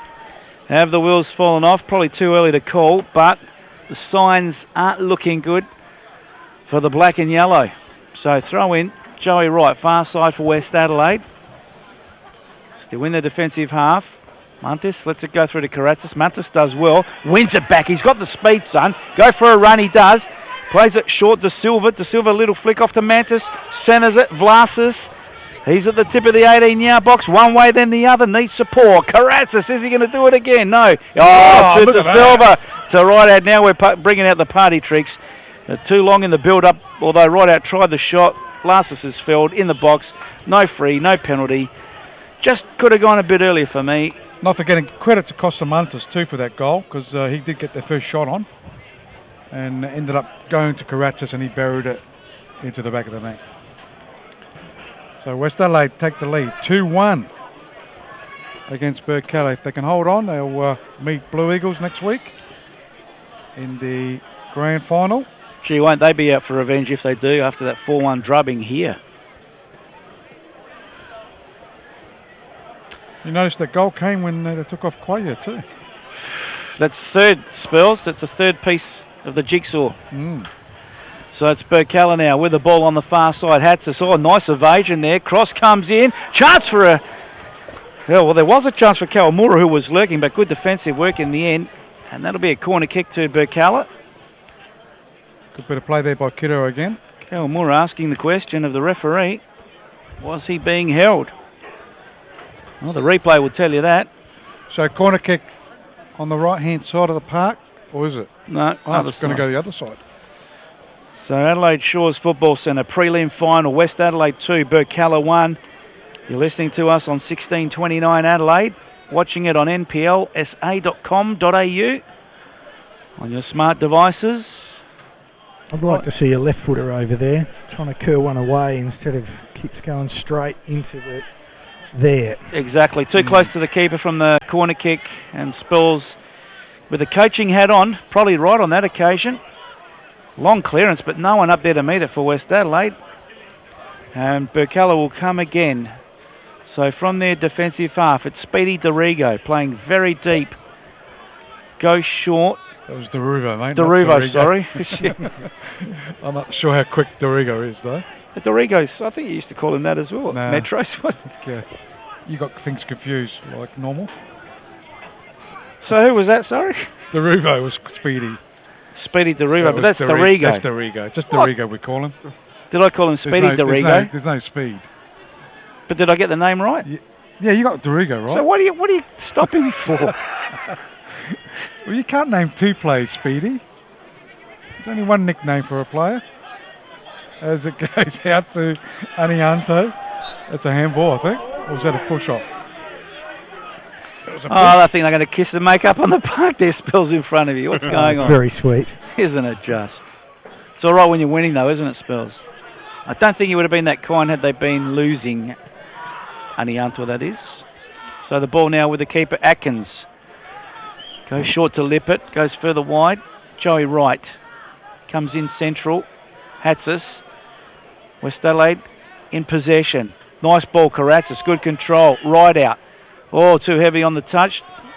Have the wheels fallen off? Probably too early to call, but the signs aren't looking good for the black and yellow. So throw in Joey Wright, far side for West Adelaide. Still in the defensive half. Mantis lets it go through to Karatzis. Mantis does well. Wins it back. He's got the speed, son. Go for a run. He does. Plays it short to Silva. To Silva, little flick off to Mantis. centres it. Vlasis. He's at the tip of the 18-yard box. One way, then the other. Needs support. Karatzis, is he going to do it again? No. Oh, to Silva. To Rideout. Now we're bringing out the party tricks. Too long in the build-up, although Rideout tried the shot. Vlasis is felled in the box. No free, no penalty. Just could have gone a bit earlier for me. Not forgetting credit to Costamontes too for that goal, because he did get the first shot on and ended up going to Karatzis and he buried it into the back of the net. So West Adelaide take the lead 2-1 against Birkalla. If they can hold on, they'll meet Blue Eagles next week in the grand final. Gee, won't they be out for revenge if they do after that 4-1 drubbing here? You notice that goal came when they took off Quaya too. That's third, Spells. That's the third piece of the jigsaw. So it's Birkalla now with the ball on the far side. Hatzis, nice evasion there. Cross comes in. Chance for a... Well, there was a chance for Kawamura, who was lurking, but good defensive work in the end. And that'll be a corner kick to Birkalla. Good bit of play there by Kiddo again. Kawamura asking the question of the referee. Was he being held? Well, the replay will tell you that. So corner kick on the right-hand side of the park, or is it? No, it's going to go the other side. So Adelaide Shores Football Centre prelim final, West Adelaide 2, Birkalla 1. You're listening to us on 1629 Adelaide, watching it on nplsa.com.au on your smart devices. I'd like to see a left footer over there, trying to curl one away instead of keeps going straight into the there. Exactly, too close to the keeper from the corner kick, and Spills with the coaching hat on, probably right on that occasion. Long clearance, but no one up there to meet it for West Adelaide. And Birkalla will come again. So from their defensive half, it's Speedy Dorigo playing very deep. Goes short. That was Deruvo, mate. Deruvo, sorry. I'm not sure how quick Dorigo is, though. Dorigo's, I think you used to call him that as well. Nah. Metros. Yeah. You got things confused, like normal. So who was that, sorry? Deruvo was Speedy. Speedy Dorigo, but that's Dorigo. That's Dorigo. Just Dorigo, we call him. Did I call him Speedy Dorigo? There's no speed. But did I get the name right? Yeah, you got Dorigo right. So what are you stopping me for? Well, you can't name two players Speedy. There's only one nickname for a player. As it goes out to Anianto. That's a handball, I think. Or was that a push-off? I think they're going to kiss and make up on the park there, Spells, in front of you. What's going on? Very sweet. Isn't it just? It's all right when you're winning, though, isn't it, Spells? I don't think he would have been that kind had they been losing. Anianto, that is. So the ball now with the keeper, Atkins. Goes short to Lippert, goes further wide. Joey Wright comes in central. Hatzis. West Adelaide in possession. Nice ball, Karatzis. Good control. Rideout. Oh, too heavy on the touch.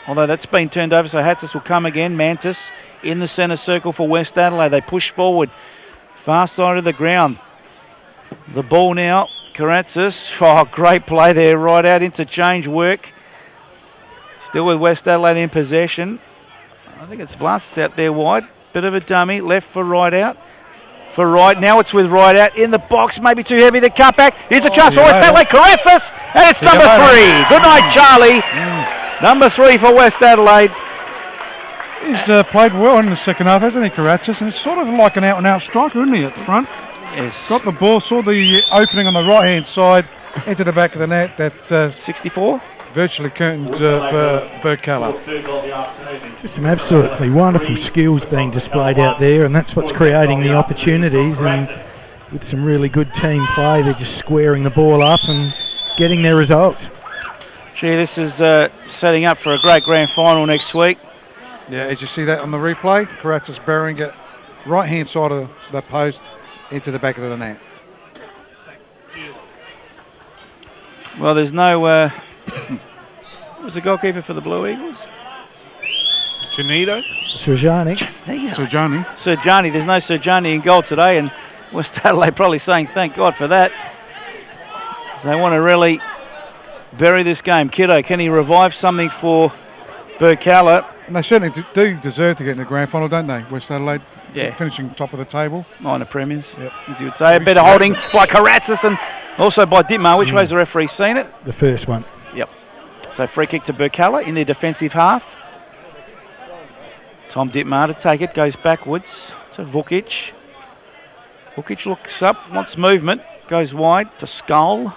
Although that's been turned over, so Hatzis will come again. Mantis in the centre circle for West Adelaide. They push forward. Far side of the ground. The ball now. Karatzis. Oh, great play there. Rideout. Interchange work. Still with West Adelaide in possession. I think it's Blasts out there wide. Bit of a dummy. Left for Rideout. For Wright. Now it's with Rideout in the box. Maybe too heavy. The cutback. Here's a chance for West Adelaide. Karatzis. And it's number 3. Good night, Charlie. Number 3 for West Adelaide. He's played well in the second half, hasn't he, Karatzis? And it's sort of like an out-and-out striker, isn't he, at the front? Yes. Got the ball, saw the opening on the right-hand side, into the back of the net. That 64? Virtually curtained for Birkalla. Just some absolutely wonderful skills being displayed out there, and that's what's creating the opportunities. And with some really good team play, they're just squaring the ball up and getting their results. Gee, this is setting up for a great grand final next week. Yeah, as you see that on the replay, Karatzis burying it right-hand side of the post into the back of the net. Well, there's no... Who was the goalkeeper for the Blue Eagles? Janito? Serjani. Serjani. There's no Serjani in goal today, and West Adelaide probably saying thank God for that. They want to really bury this game. Kiddo, can he revive something for Birkalla? And they certainly do deserve to get in the grand final, don't they? West Adelaide, Yeah. finishing top of the table. Minor premiers, Yep. as you would say. A bit of holding by Karatzis and also by Dittmar. Which way's the referee seen it? The first one. Yep. So free kick to Birkalla in their defensive half. Tom Dittmar to take it, goes backwards to Vukic. Vukic looks up, wants movement, goes wide to Skull.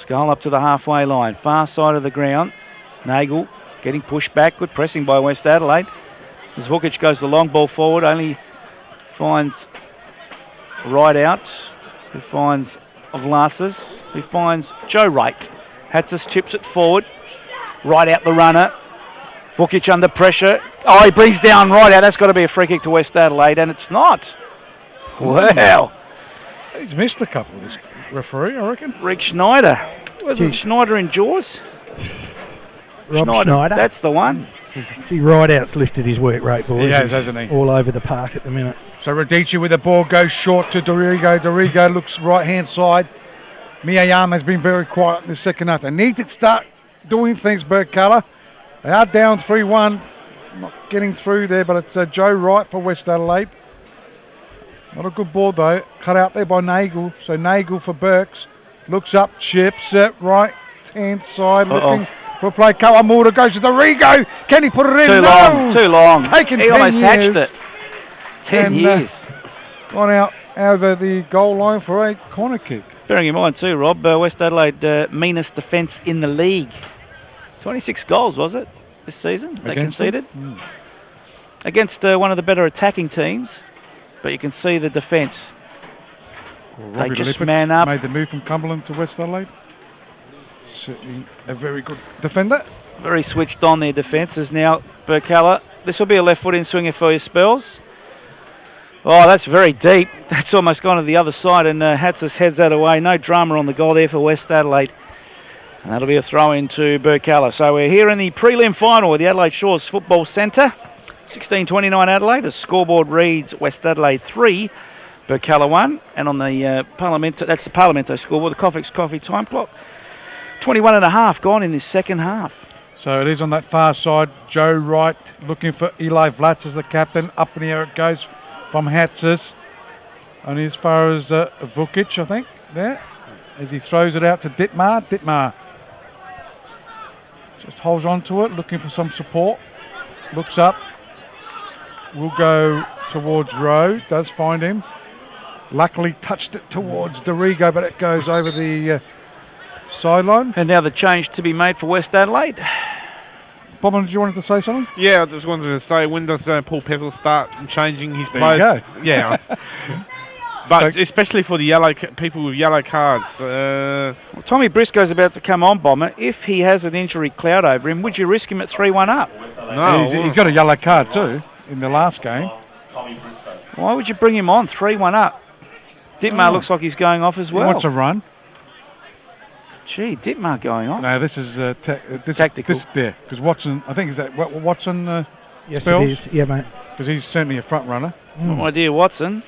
Skull up to the halfway line, far side of the ground. Nagel getting pushed back, good pressing by West Adelaide. As Vukic goes the long ball forward, only finds right out, who finds Ovlasas, who finds Joe Wright. Hatzis chips it forward, right out the runner. Vukic under pressure. Oh, he brings down right out. That's got to be a free kick to West Adelaide, and it's not. Wow. He's missed a couple, this referee, I reckon. Rick Schneider. Was it Schneider in Jaws? Rob Schneider. That's the one. See, right out's lifted his work rate, boys. He has, hasn't he? All over the park at the minute. So Radici with the ball goes short to Dorigo. Dorigo looks right-hand side. Miyayama has been very quiet in the second half. They need to start doing things, Birkalla. They are down 3-1. Not getting through there, but it's Joe Wright for West Adelaide. Not a good ball, though. Cut out there by Nagel. So Nagel for Burks. Looks up, chips it, right-hand side, looking for play. Kawamura goes to Dorigo. Can he put it in? Too long. Taking he 10 almost years. hatched it. 10 years. Gone out over the goal line for a corner kick. Bearing in mind too, Rob, West Adelaide meanest defence in the league. 26 goals, was it, this season? They conceded. Against one of the better attacking teams, but you can see the defence. Well, they just Lippert man up. Made the move from Cumberland to West Adelaide. Certainly a very good defender. Very switched on their defence is now Birkalla. This will be a left foot in swinger for your spells. Oh, that's very deep. That's almost gone to the other side, and Hatzis heads that away. No drama on the goal there for West Adelaide. And that'll be a throw into Birkalla. So we're here in the prelim final at the Adelaide Shores Football Centre. 16:29 Adelaide. The scoreboard reads West Adelaide 3, Birkalla 1. And on the that's the Parlamento scoreboard, the Coffex Coffee time clock. 21 and a half gone in this second half. So it is on that far side. Joe Wright looking for Eli Vlatz as the captain. Up in the air it goes from Hatzis. Only as far as Vukic, I think, there. As he throws it out to Dittmar. Dittmar just holds on to it, looking for some support. Looks up. Will go towards Rowe. Does find him. Luckily touched it towards Dorigo, but it goes over the sideline. And now the change to be made for West Adelaide. Bobbin, did you want to say something? Yeah, I just wanted to say, when does Paul Pepper start changing his There players? you go. Yeah. But especially for the people with yellow cards. Well, Tommy Briscoe's about to come on, Bomber. If he has an injury cloud over him, would you risk him at 3-1 up? No. He's got a yellow card too in the last game. Why would you bring him on 3-1 up? Dittmar looks like he's going off as well. He wants a run. Gee, Dittmar going off. No, this is tactical. Because Watson, I think, is that Watson Yes, spells? it is. Yeah, mate. Because he's certainly a front runner. My dear Watson.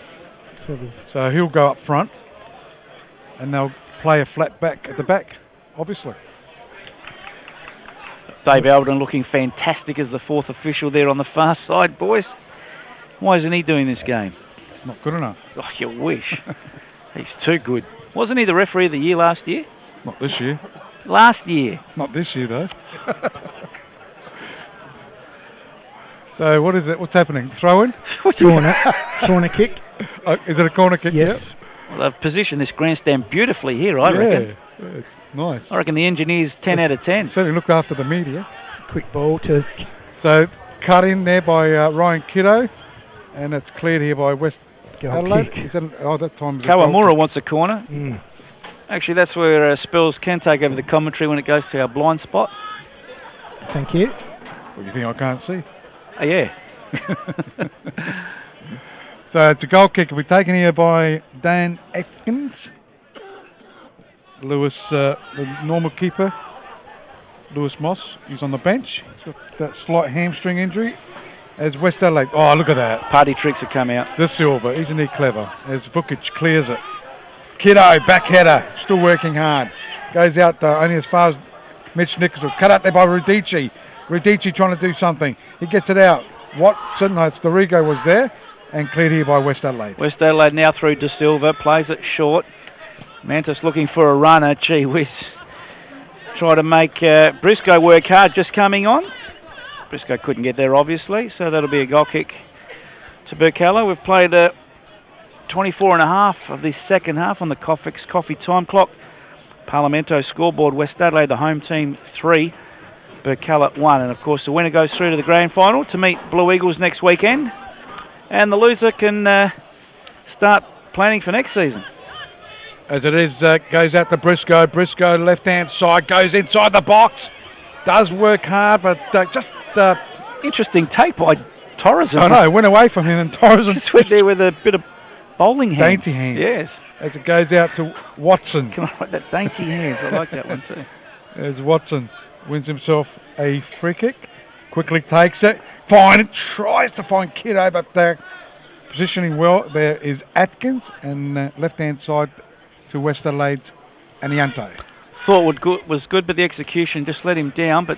So he'll go up front, and they'll play a flat back at the back, obviously. Dave Alden looking fantastic as the fourth official there on the far side, boys. Why isn't he doing this game? Not good enough. Oh, you wish. He's too good. Wasn't he the referee of the year last year? Not this year. Last year. Not this year, though. So what is it? What's happening? Throw-in? Corner kick. Is it a corner kick? Yes. Well, they've positioned this grandstand beautifully here, I reckon. Yeah, it's nice. I reckon the engineer's 10 out of 10. Certainly look after the media. Quick ball to... So cut in there by Ryan Kiddo, and it's cleared here by West Adelaide. kick. That time. Kawamura wants a corner. Mm. Actually, that's where Spells can take over the commentary when it goes to our blind spot. Thank you. What do you think I can't see? Oh, yeah. So it's a goal kick. It'll be taken here by Dan Atkins. Lewis, the normal keeper, Lewis Moss, he's on the bench. He's got that slight hamstring injury. As West Adelaide, oh, look at that. Party tricks have come out. The Silver, isn't he clever? As Vukic clears it. Kiddo, back header, still working hard. Goes out only as far as Mitch Nichols. Cut out there by Radici. Radici trying to do something. He gets it out. Watson, no, it's Dorigo was there and cleared here by West Adelaide. West Adelaide now through De Silva, plays it short. Mantis looking for a runner. Gee whiz. Try to make Briscoe work hard, just coming on. Briscoe couldn't get there, obviously, so that'll be a goal kick to Birkalla. We've played 24 and a half of this second half on the Coffee time clock. Parlamento scoreboard, West Adelaide, the home team, 3. Birkalla 1. And, of course, the winner goes through to the grand final to meet Blue Eagles next weekend. And the loser can start planning for next season. As it is, goes out to Briscoe. Briscoe, left-hand side, goes inside the box. Does work hard, but just... Interesting take by Torres. I know, went away from him, and Torres just went there with a bit of bowling hand. Dainty hand. Yes. As it goes out to Watson. Can I write that? Dainty hands. I like that one too. As Watson wins himself a free kick. Quickly takes it. Tries to find Kiddo, but positioning well. There is Atkins, and left-hand side to West Adelaide, Anianto. Thought was good, but the execution just let him down. But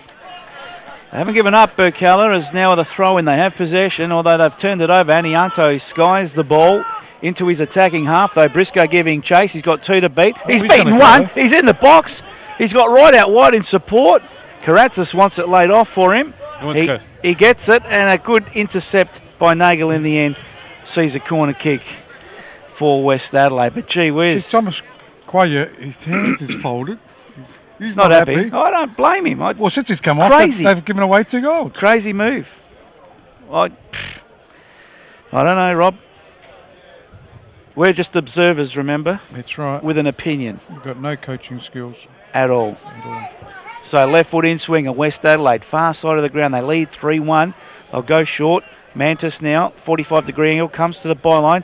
they haven't given up. Birkalla is now at a throw-in. They have possession, although they've turned it over. Anianto skies the ball into his attacking half, though. Briscoe giving chase. He's got 2 to beat. He's beaten 1. He's in the box. He's got right out wide in support. Karatzis wants it laid off for him. He gets it, and a good intercept by Nagel in the end. Sees a corner kick for West Adelaide. But gee whiz. Thomas Quaya, his hands is folded. He's not happy. I don't blame him. Well, since he's come off, they've given away 2 goals. Crazy move. I don't know, Rob. We're just observers, remember? That's right. With an opinion. We've got no coaching skills. At all. So left foot in swing of West Adelaide, far side of the ground. They lead 3-1. They'll go short. Mantis now, 45-degree angle, comes to the byline,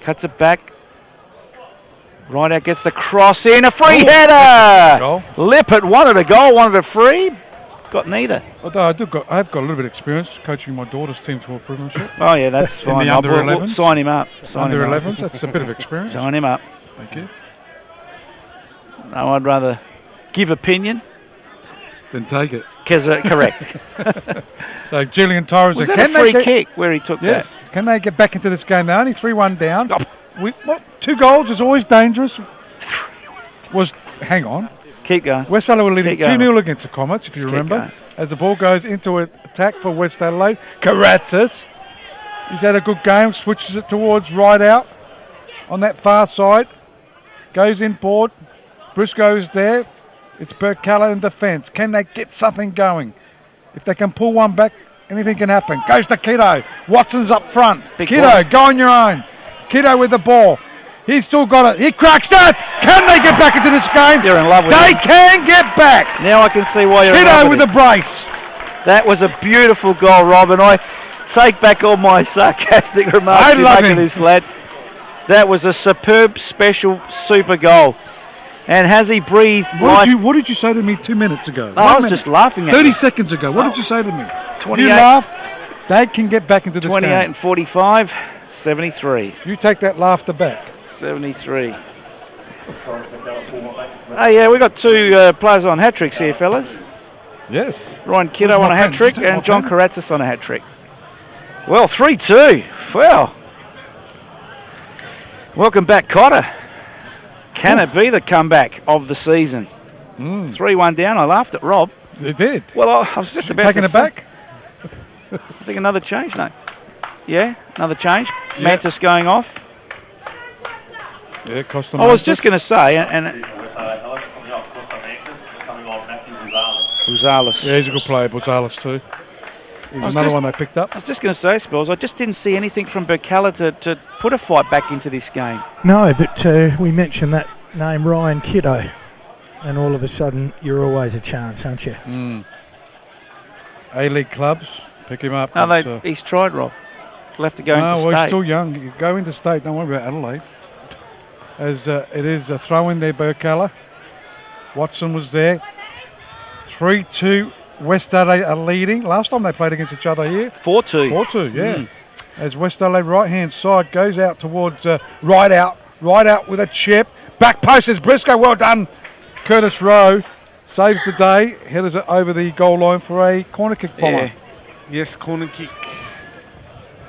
cuts it back. Right out, gets the cross in, a free header! Goal. Lippert wanted a goal, wanted a free. Got neither. Although I've got a little bit of experience coaching my daughter's team to a premiership. Oh yeah, that's fine. In the under 11s. Sign him up. Under 11s, that's a bit of experience. Sign him up. Thank you. No, I'd rather give opinion then take it. Correct. So Julian Torres... Was that a free kick where he took that? Can they get back into this game? They're only 3-1 down. 2 goals is always dangerous. Hang on. Keep going. West Adelaide were leading 2-0 against the Comets, if you remember. As the ball goes into an attack for West Adelaide. Karatzis. He's had a good game. Switches it towards right out on that far side. Goes in board. Briscoe's there. It's Birkalla in defence. Can they get something going? If they can pull one back, anything can happen. Goes to Kiddo. Watson's up front. Kiddo, go on your own. Kiddo with the ball. He's still got it. He cracks that. Can they get back into this game? You're in love with They can get back. Now I can see why you're in love with the brace. That was a beautiful goal, Rob, and I take back all my sarcastic remarks. I love him. This lad. That was a superb, special, super goal. And has he breathed life? What did you say to me 2 minutes ago? I was just laughing at 30 seconds ago. What did you say to me? 28. You laugh. They can get back into this 28 game. and 45, 73. You take that laughter back. 73. Oh yeah, we got 2 players on hat-tricks here, fellas. Yes. Ryan Kiddo on a hat-trick and John Karatzis on a hat-trick. Well, 3-2. Well. Welcome back, Cotter. Can it be the comeback of the season? 3-1 down. I laughed at Rob. You did. Well, I was just about taking it back. I think another change. No. Yeah, another change. Mantis going off. Yeah, cost them. I was just going to say, and Rosales. Yeah, he's a good player. Rosales too. He's another one they picked up. I was just going to say, Spells, I just didn't see anything from Birkalla to put a fight back into this game. No, but we mentioned that name, Ryan Kiddo, and all of a sudden you're always a chance, aren't you? A-League clubs, pick him up. No, he's tried, Rob. He'll have to go into he's state. still young. You go into state, don't worry about Adelaide. As it is a throw in there, Birkalla. Watson was there. 3-2. West Adelaide are leading. Last time they played against each other here. 4-2. 4-2, yeah. As West Adelaide right-hand side goes out towards right out with a chip. Back post is Briscoe. Well done, Curtis Rowe. saves the day, headers it over the goal line for a corner kick follow. Yes, corner kick.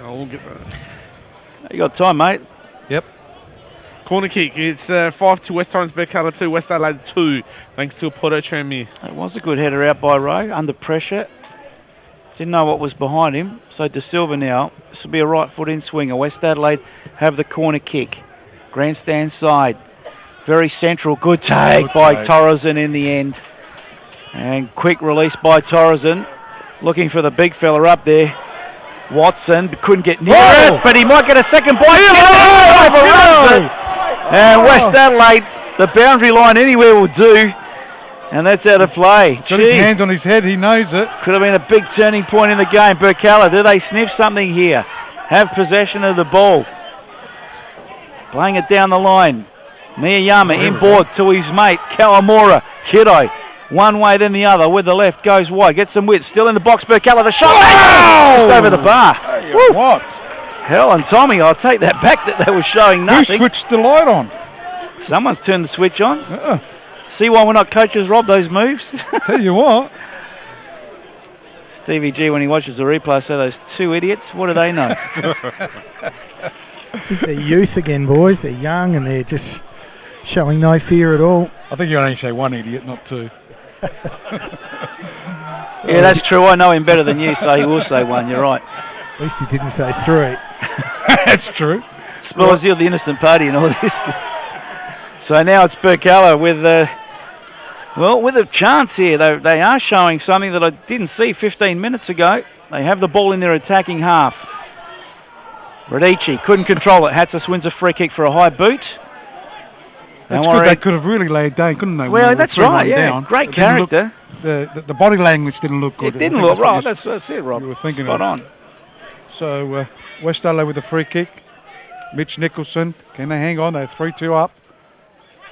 I'll get that. You got time, mate. Yep. Corner kick. It's 5 to West Torrens, Birkalla 2, West Adelaide 2, thanks to a Poto Tranmere. It was a good header out by Rowe, under pressure. Didn't know what was behind him. So De Silva now. This will be a right foot in swinger. West Adelaide have the corner kick. Grandstand side. Very central. Good take by Torresen in the end. And quick release by Torresen. Looking for the big fella up there. Watson couldn't get near it, but he might get a second bite. And West Adelaide, the boundary line anywhere will do. And that's out of play. Got his hands on his head, he knows it. Could have been a big turning point in the game. Birkalla, do they sniff something here? Have possession of the ball. Playing it down the line. Miyama inboard to his mate, Kawamura. Kiddo, one way then the other, with the left, goes wide, gets some width, still in the box, Birkalla, the shot! Just over the bar. Hey, what? Hell and Tommy, I'll take that back that they were showing nothing. Who switched the light on? Someone's turned the switch on. See why we're not coaches, Rob, those moves? Tell you what. Stevie G, when he watches the replay, say those two idiots, what do they know? They're youth again, boys. They're young and they're just showing no fear at all. I think you only say one idiot, not two. Yeah, that's true. I know him better than you, so he will say one. You're right. At least he didn't say three. That's true. Suppose you're the innocent party in all this. So now it's Birkalla with a chance here. They are showing something that I didn't see 15 minutes ago. They have the ball in their attacking half. Radici couldn't control it. Hatsis wins a free kick for a high boot. That's good. They could have really laid down, couldn't they? Well, that's right, yeah. Down. Great character. The body language didn't look good. It didn't look right. That's it, Rob. You were thinking Spot on. So, West Adelaide with a free kick. Mitch Nicholson. Can they hang on? They're 3-2 up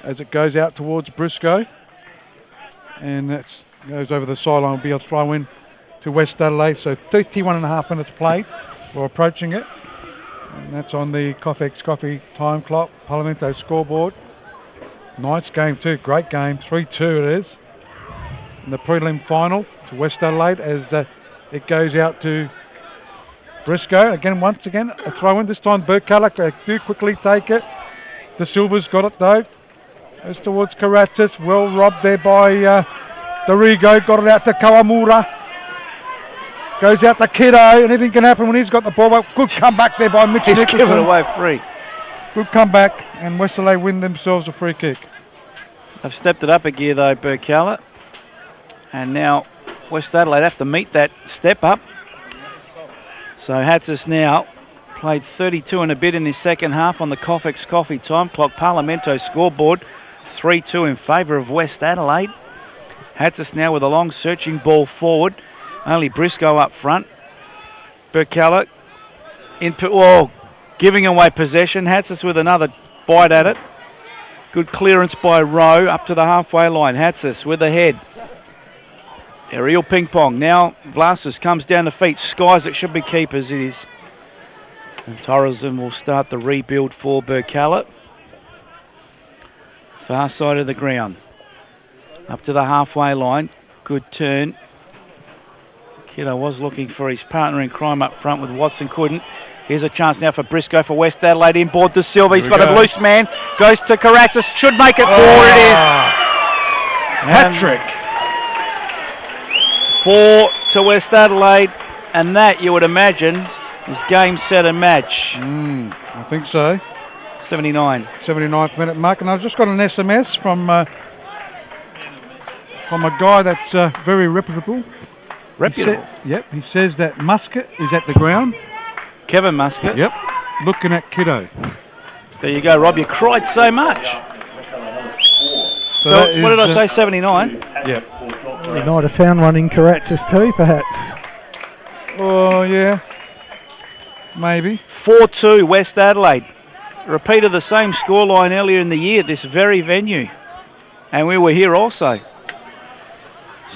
as it goes out towards Briscoe. And that goes over the sideline. Will be a throw in to West Adelaide. So 31.5 minutes played. We're approaching it. And that's on the Coffex Coffee time clock, Parlamento scoreboard. Nice game too, great game, 3-2 it is. In the prelim final to West Adelaide as it goes out to Briscoe. Once again, a throw in, this time Birkalla do quickly take it. De Silva's got it though. Goes towards Karatis, well robbed there by Dorigo, got it out to Kawamura. Goes out to Kiddo, anything can happen when he's got the ball. Good comeback there by Mitch Nicholson. Give it away free. Good comeback, and West Adelaide win themselves a free kick. They've stepped it up a gear though, Birkalla. And now West Adelaide have to meet that step up. So Hatsis now played 32 and a bit in his second half on the Coffex Coffee time clock Parlamento scoreboard. 3-2 in favour of West Adelaide. Hatsis now with a long searching ball forward. Only Briscoe up front. Birkalla giving away possession. Hatsis with another bite at it. Good clearance by Rowe up to the halfway line. Hatsis with the head. Aerial ping pong. Now Vlasis comes down the feet. Skies it, should be keepers it is. And Torresen will start the rebuild for Birkalla. Far side of the ground. Up to the halfway line. Good turn. Kiddo was looking for his partner in crime up front with Watson, couldn't. Here's a chance now for Briscoe for West Adelaide. Inboard to Silva. He's got a loose man. Goes to Karatis. Should make it 4. It is. Hat-trick. 4 to West Adelaide. And that, you would imagine, is game, set and match. I think so. 79. 79th minute mark. And I've just got an SMS from a guy that's very reputable. He says that Muscat is at the ground. Kevin Muscat. Yep. Looking at Kiddo. There you go, Rob. You cried so much. So what did I say, 79? Yep. He might have found one in Karatis too, perhaps. Oh, yeah. Maybe. 4-2 West Adelaide. Repeat of the same scoreline earlier in the year at this very venue. And we were here also.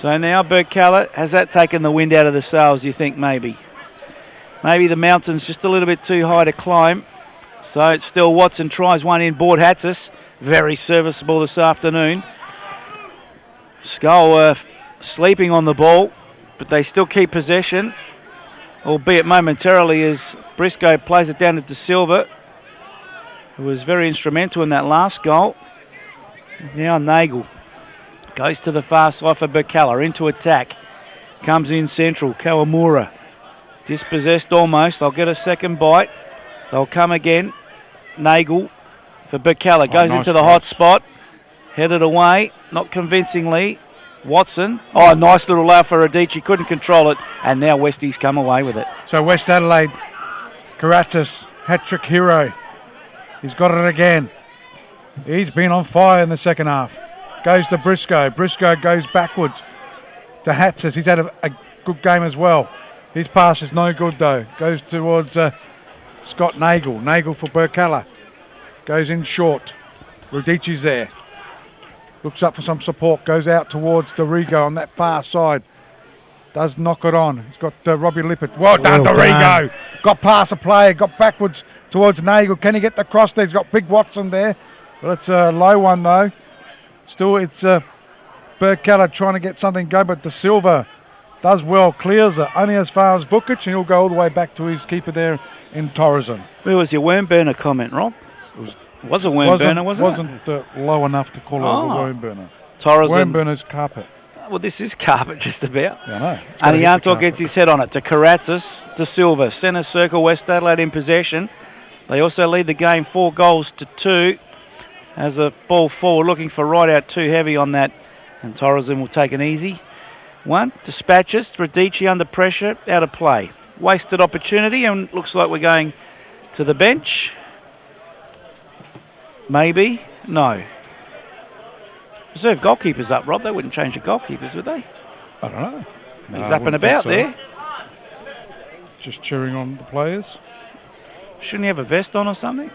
So now Birkalla, has that taken the wind out of the sails, you think, maybe? Maybe the mountain's just a little bit too high to climb. So it's still Watson tries one in board. Hatsis, very serviceable this afternoon. Skull sleeping on the ball, but they still keep possession, albeit momentarily, as Briscoe plays it down to De Silva, who was very instrumental in that last goal. Now Nagel goes to the far side for Birkalla, into attack. Comes in central, Kawamura. Dispossessed almost, they'll get a second bite. They'll come again. Nagel for Birkalla, goes nice into the hot spot. Headed away, not convincingly. Watson, nice little laugh for Radici, couldn't control it, and now Westies come away with it. So West Adelaide, Karatis, hat-trick hero. He's got it again. He's been on fire in the second half. Goes to Briscoe. Briscoe goes backwards to Hatsis. He's had a good game as well. His pass is no good though. Goes towards Scott Nagel. Nagel for Birkalla. Goes in short. Radici's there. Looks up for some support. Goes out towards Dorigo on that far side. Does knock it on. He's got Robbie Lippert. Well done, Dorigo. Got past the player. Got backwards towards Nagel. Can he get the cross there? He's got Big Watson there. Well, it's a low one though. Still, it's Birkalla trying to get something going, but De Silva does well. Clears it only as far as Vukic, and he'll go all the way back to his keeper there in Torreson. Where was your worm burner comment, Rob? It was a worm burner, wasn't low enough to call it a worm burner. Torreson. Worm burner's carpet. Well, this is carpet just about. Yeah, I know. And Antor gets his head on it to Karatis, De Silva. Centre circle, West Adelaide in possession. They also lead the game 4-2 as a ball forward, looking for right out too heavy on that. And Torreson will take an easy one. Dispatches, Radici under pressure, out of play. Wasted opportunity, and looks like we're going to the bench. Maybe. No. Reserve goalkeepers up, Rob. They wouldn't change the goalkeepers, would they? I don't know. He's up and about there. Just cheering on the players. Shouldn't he have a vest on or something?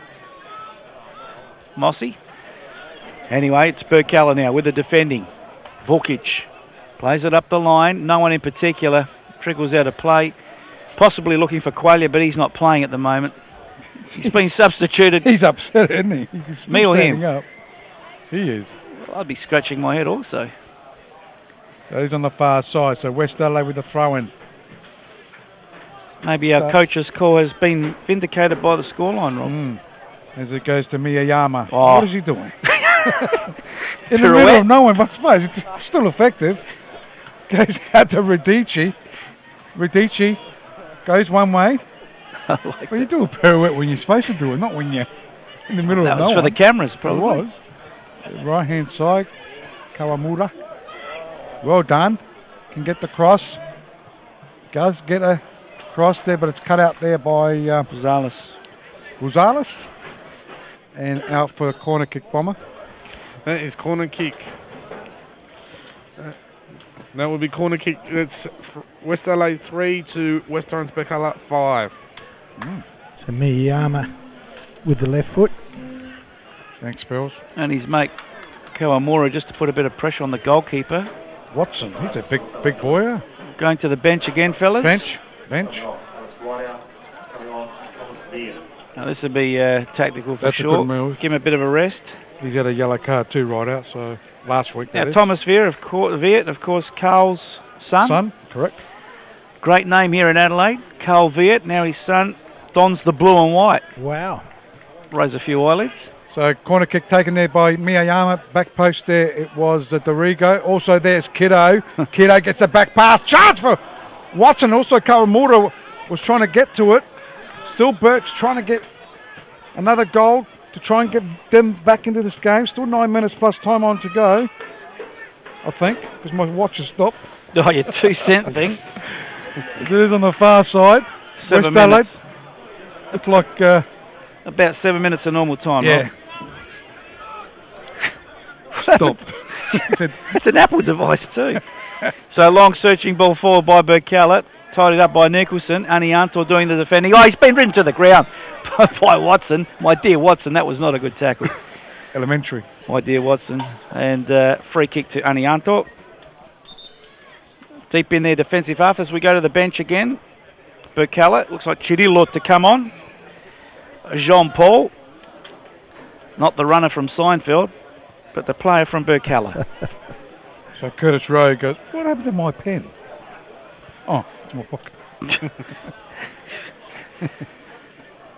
Mossy. Anyway, it's Birkalla now with the defending. Vukic plays it up the line. No one in particular. Trickles out of play. Possibly looking for Qualia, but he's not playing at the moment. He's been substituted. He's upset, isn't he? Me or him? Up. He is. Well, I'd be scratching my head also. So he's on the far side, so West Adelaide with the throw-in. Maybe our coach's call has been vindicated by the scoreline, Rob. As it goes to Miyayama. Oh. What is he doing? In the middle of no one, but I suppose it's still effective. Goes out to Radici. Radici goes one way. Well, you do a pirouette when you're supposed to do it, not when you're in the middle of no one. That was for the cameras, probably. It was. Right hand side, Kawamura. Well done. Can get the cross. Does get a cross there, but it's cut out there by Rosales. And out for a corner kick, Bomber. That is corner kick. That would be corner kick. It's West Adelaide 3 to West Torrens Birkalla 5. So Miyama with the left foot. Thanks, Bills. And his mate Kawamura just to put a bit of pressure on the goalkeeper. Watson, he's a big boy. Going to the bench again, fellas. Bench. Now this would be tactical for That's sure. A good move. Give him a bit of a rest. He's had a yellow card too, right out. So last week. Now Thomas Viet, of course, Carl's son. Correct. Great name here in Adelaide, Carl Viet. Now his son dons the blue and white. Wow. Raise a few eyelids. So corner kick taken there by Miyayama. Back post there, it was Dorigo. Also there's Kiddo. Kiddo gets a back pass. Chance for Watson. Also Kawamura was trying to get to it. Still Birch trying to get another goal to try and get them back into this game. Still 9 minutes plus time on to go, I think, because my watch has stopped. Oh, your 2 cent thing. It is on the far side. 7 West Adelaide. minutes. It's like... about 7 minutes of normal time, yeah. Rob. Stop. It's an Apple device too. So long searching ball forward by Birkalla, tied it up by Nicholson. Anianto doing the defending. Oh, he's been ridden to the ground by Watson. My dear Watson, that was not a good tackle. Elementary. My dear Watson. And free kick to Anianto. Deep in their defensive half as we go to the bench again. Birkalla, looks like Chidillo to come on. Jean-Paul, not the runner from Seinfeld, but the player from Birkalla. So Curtis Rowe goes, what happened to my pen? Oh, it's in my pocket.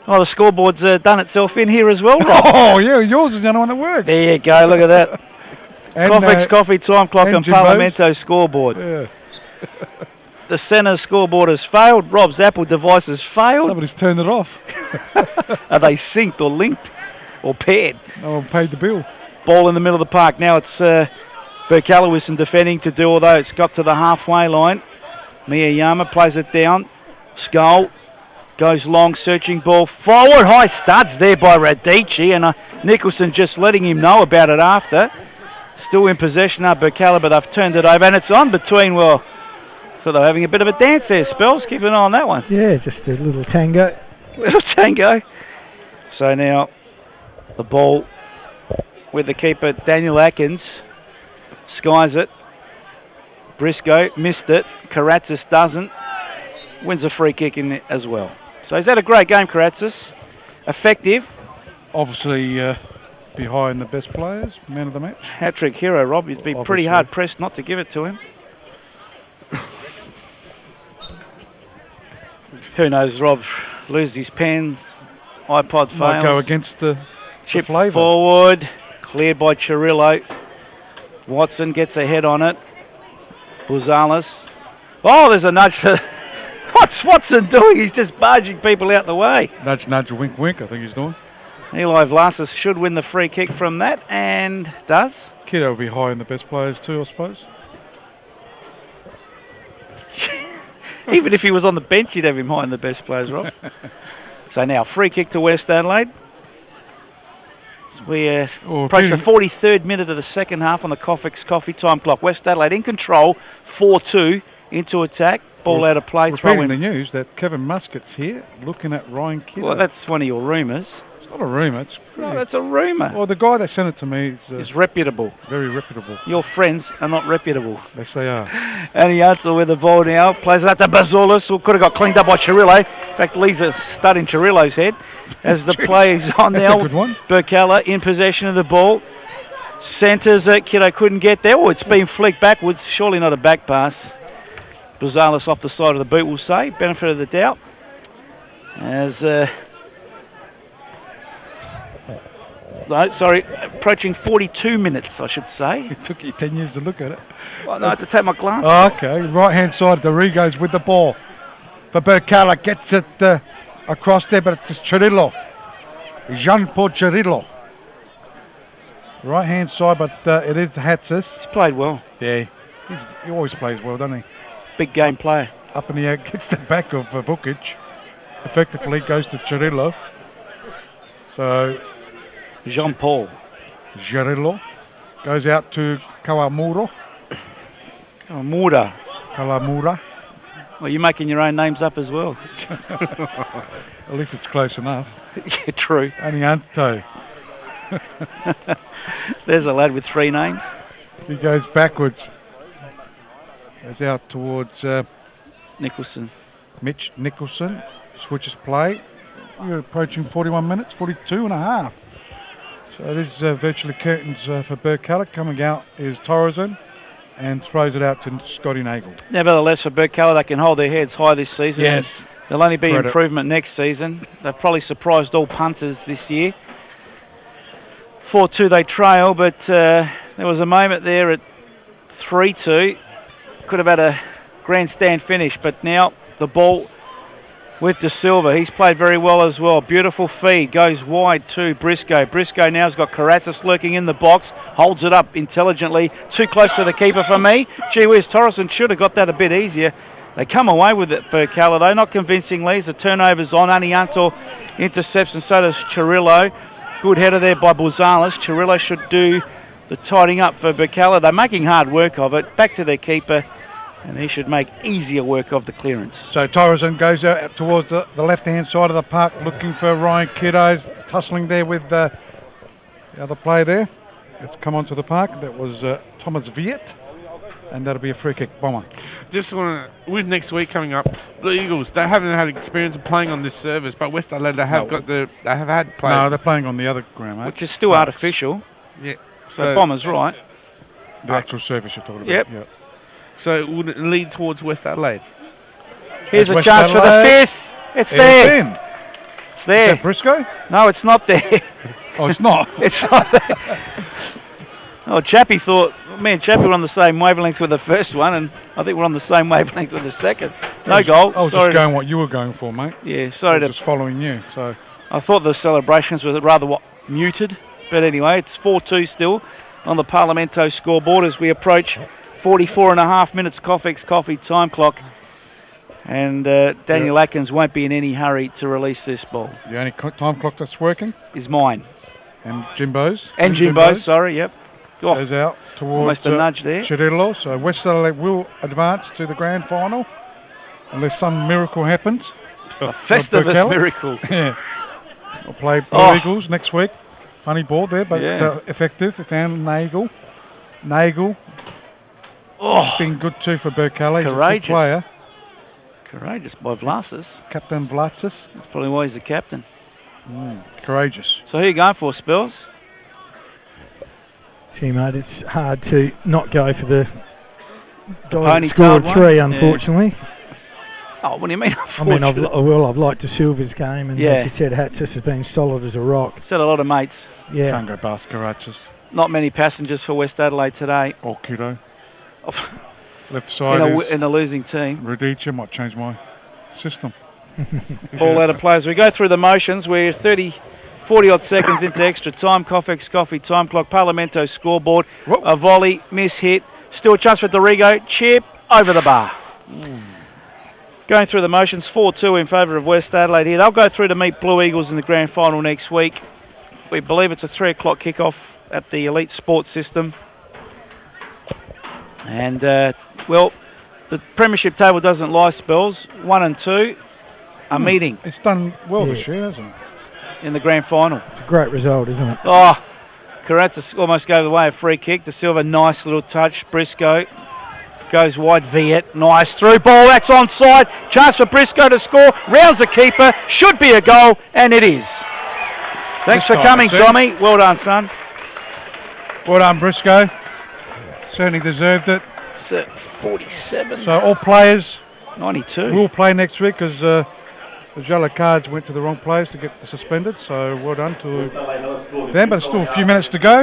Oh, the scoreboard's done itself in here as well, Rob. Oh, yeah, yours is the only one that works. There you go, look at that. And, Coffee's Coffee Time Clock and Jimbo's. Parlamento scoreboard. Yeah. The centre scoreboard has failed. Rob's Apple device has failed. Somebody's turned it off. Are they synced or linked or paired? No one paid the bill. Ball in the middle of the park. Now it's Birkalla with some defending to do, although it's got to the halfway line. Miyayama plays it down. Skull goes long, searching ball forward. High studs there by Radici, and Nicholson just letting him know about it after. Still in possession of Birkalla, but they've turned it over, and it's on between, well, so they're having a bit of a dance there, Spells. Keep an eye on that one. Yeah, just a little tango. Little tango. So now the ball with the keeper, Daniel Atkins, skies it. Briscoe missed it. Karatzis doesn't. Wins a free kick in it as well. So he's had a great game, Karatzis. Effective. Obviously behind the best players, man of the match. Hat-trick hero, Rob. You'd be pretty hard pressed not to give it to him. Who knows, Rob loses his pen, iPod fails. Might go against the chip flavour. Forward, cleared by Chirillo. Watson gets a head on it. Buzales. Oh, there's a nudge. What's Watson doing? He's just barging people out the way. Nudge, nudge, wink, wink, I think he's doing. Eli Vlasis should win the free kick from that, and does. Kiddo will be high in the best players too, I suppose. Even if he was on the bench, you'd have him high in the best players, Rob. So now, free kick to West Adelaide. We approach the 43rd minute of the second half on the Kickoff Coffee Time Clock. West Adelaide in control, 4-2 into attack. Ball out of play. Throw in the news that Kevin Muscat's here looking at Ryan Kiddo. Well, that's one of your rumours. It's not a rumour. No, that's a rumour. Well, the guy that sent it to me is reputable. Very reputable. Your friends are not reputable. Yes, they are. And he answers with the ball now. Plays it out to Bazulis, who could have got cleaned up by Chirillo. In fact, leaves a stud in Chirillo's head. As the play is on now, Birkalla in possession of the ball. Centres it. Kiddo couldn't get there. Oh, it's been flicked backwards. Surely not a back pass. Bazulis off the side of the boot, we'll say. Benefit of the doubt. As... approaching 42 minutes, I should say. It took you 10 years to look at it. Well, no, I had to take my glasses. Oh, okay, right-hand side, Dorigo's with the ball. For Birkalla, gets it across there, but it's Cirillo. Jean-Paul Cirillo. Right-hand side, but it is Hatsis. He's played well. Yeah, he always plays well, doesn't he? Big game player. Up in the air, gets the back of Vukic. Effectively goes to Cirillo. So... Jean-Paul. Cirillo goes out to Kawamura. Kalamura. Well, you're making your own names up as well. At least it's close enough. Yeah, true. Anianto. There's a lad with 3 names. He goes backwards. Goes out towards Nicholson. Mitch Nicholson. Switches play. You're approaching 41 minutes, 42 and a half. So this is virtually curtains for Birkalla. Coming out is Torreson and throws it out to Scotty Nagel. Nevertheless, for Birkalla, they can hold their heads high this season. Yes. There'll only be improvement next season. They've probably surprised all punters this year. 4-2 they trail, but there was a moment there at 3-2. Could have had a grandstand finish, but now the ball with De Silva. He's played very well as well. Beautiful feed. Goes wide to Briscoe. Briscoe now has got Karatzis lurking in the box. Holds it up intelligently. Too close to the keeper for me. Gee whiz, Torreson should have got that a bit easier. They come away with it, Birkalla, though. Not convincingly. The turnover's on. Anianto intercepts and so does Cirillo. Good header there by Buzales. Cirillo should do the tidying up for Birkalla. They're making hard work of it. Back to their keeper. And he should make easier work of the clearance. So Torreson goes out towards the left-hand side of the park looking for Ryan Kiddo, tussling there with the other player there. It's come onto the park. That was Thomas Viet, and that'll be a free kick. Bomber. Just want to, with next week coming up, the Eagles, they haven't had experience of playing on this service, but West Adelaide, they have had players. No, they're playing on the other ground, mate. Which is still artificial. Yeah. So Bomber's right. The actual service you're talking Yep. about. Yep. So it would lead towards West Adelaide. Here's That's a West chance for the Adelaide. fist. It's there. in. It's there. Is that Briscoe? No, it's not there. Oh, it's not. It's not there. Oh, Chappie thought, me and Chappie were on the same wavelength with the first one, and I think we're on the same wavelength with the second. No goal. I was Sorry just going what you were going for, mate. Yeah, I sorry was to. just following you. So I thought the celebrations were rather muted, but anyway, it's 4-2 still on the Parlamento scoreboard as we approach 44 and a half minutes Coffex Coffee time clock. And Daniel Atkins won't be in any hurry to release this ball. the only time clock that's working, Is mine. and Jimbo's. And Jimbo's, sorry, yep. Oh, Goes out towards almost a nudge there. Chidillo. So West Adelaide will advance to the grand final unless some miracle happens. A Festivus Birkalla. miracle. Yeah. We'll play Blue Oh. Eagles next week. Funny ball there, but effective. They found Nagel. Oh, Been good too for Birkalla. He's a Courageous. good player. courageous by Vlasis. Captain Vlasis. That's probably why he's the captain. Courageous. So who are you going for, Spells? Gee, mate, it's hard to not go for the guy pony that scored tailed one? three, Yeah. unfortunately. Oh, what do you mean? I mean, unfortunate? I've liked the Silver's game, and like you said, Hatsis has been solid as a rock. Said a lot of mates. Yeah. Can't go past Courageous. Not many passengers for West Adelaide today. Or Kudo. Left side in a losing team. Radicia. Might change my system. All out of players. We go through the motions. We're 40 odd seconds into extra time. Coffex Coffee time clock. Parlamento scoreboard. Whoa. A volley, miss hit. Still a chance for Dorigo. Chip over the bar. Going through the motions, 4-2 in favour of West Adelaide here. They'll go through to meet Blue Eagles in the grand final next week. We believe it's a 3 o'clock kickoff at the Elite Sports System. And, well, the premiership table doesn't lie, Spells. 1 and 2 are meeting It's done well this year, hasn't it? in the grand final. It's a great result, isn't it? Oh, Carrazza almost gave away a free kick. De Silva, nice little touch. Briscoe goes wide. Viet, nice through ball. That's onside. Chance for Briscoe to score. Rounds the keeper. Should be a goal, and it is. Thanks This for time, coming, see? Tommy. Well done, son. Well done, Briscoe. Certainly deserved it. It's 47. So all players 92. will play next week because the yellow cards went to the wrong players to get suspended. So well done to them, but still a few minutes to go.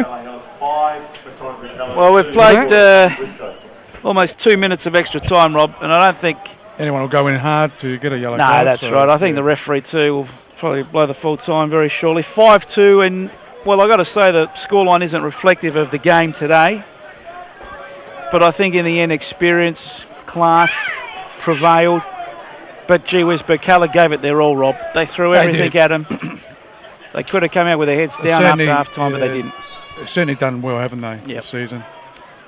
Well, we've played almost 2 minutes of extra time, Rob, and I don't think... Anyone will go in hard to get a yellow No, card. that's so, right. I think the referee, too, will probably blow the full time very shortly. 5-2, and, well, I've got to say the scoreline isn't reflective of the game today. But I think in the end, experience, class prevailed. But gee whiz, Birkalla gave it their all, Rob. They threw everything at them. They could have come out with their heads down after half time, but they didn't. They've certainly done well, haven't they, Yep. this season?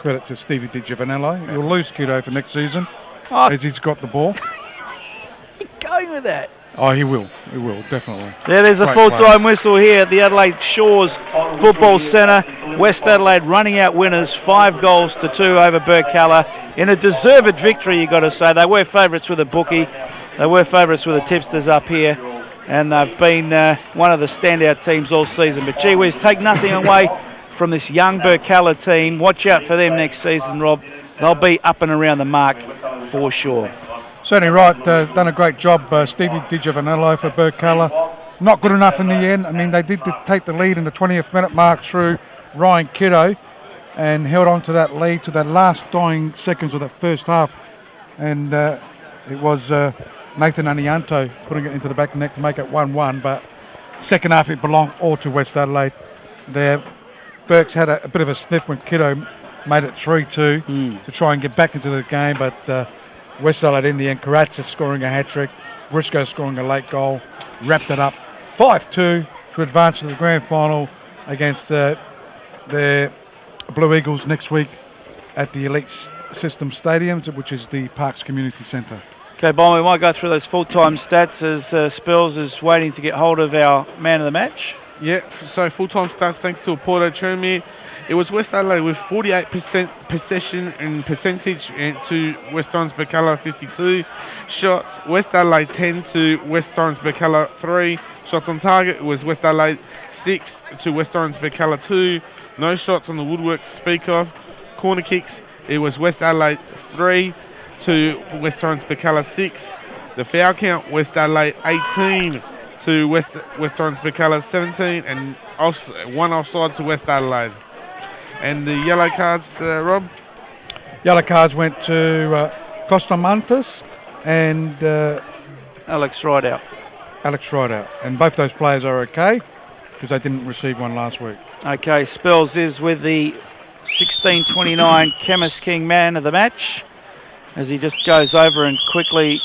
Credit to Stevie Di Giovanello. You'll lose Kudo for next season, Oh, as he's got the ball. keep going with that. Oh, he will. He will, definitely. There's a Great full-time whistle here at the Adelaide Shores Football Centre. West Adelaide running out winners, 5 goals to 2 over Birkalla. In a deserved victory, you've got to say. They were favourites with a bookie. They were favourites with the tipsters up here. And they've been one of the standout teams all season. But gee whiz, take nothing away from this young Birkalla team. Watch out for them next season, Rob. They'll be up and around the mark for sure. Certainly right. Done a great job, Stevie Di Giovanello for Birkalla. Not good enough in the end. I mean, they did take the lead in the 20th minute mark through Ryan Kiddo and held on to that lead to the last dying seconds of that first half. And it was Nathan Anianto putting it into the back of the net to make it 1-1. But second half, it belonged all to West Adelaide. Burke's had a bit of a sniff when Kiddo made it 3-2 to try and get back into the game. But West Adelaide in the end, Karatza scoring a hat-trick, Briscoe scoring a late goal, wrapped it up 5-2 to advance to the grand final against the Blue Eagles next week at the Elite System Stadium, which is the Parks Community Centre. Okay, Bon, we might go through those full-time stats as Spells is waiting to get hold of our man of the match. Yeah, so full-time stats thanks to Porto Chermi. It was West Adelaide with 48% possession and percentage to West Orange Birkalla 52 shots. West Adelaide 10 to West Orange Birkalla 3 shots on target. It was West Adelaide 6 to West Orange Birkalla 2. No shots on the woodwork to speak of. corner kicks, it was West Adelaide 3 to West Torrens Birkalla 6. The foul count, West Adelaide 18 to West Torrens Birkalla 17, and one offside to West Adelaide. And the yellow cards, Rob? Yellow cards went to Costa Mantas and Alex Rideout. And both those players are okay because they didn't receive one last week. Okay, Spells is with the 16-29 Chemist King man of the match as he just goes over and quickly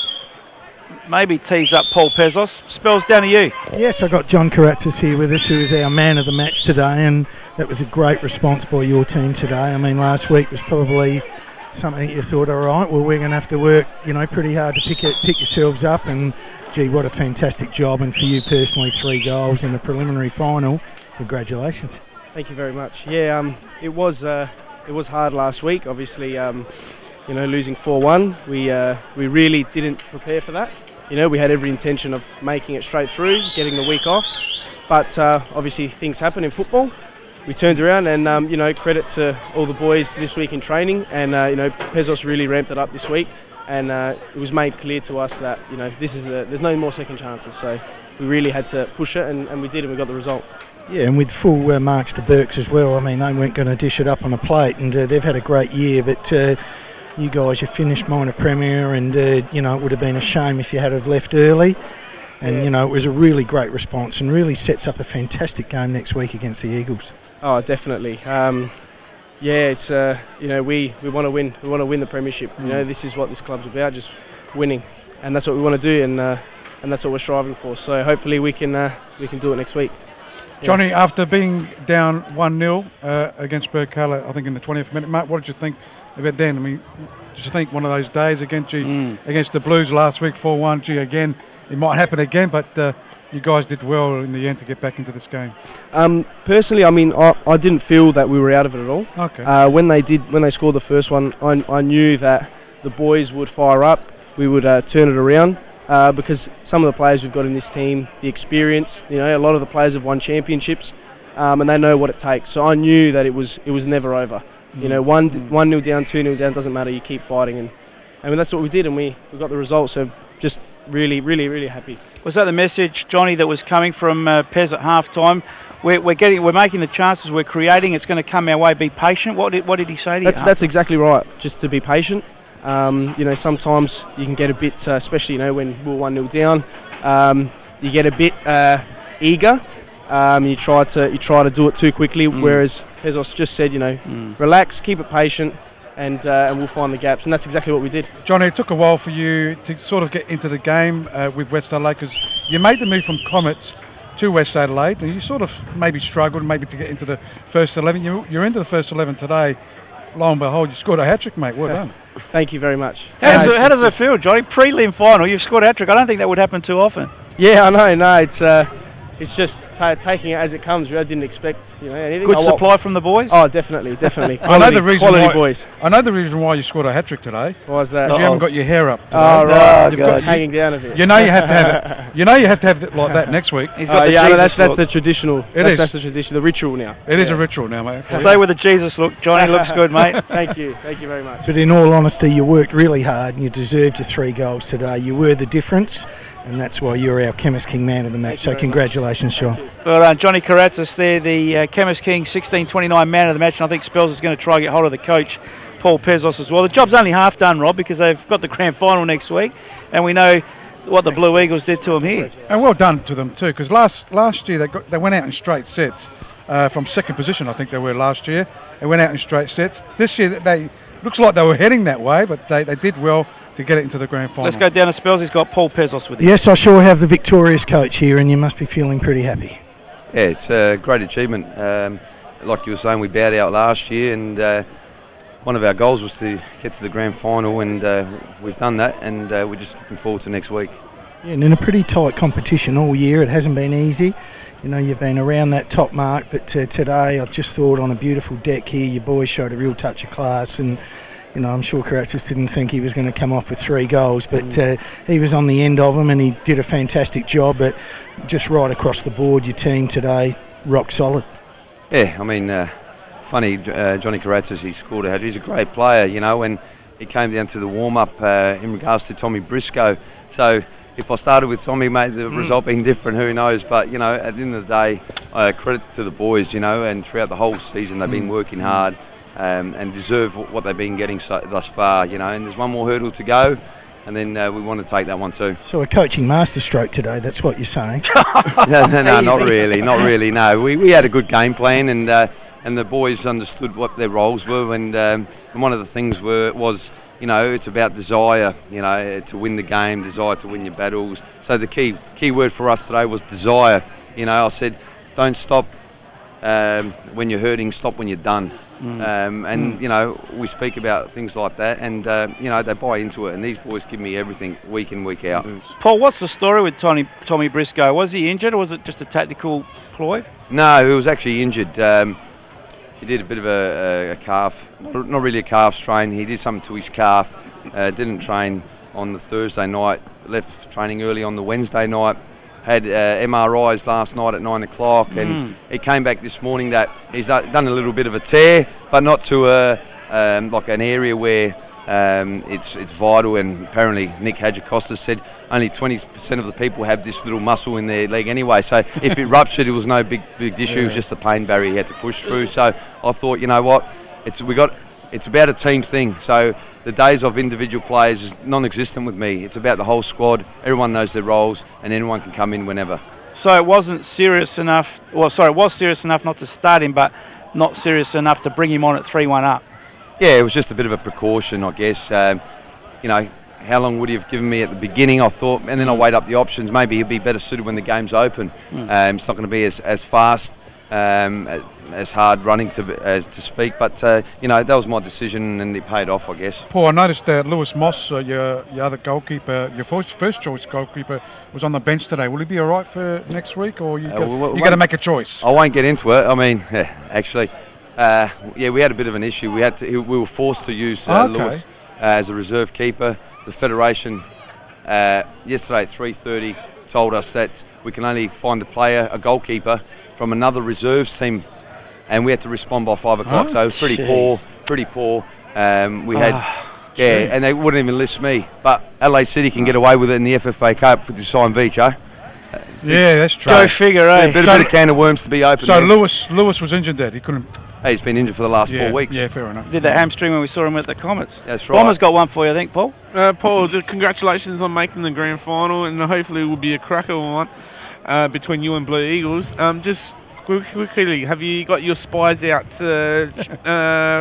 maybe tees up Paul Pezos. Spells, down to you. Yes, I got John Karatzis here with us, who is our man of the match today, and that was a great response by your team today. I mean, last week was probably something you thought, all right, well, we're going to have to work, pretty hard to pick yourselves up, and gee, what a fantastic job, and for you personally, 3 goals in the preliminary final. Congratulations. Thank you very much. Yeah, it was hard last week. Obviously, losing 4-1, we really didn't prepare for that. We had every intention of making it straight through, getting the week off, but obviously things happen in football. We turned around and credit to all the boys this week in training, and Pezos really ramped it up this week, and it was made clear to us that there's no more second chances. So we really had to push it, and we did, and we got the result. Yeah, and with full marks to Burks as well. I mean, they weren't going to dish it up on a plate, and they've had a great year, but you guys, you finished minor premier, and it would have been a shame if you had have left early. And it was a really great response, and really sets up a fantastic game next week against the Eagles. Oh, definitely. It's we want to win. We want to win the premiership. This is what this club's about, just winning, and that's what we want to do, and that's what we're striving for. So hopefully we can do it next week. Johnny, after being down 1-0 against Birkalla, I think in the 20th minute, mate, what did you think about then? I mean, did you think one of those days against the Blues last week, 4-1, again, it might happen again, but you guys did well in the end to get back into this game? Personally, I mean, I didn't feel that we were out of it at all. Okay. When they scored the first one, I knew that the boys would fire up, we would turn it around, because some of the players we've got in this team, the experience, a lot of the players have won championships, and they know what it takes. So I knew that it was never over. 1-0 down, 2-0 down, doesn't matter. You keep fighting, and I mean that's what we did, and we got the result. So just really, really, really happy. Was that the message, Johnny, that was coming from Pez at half time? We're making the chances, we're creating. It's going to come our way. Be patient. What did he say to you? That's exactly right. Just to be patient. Sometimes you can get a bit, especially when we're 1-0 down, you get a bit eager. You try to do it too quickly. Whereas Pezos just said, relax, keep it patient, and we'll find the gaps. And that's exactly what we did. Johnny, it took a while for you to sort of get into the game with West Adelaide, because you made the move from Comets to West Adelaide, and you sort of maybe struggled maybe to get into the first 11. You're into the first 11 today. Lo and behold, you scored a hat-trick, mate. Well done. Thank you very much. How does it feel, Johnny? Prelim final, you've scored a hat-trick. I don't think that would happen too often. Yeah, I know. No, it's just taking it as it comes. I didn't expect anything. Good supply from the boys? Oh, definitely. I know the reason quality why, boys. I know the reason why you scored a hat-trick today. Why is that? You haven't got your hair up today. Oh, right. You've got hanging down a bit. You know you have to have it. You know you have to have it like that next week. That's the traditional. That's the tradition, the ritual now. It is a ritual now, mate. Stay with the Jesus look. Johnny looks good, mate. Thank you very much. But in all honesty, you worked really hard and you deserved your 3 goals today. You were the difference, and that's why you're our Chemist King man of the match. So congratulations, Sean. Well, Johnny Karatzis there, the Chemist King 16-29 man of the match, and I think Spells is going to try and get hold of the coach, Paul Pezos, as well. The job's only half done, Rob, because they've got the grand final next week, and we know what the Blue Eagles did to them here. And well done to them too, because last year they went out in straight sets from second position. I think they were last year. They went out in straight sets. This year looks like they were heading that way, but they did well to get it into the grand final. Let's go down to Spells. He's got Paul Pezos with him. Yes, I sure have the victorious coach here, and you must be feeling pretty happy. Yeah, it's a great achievement. Like you were saying, we bowed out last year, and one of our goals was to get to the grand final, and we've done that, and we're just looking forward to next week. Yeah, and in a pretty tight competition all year. It hasn't been easy. You've been around that top mark, but today I just thought on a beautiful deck here, your boys showed a real touch of class, and I'm sure Karatzis didn't think he was going to come off with 3 goals, but he was on the end of them, and he did a fantastic job. But just right across the board, your team today, rock solid. Yeah, I mean, funny, Johnny Karatzis, he scored a hat. He's a great player, you know, and he came down to the warm-up in regards to Tommy Briscoe. So if I started with Tommy, mate, the result being different, who knows? But, you know, at the end of the day, credit to the boys, you know, and throughout the whole season they've been working hard and deserve what they've been getting thus far, you know, and there's one more hurdle to go. And then we want to take that one too. So we're coaching masterstroke today, that's what you're saying? No, not really, no. We had a good game plan, and the boys understood what their roles were, and one of the things was, you know, it's about desire, you know, to win the game, desire to win your battles. So the key word for us today was desire. You know, I said, don't stop when you're hurting, stop when you're done. You know, we speak about things like that, and you know, they buy into it, and these boys give me everything week in, week out. Paul, what's the story with Tommy Briscoe? Was he injured, or was it just a tactical ploy? No, he was actually injured. He did a bit of a calf, not really a calf strain. He did something to his calf. Didn't train on the Thursday night. Left training early on the Wednesday night. Had MRIs last night at 9 o'clock, and he came back this morning that he's done a little bit of a tear, but not to like an area where it's vital. And apparently Nick Hadjikostas said only 20% of the people have this little muscle in their leg anyway. So if it ruptured, it was no big issue. It was just the pain barrier he had to push through. So I thought, you know what, it's about a team thing. So the days of individual players is non-existent with me. It's about the whole squad. Everyone knows their roles, and anyone can come in whenever. So it wasn't serious enough. Well, sorry, it was serious enough not to start him, but not serious enough to bring him on at 3-1 up. Yeah, it was just a bit of a precaution, I guess. You know, how long would he have given me at the beginning? I thought, and then I weighed up the options. Maybe he'll be better suited when the game's open. It's not going to be as fast, as hard running to speak, but you know, that was my decision, and it paid off, I guess. Paul, I noticed that Lewis Moss, your other goalkeeper, your first choice goalkeeper, was on the bench today. Will he be all right for next week, or you got to make a choice? I won't get into it. I mean, actually, we had a bit of an issue. We were forced to use Lewis as a reserve keeper. The Federation yesterday at 3:30 told us that we can only find a goalkeeper from another reserves team, and we had to respond by 5 o'clock. So it was pretty poor. We had, and they wouldn't even list me. But Adelaide City can get away with it in the FFA Cup with the sign beach, eh? Yeah, that's true. Go figure, eh? A bit of can of worms to be open. So Lewis was injured there. He couldn't. Hey, he's been injured for the last 4 weeks. Yeah, fair enough. Did the hamstring when we saw him at the Comets. That's right. Bomber's got one for you, I think, Paul. Paul, congratulations on making the grand final, and hopefully it will be a cracker one between you and Blue Eagles. Just quickly, have you got your spies out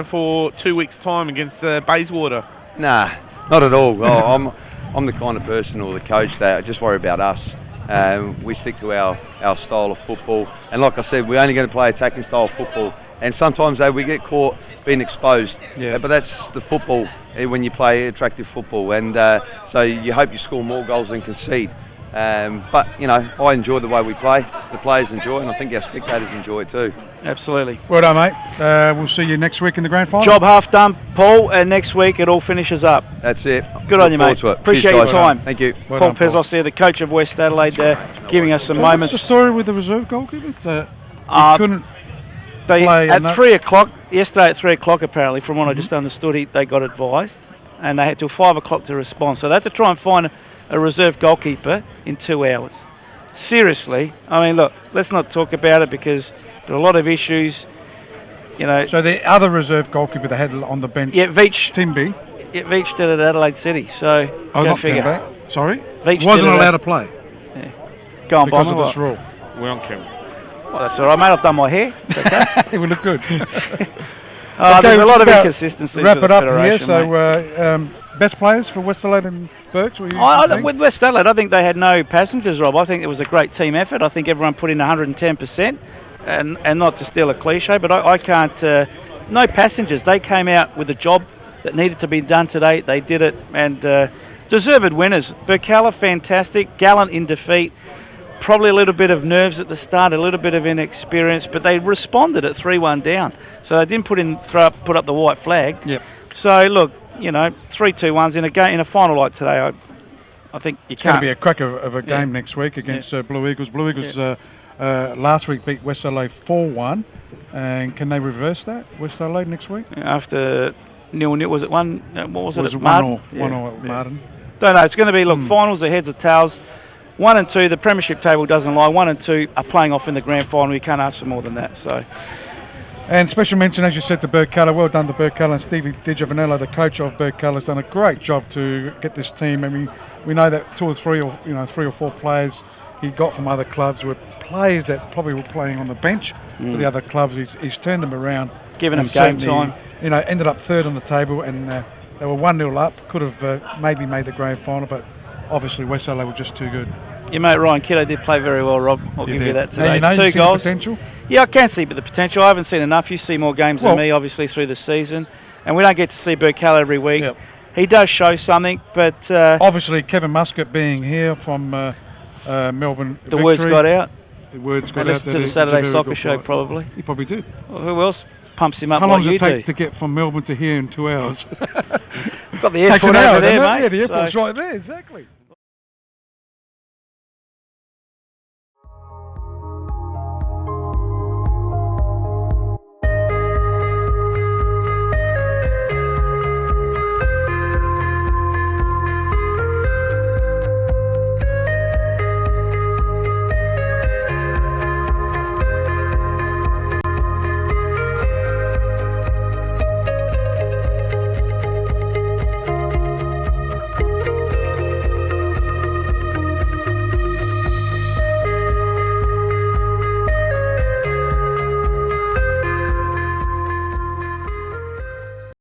for 2 weeks' time against Bayswater? Nah, not at all. I'm the kind of person or the coach that I just worry about us. We stick to our style of football, and like I said, we're only going to play attacking style of football. And sometimes we get caught being exposed. But that's the football when you play attractive football, and so you hope you score more goals than concede. But you know, I enjoy the way we play. The players enjoy it, and I think our spectators enjoy it too. Absolutely. Well done, mate. We'll see you next week in the grand final. Job half done, Paul, and next week it all finishes up. That's it. Good on you, mate. Appreciate your time. Thank you. Paul Pezos there, the coach of West Adelaide, giving us some moments. What's the story with the reserve goalkeeper? Couldn't. At 3 o'clock, yesterday at 3 o'clock apparently, from what I just understood, they got advised, and they had till 5 o'clock to respond. So they had to try and find a reserve goalkeeper in 2 hours. Seriously, I mean, look, let's not talk about it because there are a lot of issues, you know. So the other reserve goalkeeper they had on the bench, Timby. Yeah, Veach did it at Adelaide City, so go figure. Sorry? Veach wasn't allowed to play. Yeah. Go on, because Bomber. of this rule. We're on camera. Well, that's all right, mate. I've done my hair. It would look good. There's a lot of inconsistencies. Wrap it up here. So, best players for West Adelaide and Burke? With West Adelaide, I think they had no passengers, Rob. I think it was a great team effort. I think everyone put in 110%, and not to steal a cliche, but I can't. No passengers. They came out with a job that needed to be done today. They did it, and deserved winners. Birkalla, fantastic. Gallant in defeat. Probably a little bit of nerves at the start, a little bit of inexperience, but they responded at 3-1 down. So they didn't put up the white flag. Yep. So look, you know, 3-2-1s in a final like today. I think you can't. It's going to be a cracker of a game next week against Blue Eagles. Blue Eagles last week beat West Adelaide 4-1, and can they reverse that, West Adelaide, next week? After 0-0, was it one? What was it? Was it Martin? 1-1 at Martin? Don't know. It's going to be finals are heads or tails. 1 and 2, the premiership table doesn't lie. 1 and 2 are playing off in the grand final. You can't ask for more than that. So. And special mention, as you said, to Burke Kella. Well done to Burke Kella, and Stevie DiGiovanello, the coach of Burke Kella, has done a great job to get this team. I mean, we know that 2 or 3 or 3 or 4 players he got from other clubs were players that probably were playing on the bench for the other clubs. He's turned them around, giving them game time. Ended up third on the table, and they were 1-0 up. Could have maybe made the grand final, but obviously West Adelaide were just too good. Your mate Ryan Kiddo did play very well, Rob. I'll give you that today. Now, 2 goals. Potential? Yeah, I can see the potential. I haven't seen enough. You see more games than me, obviously, through the season. And we don't get to see Birkalla every week. Yep. He does show something, but... obviously, Kevin Muscat being here from Melbourne The word's got out. The word's got out. To the Saturday Soccer Show, probably. He probably did. Well, who else pumps him up How long like does you it take to get from Melbourne to here in 2 hours? We've got the airport over there, mate. Yeah, the airport's right there, exactly.